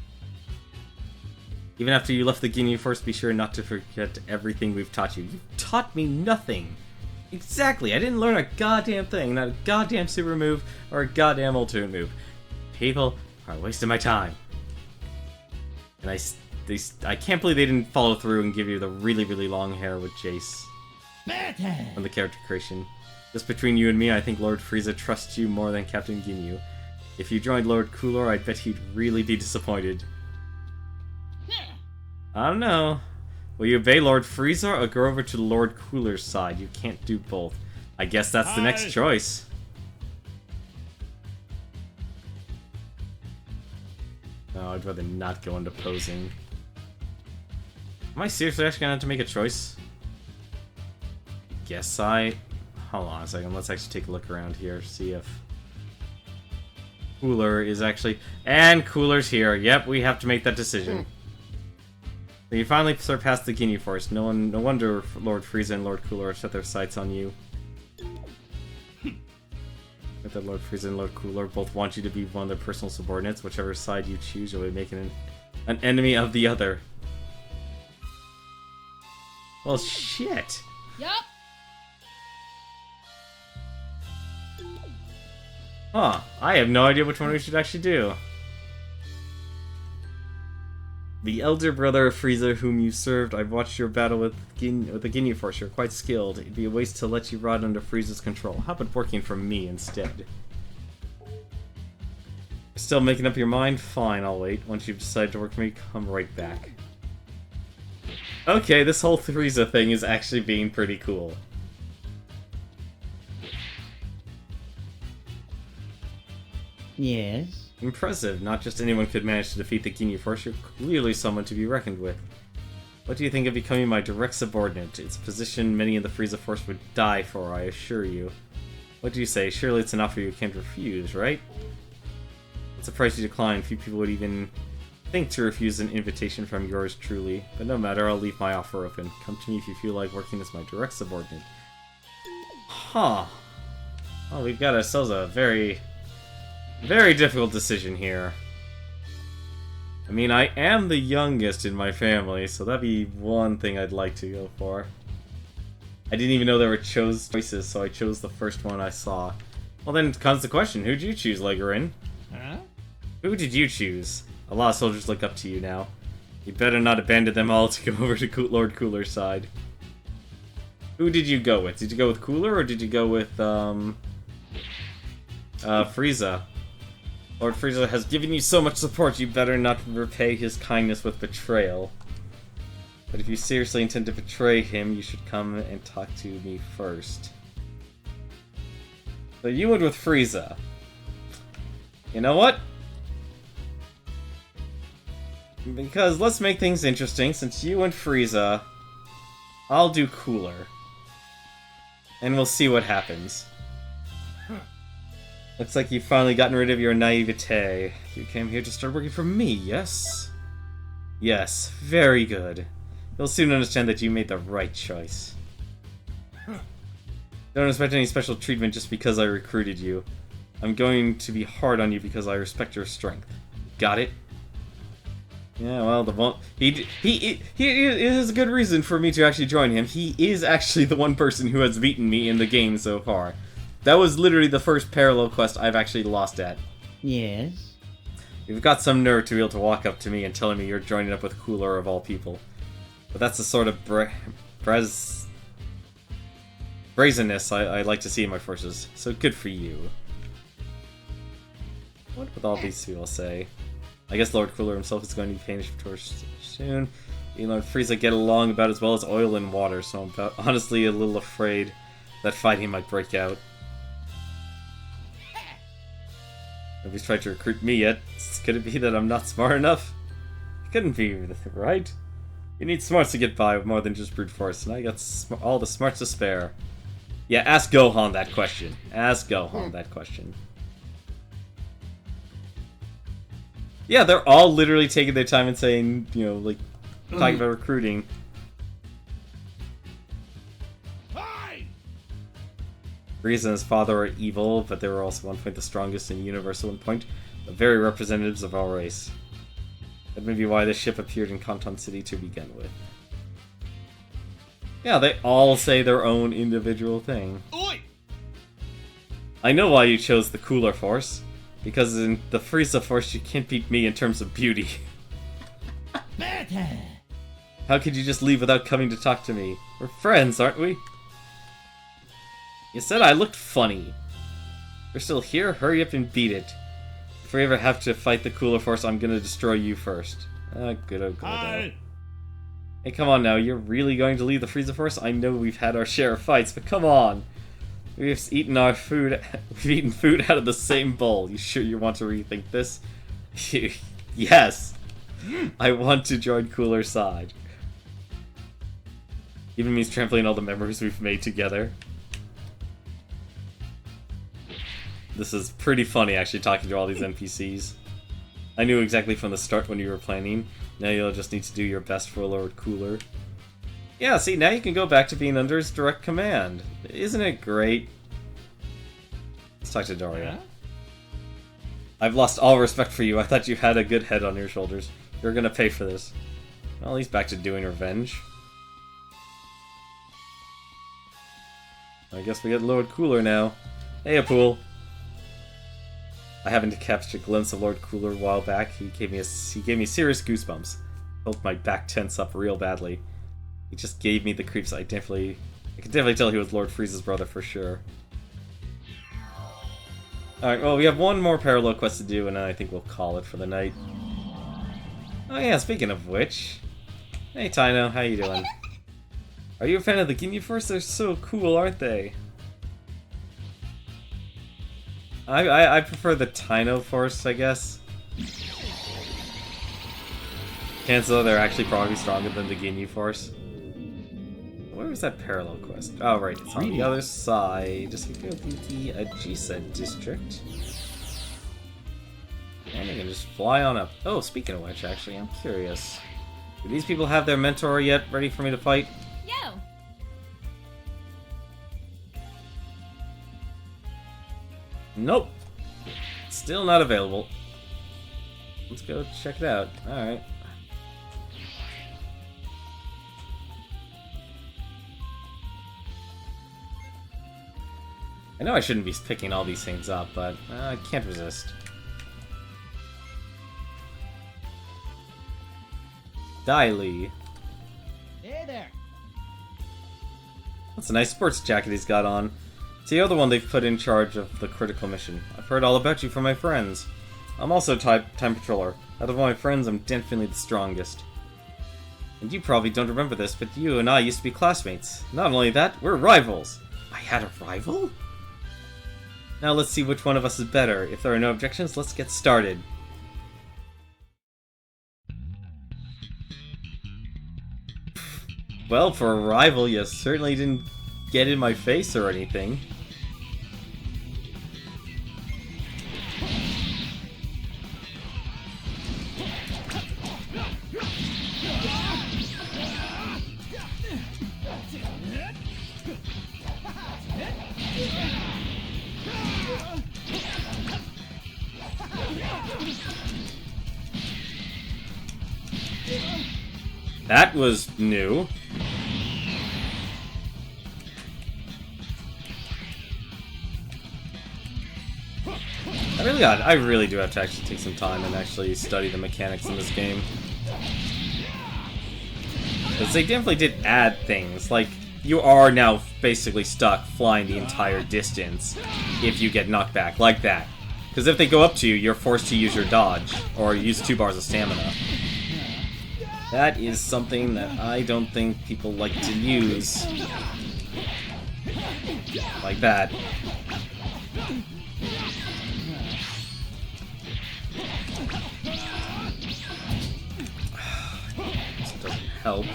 Even after you left the Ginyu Force, be sure not to forget everything we've taught you. You taught me nothing. Exactly, I didn't learn a goddamn thing, not a goddamn super move or a goddamn ultimate move. People are wasting my time. And I can't believe they didn't follow through and give you the really, really long hair with Jace. On the character creation. Just between you and me, I think Lord Frieza trusts you more than Captain Ginyu. If you joined Lord Cooler, I bet he'd really be disappointed. I don't know. Will you obey Lord Frieza or go over to Lord Cooler's side? You can't do both. I guess that's the next choice. No, I'd rather not go into posing. Am I seriously actually gonna have to make a choice? Guess I... Hold on a second, let's actually take a look around here, see if... Cooler is actually... And Cooler's here. Yep, we have to make that decision. So you finally surpassed the Ginyu Force. No wonder Lord Frieza and Lord Cooler set their sights on you. But that Lord Frieza and Lord Cooler both want you to be one of their personal subordinates. Whichever side you choose, you'll be making an enemy of the other. Well, shit. Yup. Huh, I have no idea which one we should actually do. The elder brother of Frieza whom you served, I've watched your battle with the Ginyu Force. You're quite skilled. It'd be a waste to let you rot under Frieza's control. How about working for me instead? Still making up your mind? Fine, I'll wait. Once you've decided to work for me, come right back. Okay, this whole Frieza thing is actually being pretty cool. Yes? Impressive. Not just anyone could manage to defeat the Ginyu Force. You're clearly someone to be reckoned with. What do you think of becoming my direct subordinate? It's a position many in the Frieza Force would die for, I assure you. What do you say? Surely it's an offer you can't refuse, right? It's a price you decline. Few people would even think to refuse an invitation from yours truly. But no matter, I'll leave my offer open. Come to me if you feel like working as my direct subordinate. Huh. Well, we've got ourselves a very difficult decision here. I mean, I am the youngest in my family, so that'd be one thing I'd like to go for. I didn't even know there were choices, so I chose the first one I saw. Well, then comes the question, who'd you choose, Legorin? Huh? Who did you choose? A lot of soldiers look up to you now. You better not abandon them all to go over to Lord Cooler's side. Who did you go with? Did you go with Cooler, or did you go with, Frieza? Lord Frieza has given you so much support, you better not repay his kindness with betrayal. But if you seriously intend to betray him, you should come and talk to me first. So you went with Frieza. You know what? Because let's make things interesting, since you went Frieza, I'll do Cooler. And we'll see what happens. Looks like you've finally gotten rid of your naivete. You came here to start working for me, yes? Yes, very good. You'll soon understand that you made the right choice. Don't expect any special treatment just because I recruited you. I'm going to be hard on you because I respect your strength. Got it? Yeah, well, he is a good reason for me to actually join him. He is actually the one person who has beaten me in the game so far. That was literally the first parallel quest I've actually lost at. Yes? You've got some nerve to be able to walk up to me and telling me you're joining up with Cooler of all people. But that's the sort of brazenness I like to see in my forces. So good for you. What would all these people say? I guess Lord Cooler himself is going to be paying his torch soon. You Lord Frieza get along about as well as oil and water, so I'm honestly a little afraid that fighting might break out. Nobody's tried to recruit me yet. Could it be that I'm not smart enough? It couldn't be, right? You need smarts to get by with more than just brute force, and I got all the smarts to spare. Yeah, ask Gohan that question. Ask Gohan that question. Yeah, they're all literally taking their time and saying, you know, like, talking about recruiting. Frieza and his father are evil, but they were also at one point the strongest in the universe at one point, but very representatives of our race. That may be why the ship appeared in Canton City to begin with. Yeah, they all say their own individual thing. Oi! I know why you chose the Cooler Force. Because in the Frieza Force, you can't beat me in terms of beauty. How could you just leave without coming to talk to me? We're friends, aren't we? You said I looked funny. You're still here? Hurry up and beat it. If we ever have to fight the Cooler Force, I'm gonna destroy you first. Good, oh, good. Hi. Hey, come on now. You're really going to leave the Frieza Force? I know we've had our share of fights, but come on. We've eaten our food. We've eaten food out of the same bowl. You sure you want to rethink this? Yes. I want to join Cooler's side. Even means trampling all the memories we've made together. This is pretty funny, actually, talking to all these NPCs. I knew exactly from the start when you were planning. Now you'll just need to do your best for Lord Cooler. Yeah, see, now you can go back to being under his direct command. Isn't it great? Let's talk to Daria. Yeah? I've lost all respect for you. I thought you had a good head on your shoulders. You're gonna pay for this. Well, he's back to doing revenge. I guess we get Lord Cooler now. Hey, Apool. I happened to catch a glimpse of Lord Cooler a while back. He gave me serious goosebumps. Felt my back tense up real badly. He just gave me the creeps. I could definitely tell he was Lord Frieza's brother for sure. Alright, well, we have one more parallel quest to do, and then I think we'll call it for the night. Oh yeah, speaking of which... Hey, Tino, how you doing? Are you a fan of the Ginyu Force? They're so cool, aren't they? I prefer the Tino Force, I guess. Chances are they're actually probably stronger than the Ginyu Force. Where was that parallel quest? Oh, right, it's on the other side. Just go to the Ajisa district. And I can just fly on up. Oh, speaking of which, actually, I'm curious. Do these people have their mentor yet ready for me to fight? Yo! Nope. Still not available. Let's go check it out. Alright. I know I shouldn't be picking all these things up, but I can't resist. Daily. Hey there. That's a nice sports jacket he's got on. It's the other one they've put in charge of the critical mission. I've heard all about you from my friends. I'm also Time Patroller. Out of all my friends, I'm definitely the strongest. And you probably don't remember this, but you and I used to be classmates. Not only that, we're rivals. I had a rival? Now let's see which one of us is better. If there are no objections, let's get started. Well, for a rival, you certainly didn't get in my face or anything. That was new. I really do have to actually take some time and actually study the mechanics in this game. Because they definitely did add things, like, you are now basically stuck flying the entire distance if you get knocked back, like that. Because if they go up to you, you're forced to use your dodge, or use 2 bars of stamina. That is something that I don't think people like to use. Like that. This doesn't help.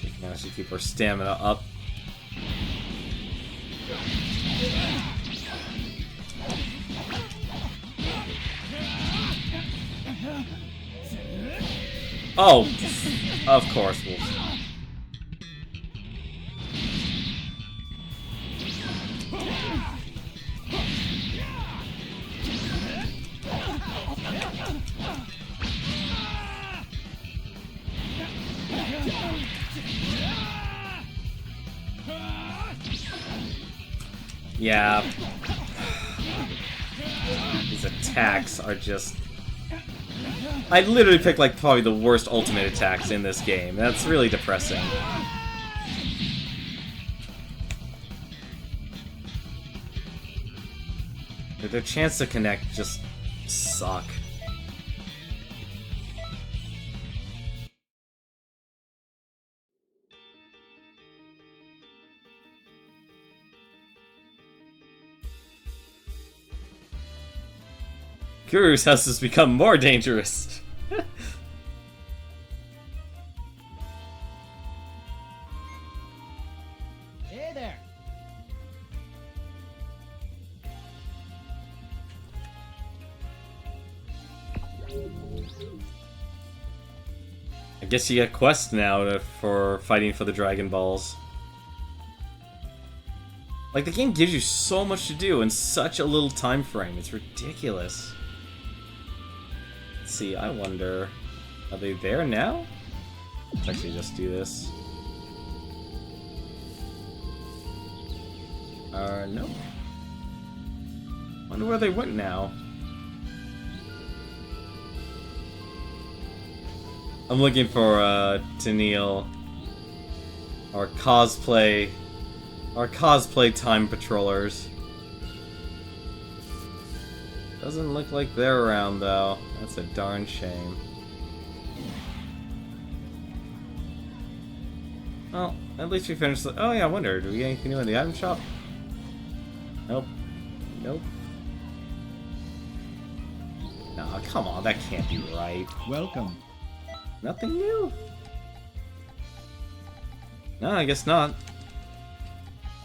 We can actually keep our stamina up. Oh, of course. Yeah. These attacks are just... I literally picked like probably the worst ultimate attacks in this game. That's really depressing. Their chance to connect just suck. Guru's house has become more dangerous. Hey there. I guess you get quests now for fighting for the Dragon Balls. Like, the game gives you so much to do in such a little time frame. It's ridiculous. Let's see, I wonder... Are they there now? Let's actually just do this. No. Wonder where they went now. I'm looking for, Tennille. Our cosplay time patrollers. Doesn't look like they're around, though. That's a darn shame. Well, at least we finished the... Oh yeah, I wonder, do we get anything new in the item shop? Nope. Nope. No, come on, that can't be right. Welcome. Nothing new? No, I guess not.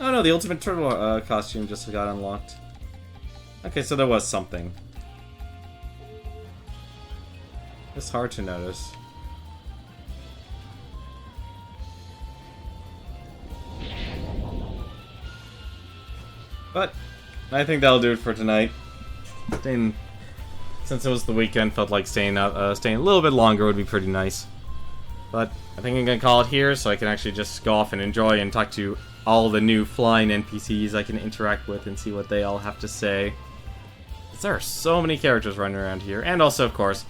Oh no, the Ultimate Turtle costume just got unlocked. Okay, so there was something. It's hard to notice. But I think that'll do it for tonight. Since it was the weekend, felt like staying a little bit longer would be pretty nice. But I think I'm gonna call it here, so I can actually just go off and enjoy and talk to all the new flying NPCs I can interact with and see what they all have to say. Because there are so many characters running around here, and also, of course,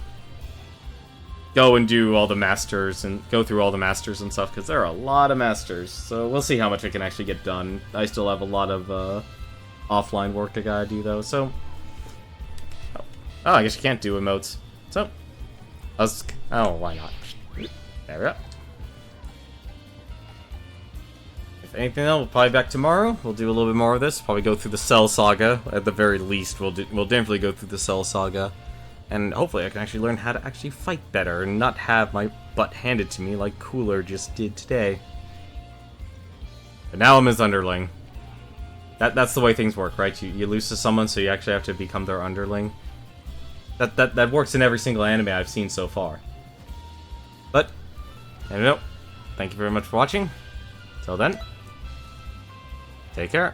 go and do all the masters and go through all the masters and stuff, because there are a lot of masters. So we'll see how much I can actually get done. I still have a lot of offline work I gotta do though. So, oh, I guess you can't do emotes. So, oh, why not? There we go. If anything else, we'll probably be back tomorrow. We'll do a little bit more of this. Probably go through the Cell Saga at the very least. We'll definitely go through the Cell Saga, and hopefully I can actually learn how to actually fight better and not have my butt handed to me like Cooler just did today. But now I'm his underling. That's the way things work, right? You lose to someone, so you actually have to become their underling. That works in every single anime I've seen so far. But, I don't know. Thank you very much for watching. Till then, take care.